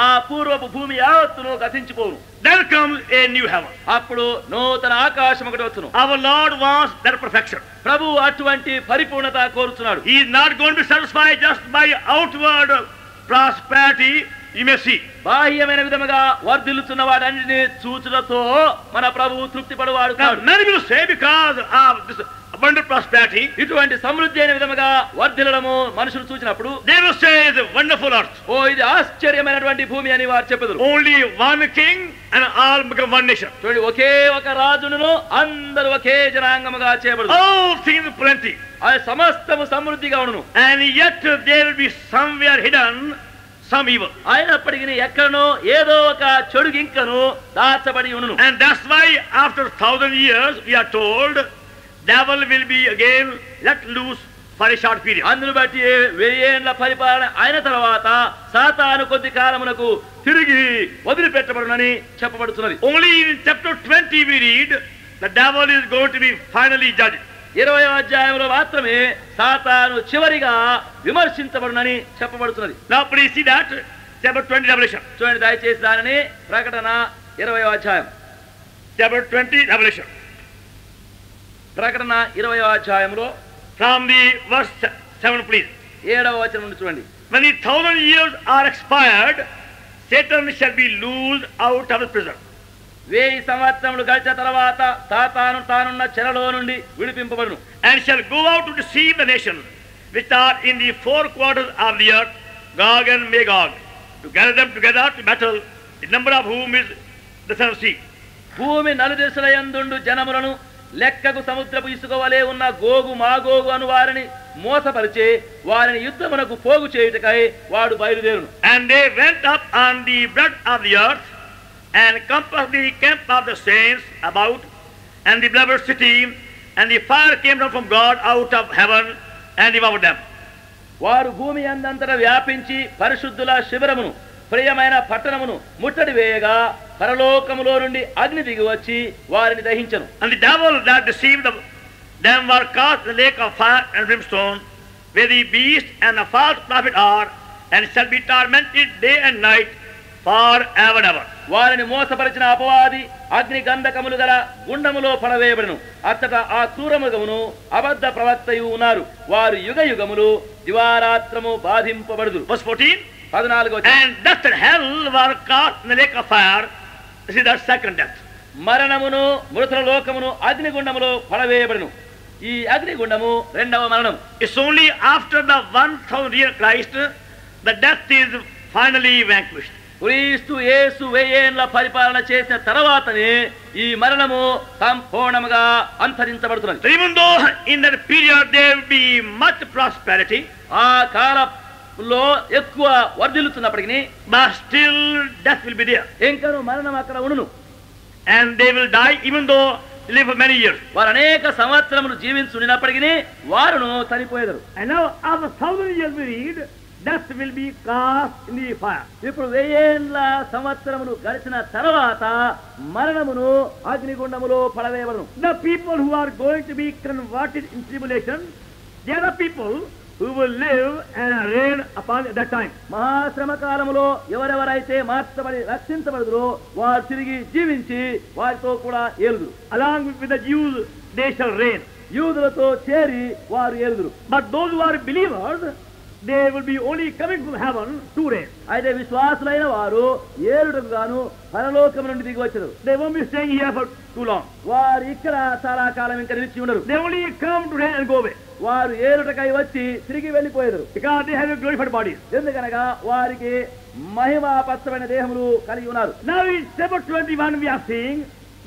ఆ పూర్వపు భూమి యావత్తును గతించిపోను. Then comes a new heaven. అప్పుడు నూతన ఆకాశం ఒకటి వచ్చును. Our Lord wants that perfection. ప్రభు అటువంటి పరిపూర్ణత కోరుచున్నాడు. He is not going to be satisfied just by outward prosperity you may see. బాహ్యమైన విధముగా వర్ధిల్లుతున్న వాటన్నిటిని చూచులతో మన ప్రభువు తృప్తి పడువాడు కాదు. Many will say because of this abundant prosperity, ఇటువంటి సమృద్ధి అయిన విధముగా వర్ధిల్లడము మనుషులు చూసినప్పుడు they will say it's a wonderful earth. ఓ ఇది ఆశ్చర్యమైనటువంటి భూమి అని వారు చెప్పెదరు. Only one king and all become one nation. చూడండి, ఒకే ఒక రాజును అందరూ ఒకే జనాంగముగా చేయబడదు. All things plenty. ఆ సమస్తము సమృద్ధిగా ఉండును. And yet there will be somewhere hidden some evil. అయినప్పటికీ ఎక్కడనో ఏదో ఒక చెడు గింకను దాచబడి ఉండును. And that's why after 1,000 years we are told devil will be again let loose for a short period. అందును బట్టి 1000 ఏళ్ల పరిపాలన అయిన తర్వాత సాతాను కొద్ది కాలమునకు తిరిగి వదిలిపెట్టబడునని చెప్పబడుతున్నది. Only in chapter 20 we read the devil is going to be finally judged. 20వ అధ్యాయంలో మాత్రమే సాతాను చివరిగా విమర్శించబడునని చెప్పబడుతున్నది. Now please see that chapter 20 Revelation. చూడండి దయచేసి దానిని ప్రకటన 20వ అధ్యాయం. Chapter 20 Revelation. ప్రకటన 20వ అధ్యాయంలో From the verse 7 please. 7వ వచనం నుండి చూడండి. When the 1,000 years are expired, Satan shall be loosed out of his prison. 1000 సంవత్సరములు గడిచిన తర్వాత సాతాను తానున్న చెరలో నుండి విడిపింపబడును. And shall go out to deceive the nations which are in the four quarters of the earth, Gog and Magog, to gather them together to battle, the number of whom is the sun sea. భూమి నలుదిశల యందుండు జనములను లెక్కకు సముద్రపు ఇసుక వలె ఉన్న గోగు మాగోగు అను వారిని మోసపరిచి వారిని యుద్ధమునకు పోగు చేయుటకై వాడు బయలుదేరును. And they went up on the breadth of the earth and compassed the camp of the saints about, and the beloved city, and the fire came down from God out of heaven and devoured them. వారు భూమి అందంతటా వ్యాపించి పరిశుద్ధుల శిబిరమును ప్రియమైన పట్టణమును ముట్టడి వేయగా పరలోకములో నుండి అగ్ని దిగి వచ్చి వారిని దహించెను. And the devil that deceived them were cast in the lake of fire and brimstone, where the beast and the false prophet are, and shall be tormented day and night forever and ever. వారిని మోసపరిచిన అపవాది అగ్ని గంధకములు గల గుండములో పడవేయబడును. అచ్చట ఆ క్రూరమృగమును అబద్ధ ప్రవక్తయు ఉన్నారు. వారు యుగ యుగములు దివారాత్రము బాధింపబడుదురు. Verse 14. 14. And death and hell were cast in the lake of fire. This is the second death. మరణమును మృతుల లోకమును అగ్నిగుండములో పడవేయబడును. ఈ అగ్నిగుండము రెండవ మరణం. It's only after the 1,000 year Christ the death is finally vanquished. క్రీస్తు యేసు 1000 ఏళ్ల పరిపాలన చేసిన తర్వాతనే ఈ మరణము సంపూర్ణముగా అంతరించబడుతున్నది. Even though in that period there will be much prosperity, ఆ కాలంలో ఎక్కువ వర్ధిల్లుతున్నప్పటికీ but still death will be there. ఇంకను మరణం అక్కడ ఉండును. And they will die even though they live for many years. వారు అనేక సంవత్సరములు జీవించున్నప్పటికీ వారును చనిపోయేదరు. And now after 1,000 years we read, death will be cast in the fire. ఇప్పుడు 1000 ఏళ్ల సంవత్సరములు గడిచిన తర్వాత మరణమును అగ్నిగుండములో పడవేయబడును. The people who are going to be converted in tribulation, they are the people who will live and reign upon that time. మహాశ్రమ కాలములో ఎవరెవరైతే మార్చబడి రక్షించబడుదురో వారు తిరిగి జీవించి వారితో కూడా ఏలుదురు. Along with the Jews they shall reign. యూదులతో చేరి వారు ఏలుదురు. But those who are believers, they will be only coming from heaven to reign. అయితే విశ్వాసులైన వారు ఏలుటకు గాను పరలోకము నుండి దిగి వచ్చారు. They won't be staying here for too long. వారు ఇక్కడ చాలా కాలం ఇంకా నిలిచి ఉండరు. They only come to reign and go away. వారు ఏలుటకై వచ్చి తిరిగి వెళ్ళిపోయారు. Because they have a glorified bodies. ఎందుకనగా వారికి మహిమాపత్రమైన దేహములు కలిగి ఉన్నారు. Now in chapter 21 we are seeing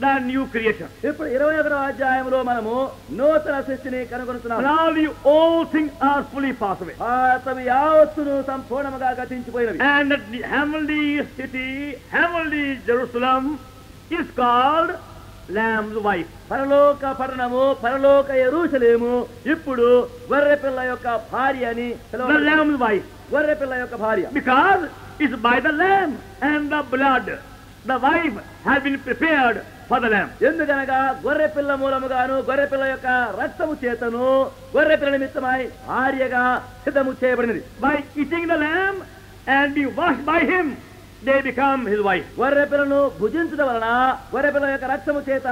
the new creation. ఇప్పుడు 21వ అధ్యాయంలో మనము నూతన సృష్టిని కనుగొనుతున్నాము. Now the old things are fully passed away. పాతవి యావత్తును సంపూర్ణముగా గతించిపోయినవి. And the heavenly city, heavenly Jerusalem is called Lamb's wife. పరలోక పట్టణము పరలోక యెరూషలేము ఇప్పుడు గొర్రెపిల్ల యొక్క భార్య అని The Lamb's wife. గొర్రెపిల్ల యొక్క భార్య. Because it's by the lamb and the blood. The wife has been prepared for the lamb. ఎందుకనగా గొర్రెపిల్ల మూలముగాను గొర్రెపిల్ల యొక్క రక్తము చేతను గొర్రెపిల్ల నిమిత్తమై భార్యగా సిద్ధము చేయబడినది. By eating the lamb and be washed by him, they become his wife. గొర్రెపిల్లను భుజించడం వలన గొర్రెపిల్ల యొక్క రక్తము చేత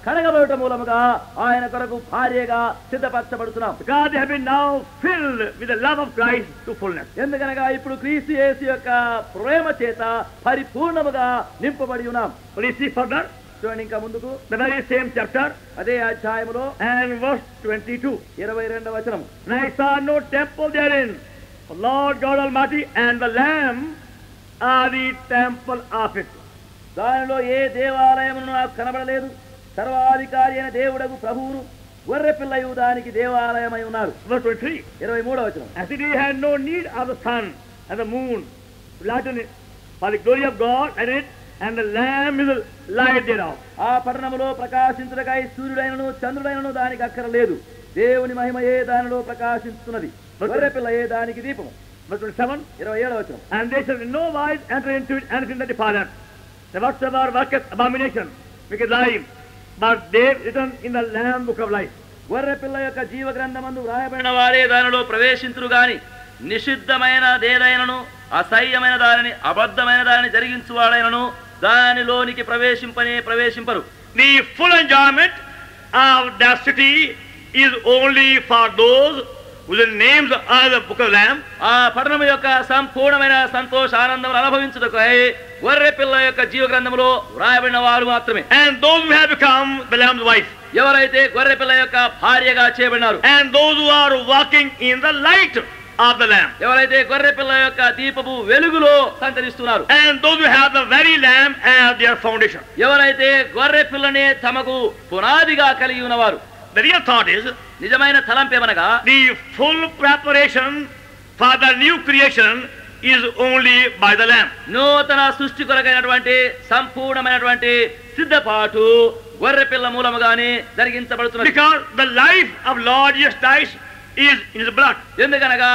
కడగబడటం మూలముగా ఆయన కొరకు భార్యగా సిద్ధపరచబడుతున్నాం. God have been now filled with the love of Christ to fullness. ఎందుకనగా ఇప్పుడు క్రీస్తు యేసు యొక్క ప్రేమ చేత పరిపూర్ణముగా నింపబడి ఉన్నాం. But you see further, చూడండి ఇంకా ముందుకు the very same chapter అదే అధ్యాయములో and verse 22. 22వ వచనం. And I saw no temple therein, for Lord God Almighty and the Lamb are the temple of it. దానిలో ఏ దేవాలయమును నాకు కనబడలేదు. సర్వాధికారి అయిన దేవుడగు ప్రభువును గొర్రె పిల్లయు దానికి దేవాలయమై ఉన్నారు. Verse 23. 23వ వచనం. As it had no need of the sun and the moon to lighten it, for the glory of God and it, and the Lamb is the light thereof. ఆ పట్టణములో ప్రకాశించుటకై సూర్యుడైనను చంద్రుడైనను దానికి అక్కరలేదు. దేవుని మహిమయే దానిలో ప్రకాశిస్తున్నది. గొర్రె పిల్లయే దానికి దీపము. Verse 27. 27వ వచనం. And they shall in no wise enter into it anything that defileth, the whatsoever worketh abomination, wicked lying, but they written in the Lamb book of life. గొర్రె పిల్ల యొక్క జీవ గ్రంథమందు వ్రాయబడిన వారే దానిలో ప్రవేశింతురు గాని నిషిద్ధమైన దేదైనను అసహ్యమైన దానిని అబద్ధమైన దానిని జరిగించువాడైనను దానిలోనికి ప్రవేశింపరు. The full enjoyment of that city is only for those whose names are the book of Lamb. ఆ పట్టణము యొక్క సంపూర్ణమైన సంతోష ఆనందములు అనుభవించుటకై గొర్రె పిల్ల యొక్క జీవ గ్రంథములో వ్రాయబడిన వారు మాత్రమే. And those who have become the Lamb's wife. ఎవరైతే గొర్రె పిల్ల యొక్క భార్యగా చేయబడినారు. And those who are walking in the light of the Lamb. ఎవరైతే గొర్రె పిల్ల యొక్క దీపపు వెలుగులో సంచరిస్తున్నారు. And those who have the very Lamb as their foundation. ఎవరైతే గొర్రె పిల్లనే తమకు పునాదిగా కలిగి ఉన్నవారు. The real thought is, నిజమైన తలంపేమనగా the full preparation for the new creation is only by the Lamb. నూతన సృష్టి కొరకైనటువంటి సంపూర్ణమైనటువంటి సిద్ధపాటు గొర్రె పిల్ల మూలముగానే జరిగించబడుతున్నది. Because the life of Lord Jesus Christ is in his blood. ఎందుకనగా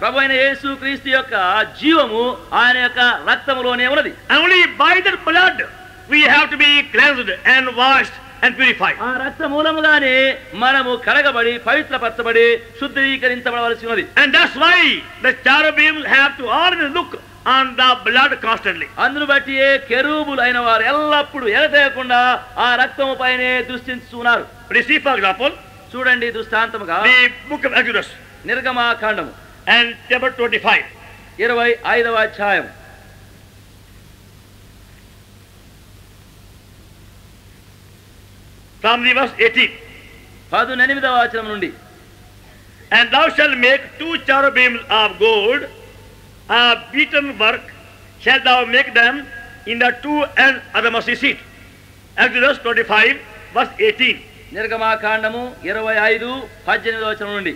ప్రభు అయిన యేసు క్రీస్తు యొక్క జీవము ఆయన యొక్క రక్తములోనే ఉన్నది. Only by that blood we have to be cleansed and washed and purified. ఆ రక్త మూలముగానే మనము కడగబడి పవిత్రపరచబడి శుద్ధీకరించబడవలసి ఉన్నది. And that's why the cherubims have to always look on the blood constantly. అందును బట్టి కెరూబులు అయిన వారు ఎల్లప్పుడూ ఎడతెగకుండా ఆ రక్తము పైనే దృష్టిస్తున్నారు. See, for example, చూడండి దృష్టాంతముగా the book of Exodus నిర్గమాకాండము and chapter 25. 25వ అధ్యాయం From the verse 18. 18వ వచనం నుండి. And thou shalt make 2 cherubims of gold, of beaten work shalt thou make them in the 2 ends of the mercy seat. Exodus 25 verse 18. నిర్గమాకాండము 25:18వ వచనం నుండి.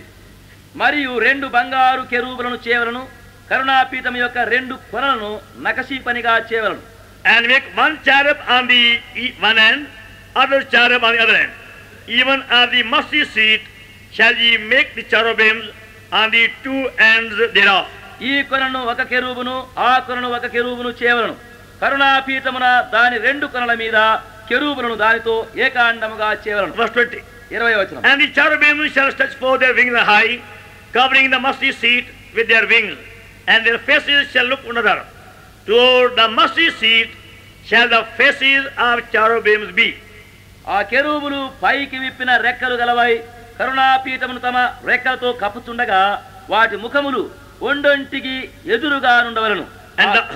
మరియు 2 బంగారు కెరూబులను చేయవలను, కరుణాపీఠం యొక్క 2 కొనలను నకషీ పనిగా చేయవలను. And make 1 cherub on the one end, other cherub on the other end. Even of the mercy seat shall ye make the cherubims on the 2 ends thereof. ఈ కొనను ఒక కెరూబును, ఆ కొనను ఒక కెరూబును చేయవలను. కరుణాపీఠమున దాని 2 కొనల మీద కెరూబులను దానితో ఏకాండముగా చేయవలను. Verse 20. 20వ వచనం. And the cherubims shall stretch forth their wings high, covering the mercy seat with their wings, and their faces shall look one another. Toward the mercy seat shall the faces of cherubims be. ఆ కెరూబులు పైకి విప్పిన రెక్కలు గలవై కరుణాపీఠమును తమ రెక్కలతో కప్పుచుండగా వాటి ముఖములు ఒండొంటికి ఎదురుగా నుండవలను.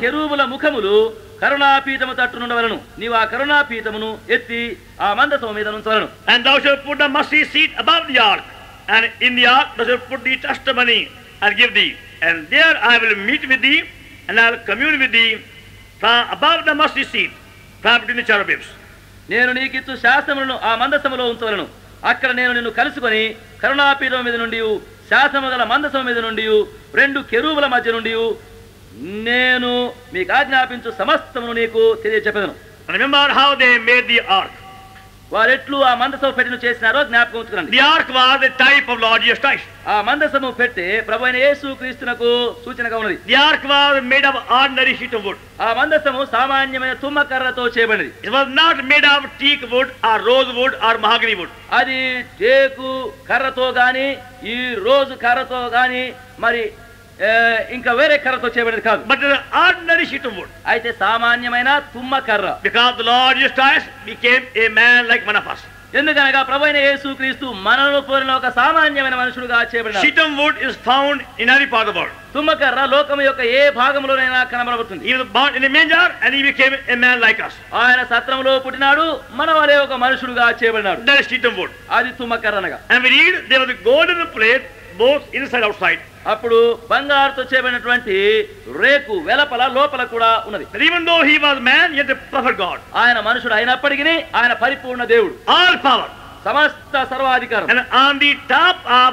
కెరూబుల ముఖములు కరుణాపీఠము తట్టునుండవలను. నీవు ఆ కరుణాపీఠమును ఎత్తి ఆ మందసము మీద ఉంచవలను. And thou shalt put the mercy seat above the ark, and in the ark thou shalt put the testimony and give thee. And there I will meet with thee, and I will commune with thee from above the mercy seat, from between the cherubims. నేను నీకిచ్చు శాసనములను ఆ మందసములో ఉంచవలను. అక్కడ నేను నిన్ను కలుసుకొని కరుణాపీఠం మీద నుండి శాసనము గల మందసము మీద నుండి 2 కెరూబుల మధ్య నుండి నేను మీకు ఆజ్ఞాపించు సమస్తమును నీకు తెలియజెప్పెదను. Remember how they made the ark. వారెట్లు ఆ మందసము పెట్టెను చేసినారో జ్ఞాపకం ఉంచుకోండి. The ark was the type of Lord Jesus Christ. ఆ మందసము పెట్టె ప్రభువైన యేసు క్రీస్తునకు సూచనగా ఉన్నది. The ark was made of ordinary sheet of wood. ఆ మందసము సామాన్యమైన తుమ్మకర్రతో చేయబడింది. It was not made of teak wood or rose wood or mahogany wood. అది టేకు కర్రతో గాని ఈ రోజు కర్రతో గాని మరి ఇంకా వేరే కర్రతో చేయబడింది కాదు. But an ordinary sheet of wood. అయితే సామాన్యమైన తుమ్మకర్ర. Because the Lord Jesus Christ became a man like one of us. ఎందుకనగా ప్రభువైన యేసుక్రీస్తు మనలో పోలిన ఒక సామాన్యమైన మనుషుడుగా చేయబడినాడు. Shittim wood is found in every part of the world. తుమ్మకర్ర లోకం యొక్క ఏ భాగంలోనైనా కనబడుతుంది. He was born in a manger and he became a man like us. ఆయన సత్రంలో పుట్టినాడు, మన వలె ఒక మనుషుడుగా చేయబడినాడు. That is shittim wood. అది తుమ్మకర్ర అనగా. And we read there was a golden plate both inside outside. అప్పుడు బంగారుతో చేయబడినటువంటి రేకు వెలపల లోపల కూడా ఉన్నది. But even though he was man, yet a perfect God. ఆయన మనుషుడు అయినప్పటికీ ఆయన పరిపూర్ణ దేవుడు. All power. సమస్త సర్వాధికారం. And on the top of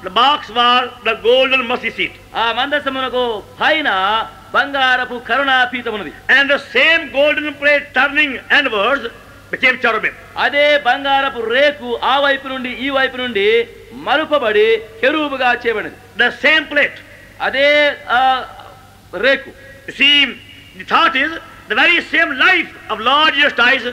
the box was the golden mercy seat. ఆ మందసమునకు పైన బంగారపు కరుణాపీఠం ఉన్నది. And the same golden plate turning inwards became cherubim. అదే బంగారపు రేకు ఆ వైపు నుండి ఈ వైపు నుండి మలుపబడి కెరూబుగా చేయబడింది. The same plate. అదే రేకు. See, the thought is the very same life of Lord Jesus Christ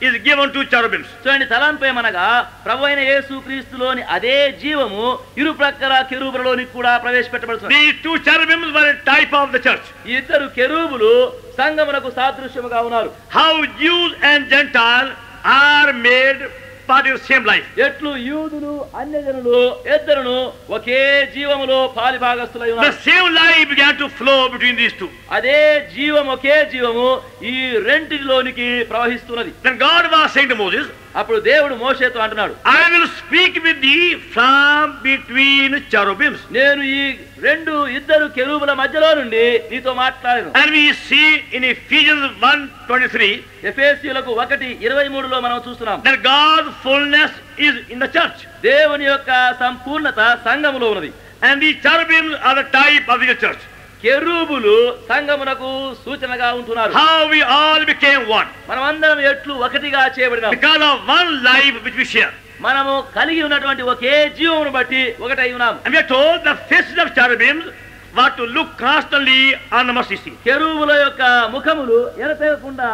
is given to cherubims. చూడండి, తలంపేమనగా ప్రభువైన యేసుక్రీస్తులోని అదే జీవము ఇరు ప్రక్కల కెరూబులలోని కూడా ప్రవేశపెట్టబడుతుంది. These two cherubims were a type of the church. ఈ ఇద్దరు కెరూబులు సంఘమునకు సాదృశ్యముగా ఉన్నారు. How Jews and Gentiles are made part of the same life. ఎట్లు యూదులు అన్యజనులు ఇద్దరును ఒకే జీవములో పాలిభాగస్తులై The ఉన్నారు. same life began to flow between these two. అదే జీవం ఒకే జీవము ఈ రెంటిలోనికి ప్రవహిస్తున్నది. Then God was saying to Moses, అప్పుడు దేవుడు మోషేతో అంటున్నాడు, I will speak with thee from between cherubims. నేను ఈ ఇద్దరు కెరూబుల మధ్యలో నుండి నీతో మాట్లాడాను. And we see in Ephesians 1:23 ఎఫెసీయులకు 1:23లో మనం చూస్తున్నాం that God's fullness is in the church. దేవుని యొక్క సంపూర్ణత సంఘములో ఉన్నది. And the cherubims are the type of the church. కెరూబులు సంఘమునకు సూచనగా ఉంటున్నారు. How we all became one. మనమందరం ఎట్లు ఒకటిగా చేయబడినాం. Because of one life which we share. మనము కలిగి ఉన్నటువంటి ఒకే జీవమును బట్టి ఒకటై ఉన్నాం. And we are told the faces of cherubims were to look constantly on the mercy seat. కెరూబుల యొక్క ముఖములు ఎడతెగకుండా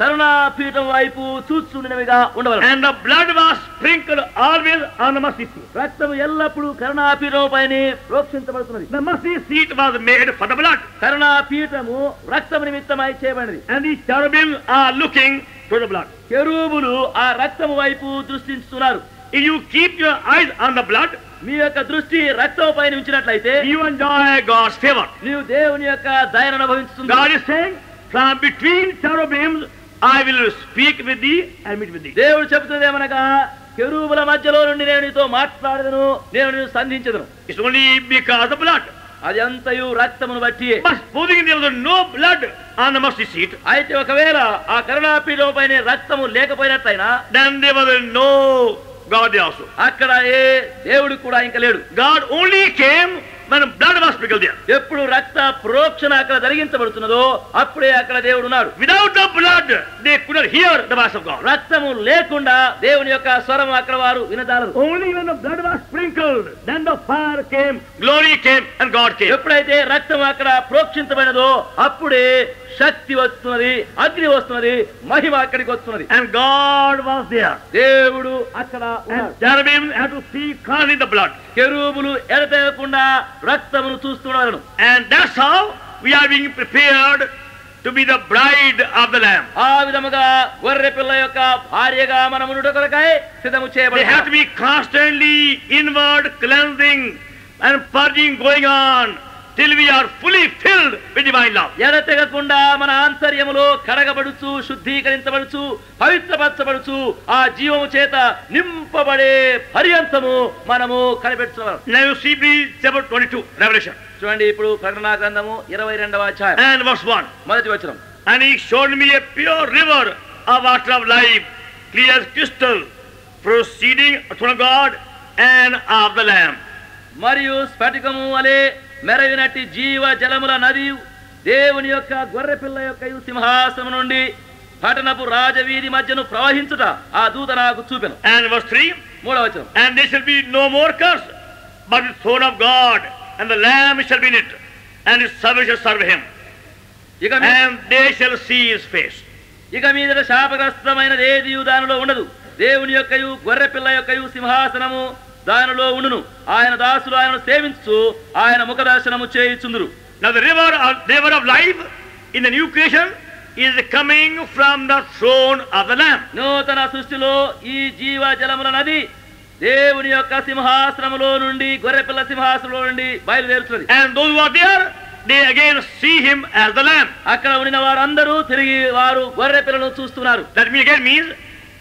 కరుణాపీఠం వైపు చూస్తుండేవిగా ఉండవలెను. And the blood was sprinkled always on the mercy seat. రక్తము ఎల్లప్పుడూ కరుణాపీఠం పైన ప్రోక్షించబడుతున్నది. The mercy seat was made for the blood. కరుణాపీఠము రక్తము నిమిత్తమై చేయబడినది. And the cherubims are looking to the blood. కెరూబులు ఆ రక్తము వైపు దృష్టిస్తున్నారు. If you keep your eyes on the blood, మీ యొక్క దృష్టి రక్తం పైన ఉంచినట్లయితే you enjoy God's favor. నీవు దేవుని యొక్క దయను అనుభవించుతున్నావు. God is saying, from between cherubims I will speak with thee and meet with thee. దేవుడు చెబుతుంది ఏమనగా, కెరూబుల మధ్యలో నుండి నేను నీతో మాట్లాడదను, నేను నిన్ను సంధించదను. It's only because of blood. అది అంతయు రక్తమును బట్టి. But supposing there was no blood on the mercy seat, అయితే ఒకవేళ ఆ కరుణాపీఠం పైన రక్తము లేకపోయినట్లయినా then there was no God there also. అక్కడ ఏ దేవుడు కూడా ఇంకా లేడు. God only came when blood was sprinkled there. ఎప్పుడు రక్త ప్రోక్షణ అక్కడ జరిగించబడుతున్నదో అప్పుడే అక్కడ దేవుడు ఉన్నాడు. Without the blood, they could not hear the voice of God. రక్తము లేకుండా దేవుని యొక్క స్వరం అక్కడ వారు వినజాలరు. Only when the blood was sprinkled, then the fire came, glory came, and God came. ఎప్పుడైతే రక్తం అక్కడ ప్రోక్షించబడినదో అప్పుడే శక్తి వస్తున్నది, అగ్ని వస్తున్నది, మహిమ అక్కడికి వస్తున్నది. And God was there. దేవుడు అక్కడ And cherubim had to see constantly the blood. కెరూబులు ఎడతెగకుండా రక్తమును చూస్తున్నారు. And that's how we are being prepared to be the bride of the Lamb. ఆ విధముగా గొర్రె పిల్ల యొక్క భార్యగా మనము కొరకై సిద్ధము They చేయబడాలి. have to be constantly inward cleansing and purging going on till we are fully filled with divine love. ఎడతెగకుండా మన ఆంతర్యములో కడగబడుచు, శుద్ధీకరించబడుచు, పవిత్రపరచబడుచు, ఆ జీవము చేత నింపబడే పర్యంతము మనము కనిపెట్టుకోవాలి. Now you see please chapter 22, Revelation. చూడండి, ఇప్పుడు ప్రకటన గ్రంథము 22వ అధ్యాయం And verse 1. మొదటి వచనం. And he showed me a pure river of water of life, clear as crystal, proceeding from God and of the Lamb. మరియు స్ఫటికము వలె మెరవినట్టి జీవ జలముల నది దేవుని యొక్క గొర్రె పిల్ల యొక్క సింహాసనం నుండి పట్టణపు రాజవీధి మధ్యను ప్రవహించుట ఆ దూత నాకు చూపెను. And verse 3. మూడవ వచనం. And there shall be no more curse, but the throne of God, and the Lamb shall be in it, and his servants shall serve him, and they shall see his face. ఇక మీదట శాపగ్రస్తమైనది ఏదియు దానిలో ఉండదు. దేవుని యొక్కయు గొర్రె పిల్ల యొక్కయు సింహాసనము దానిలో ఉండును. ఆయన దాసులు ఆయనను సేవించు ఆయన ముఖ దర్శనము చేయుచుందురు. Now the river of life in the new creation is coming from the throne of the Lamb. నూతన సృష్టిలో ఈ జీవ జలముల నది దేవుని యొక్క సింహాసనములో నుండి గొర్రెపిల్ల సింహాసనంలో నుండి బయలుదేరుతున్నది. And those who are there, they again see him as the Lamb. అక్కడ ఉన్న వారందరూ తిరిగి వారు గొర్రెపిల్లను చూస్తున్నారు. That means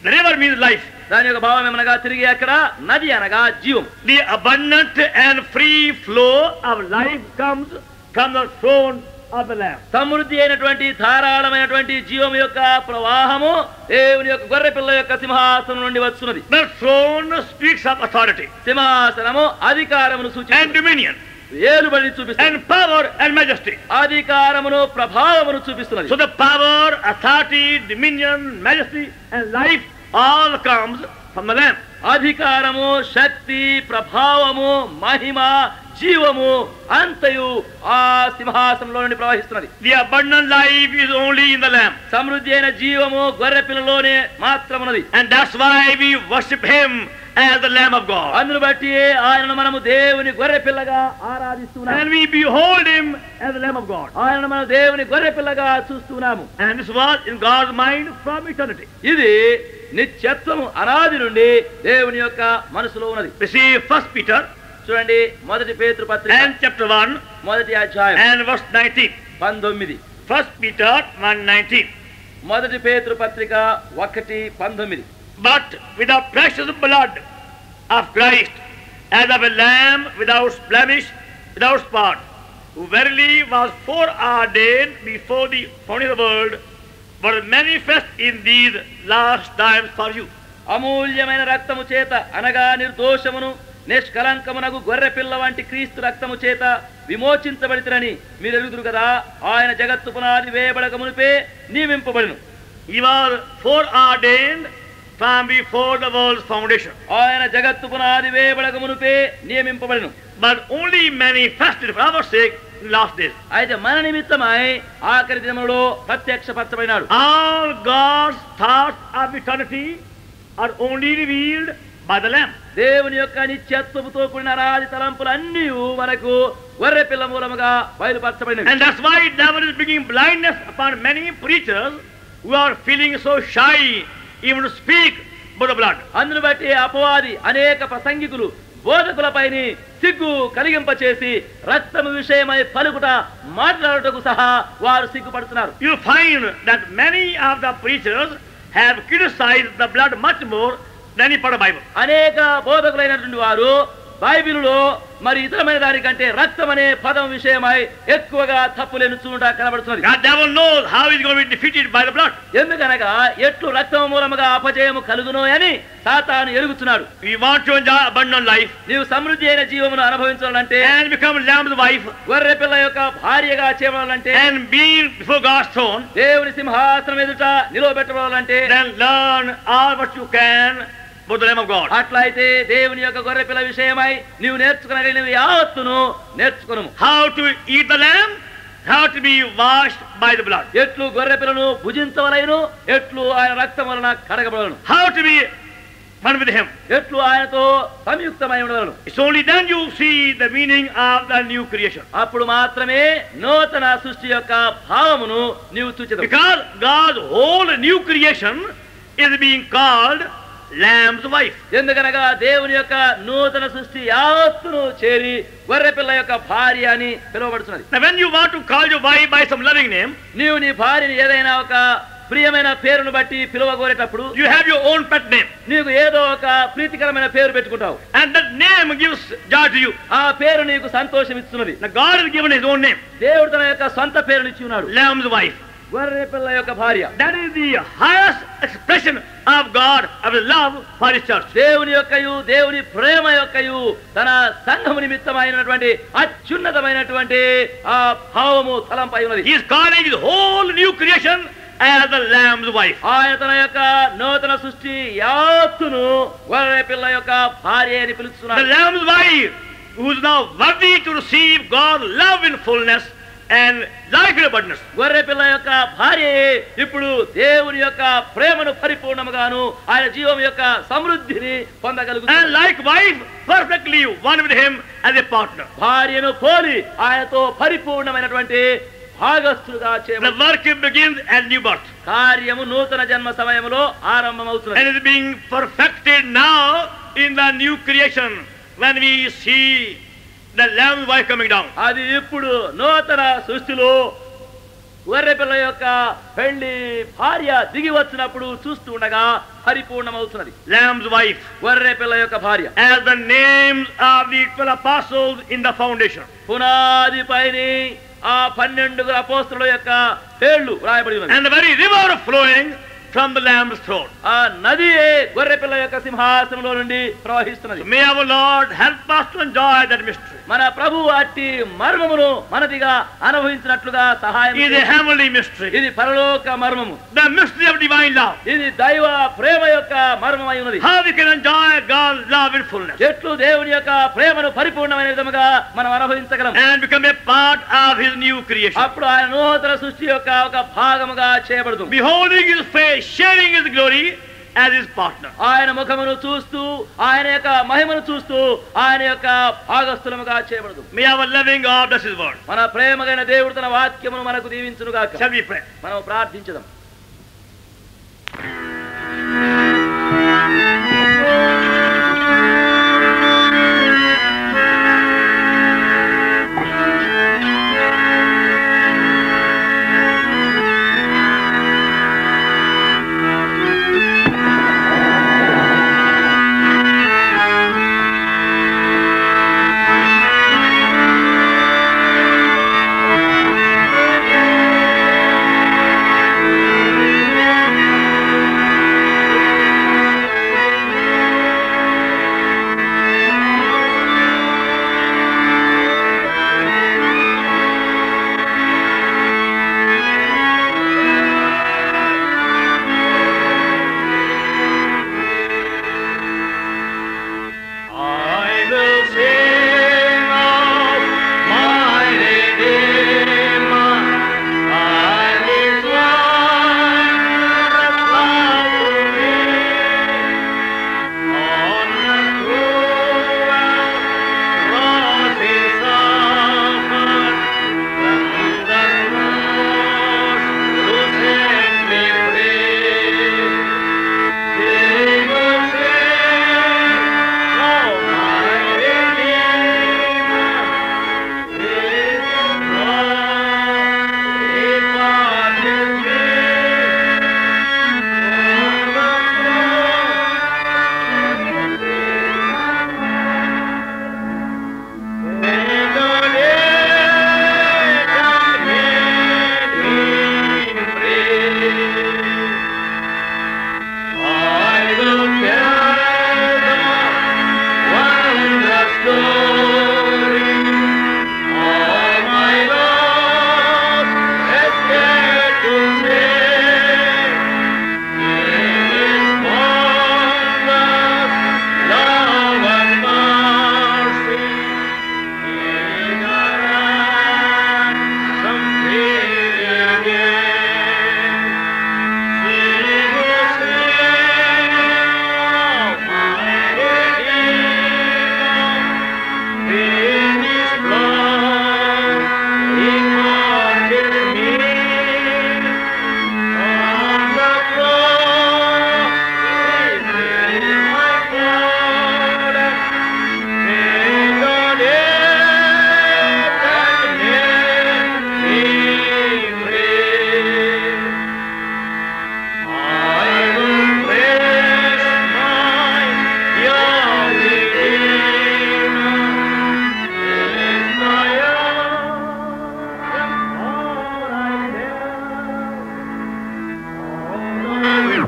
the river means life. దాని యొక్క భావం ఏమనగా తిరిగి అక్కడ నది అనగా జీవం. The abundant and free flow of life comes from the throne of the Lamb. సమృద్ధి అయినటువంటి ధారాళమైనటువంటి జీవం యొక్క ప్రవాహము దేవుని యొక్క గొర్రెపిల్ల యొక్క సింహాసనం నుండి వస్తున్నది. The throne speaks of authority సింహాసనము అధికారమును and సూచిస్తుంది, dominion ఏలుబడిని చూపిస్తుంది, and power and majesty. అధికారమును ప్రభావమును చూపిస్తున్నది. So the power, authority, dominion, majesty and life all comes from the Lamb. అధికారము, శక్తి, ప్రభావము, మహిమ, జీవము అంతయు ఆ సింహాసనంలో నుండి ప్రవహిస్తున్నది. The abundant life is only in the Lamb. సమృద్ధి అయిన జీవము గొర్రెపిల్లలోనే మాత్రమున్నది. And that's why we worship him as the Lamb of God. అందును బట్టి ఆయనను మనము దేవుని గొర్రెపిల్లగా ఆరాధిస్తున్నాము. And we behold him as the Lamb of God. ఆయనను మనం దేవుని గొర్రెపిల్లగా చూస్తున్నాము. And this was in God's mind from eternity. ఇది నిత్యత్వము అనాది నుండి దేవుని యొక్క మనసులో ఉన్నది. We see 1 Peter చూడండి, మొదటి పేతురు పత్రిక and chapter 1 మొదటి అధ్యాయం and verse 19. 19. 1 Peter 1:19. మొదటి పేతురు పత్రిక 1:19. But with the precious blood of Christ, as of a lamb without blemish, without spot, who verily was foreordained before the founding of the world, but manifest in these last times for you. అమూల్యమైన రక్తము చేత అనగా నిర్దోషమును నిష్కలంకమునకు గొర్రెపిల్ల వంటి క్రీస్తు రక్తము చేత విమోచించబడితేనని మీరు ఎరుగుదురు కదా. ఆయన జగత్తు పునాది వేయబడక మునిపే నియమింపబడిను. He was foreordained from before the world's foundation, ఆయన జగత్తు పునాది వేయబడక మునిపే నియమింపబడిను. but only manifested for our sake in last days. అయితే మన నిమిత్తమై ఆఖరి దినములో ప్రత్యక్షపరచబడినాడు. All God's thoughts of eternity are only revealed by the Lamb. దేవుని యొక్క నిత్యత్వముతో కూడిన అనాది తలంపులన్నీ మనకు గొర్రెపిల్ల మూలముగా బయలుపరచబడినవి. And that's why devil is bringing blindness upon many preachers who are feeling so shy even to speak about the blood. అందును బట్టి అపవాది అనేక ప్రసంగికులు బోధకులపైన సిగ్గు కలిగింపచేసి రక్తము విషయమై పలుకుట మాట్లాడుటకు సహా వారు సిగ్గుపడుతున్నారు. You find that many of the preachers have criticized the blood much more than any part of the Bible. అనేక బోధకులైనటువంటి వారు బైబిలులో మరి ఇతరమైన దానికంటే రక్తం అనే పదం విషయమై ఎక్కువగా తప్పులేని చూడ కనబడుతున్నది. The devil knows how he is going to be defeated by the blood. ఎందుకనగా ఎట్లు రక్తం మూలముగా అపజయము కలుగునో అని సాతాను ఎరుగుతున్నాడు. We want to enjoy abundant life నీవు సమృద్ధి అయిన జీవమును అనుభవించాలంటే, and become Lamb's wife గొర్రె పిల్ల యొక్క భార్యగా చేయబడాలంటే, and be before God's throne, దేవుని సింహాసనం ఎదుట నిలవబెట్టబడాలంటే, then learn all what you can about the Lamb of God. అట్లయితే దేవుని యొక్క గొర్రె పిల్ల విషయమై నీవు నేర్చుకునగలిగినవి యావత్తును నేర్చుకును. How to eat the lamb, how to be washed by the blood, ఎట్లు గొర్రె పిల్లను భుజించవలెను, ఎట్లు ఆయన రక్తం వలన కడగబడను, how to be one with him. ఎట్లు ఆయనతో సంయుక్తమై ఉండవలను. It's only then you see the meaning of the new creation. అప్పుడు మాత్రమే నూతన సృష్టి యొక్క భావమును నీవు చూచెదవు. Because God's whole new creation is being called Lamb's wife. ఎందుకనగా దేవుని యొక్క నూతన సృష్టి యావత్తును చేరి గొర్రె పిల్ల యొక్క భార్య అని పిలువబడుతున్నది. Now when you want to call your wife by some loving name, నీవు నీ భార్యని ఏదైనా ఒక ప్రియమైన పేరును బట్టి పిలువగోరేటప్పుడు you have your own pet name, నీకు ఏదో ఒక ప్రీతికరమైన పేరు పెట్టుకుంటావు. and that name gives joy to you. ఆ పేరు నీకు సంతోషం ఇస్తున్నది. Now God has given his own name, దేవుడు తన యొక్క సొంత పేరునిచ్చి ఉన్నాడు, Lamb's wife. గొర్రె పిల్ల యొక్క భార్య. That is the highest expression of God, of his love for his church. దేవుని యొక్కయు దేవుని ప్రేమ యొక్కయు తన సంఘము నిమిత్తమైనటువంటి అత్యున్నతమైనటువంటి ఆ భావము తలంపై ఉన్నది. He is calling his whole new creation as the Lamb's wife. ఆయన తన యొక్క నూతన సృష్టి యావత్తును గొర్రె పిల్ల యొక్క భార్య అని The పిలుస్తున్నాడు. Lamb's wife, who is now worthy to receive God's love in fullness and life in abundance. గొర్రె పిల్ల యొక్క భార్య ఇప్పుడు దేవుని యొక్క ప్రేమను పరిపూర్ణముగాను ఆయన జీవం యొక్క సమృద్ధిని పొందగలుగుతుంది. And like wife, perfectly one with him as a partner. భార్యను పోలి ఆయనతో పరిపూర్ణమైనటువంటి భాగస్థులుగా The చేయబడుతుంది. work begins at new birth. కార్యము నూతన జన్మ సమయంలో ఆరంభమవుతున్నది. And is being perfected now in the new creation when we see the Lamb's wife coming down. అది ఇప్పుడు నూతన సృష్టిలో గొర్రెపిల్ల యొక్క పెళ్లి భార్య దిగి వచ్చినప్పుడు చూస్తూ ఉండగా పరిపూర్ణమవుతున్నది. Lamb's wife. గొర్రెపిల్ల యొక్క భార్య. As the names of the 12 apostles in the foundation. పునాది పైన ఆ 12 అపోస్తలుల యొక్క పేర్లు రాయబడి ఉన్నది. And the very river flowing from the Lamb's throne. ఆ నదియే గొర్రెపిల్ల యొక్క సింహాసనంలో నుండి ప్రవహిస్తున్నది. May our Lord help us to enjoy that mystery. మన ప్రభువు అట్టి మర్మమును మనదిగా అనుభవించినట్లుగా సహాయం It is a heavenly mystery. ఇది పరలోక మర్మము. The mystery of divine love. ఇది దైవ ప్రేమ యొక్క మర్మమై ఉన్నది. How we can enjoy God's love in fullness. ఎట్లు దేవుని యొక్క ప్రేమను పరిపూర్ణమైన విధముగా మనం అనుభవించగలం. And become a part of His new creation. అప్పుడు ఆయన నూతన సృష్టి యొక్క ఒక భాగముగా చేయబడుతుంది. Beholding His face, sharing His glory as His partner. ఆయన ముఖమును చూస్తూ ఆయన యొక్క మహిమను చూస్తూ ఆయన యొక్క భాగస్థులముగా చేయబడుతుంది. May our loving God bless His word. మన ప్రేమగైన దేవుడు తన వాక్యమును మనకు దీవించును గాక. Shall we pray? మనం ప్రార్థించుదాం.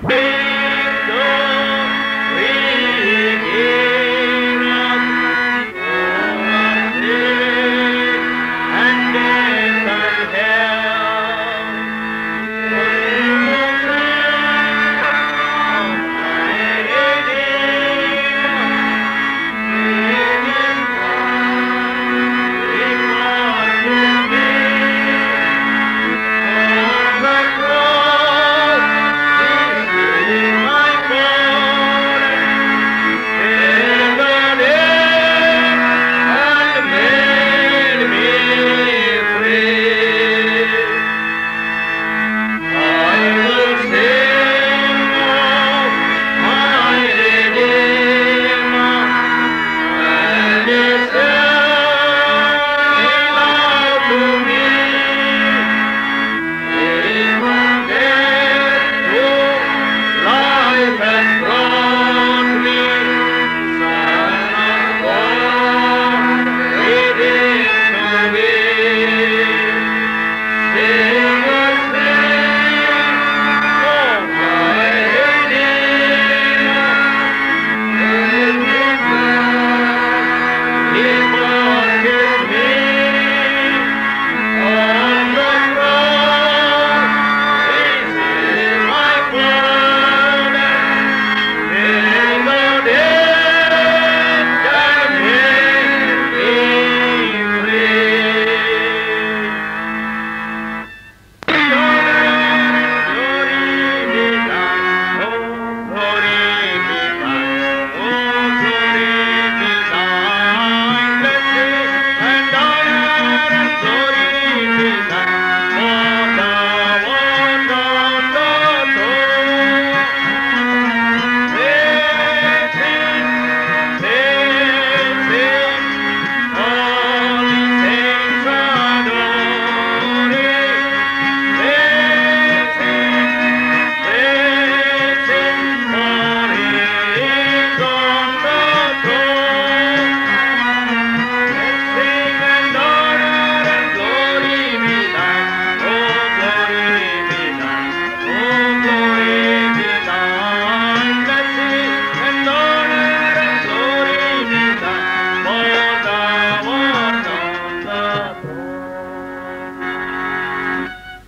Amen.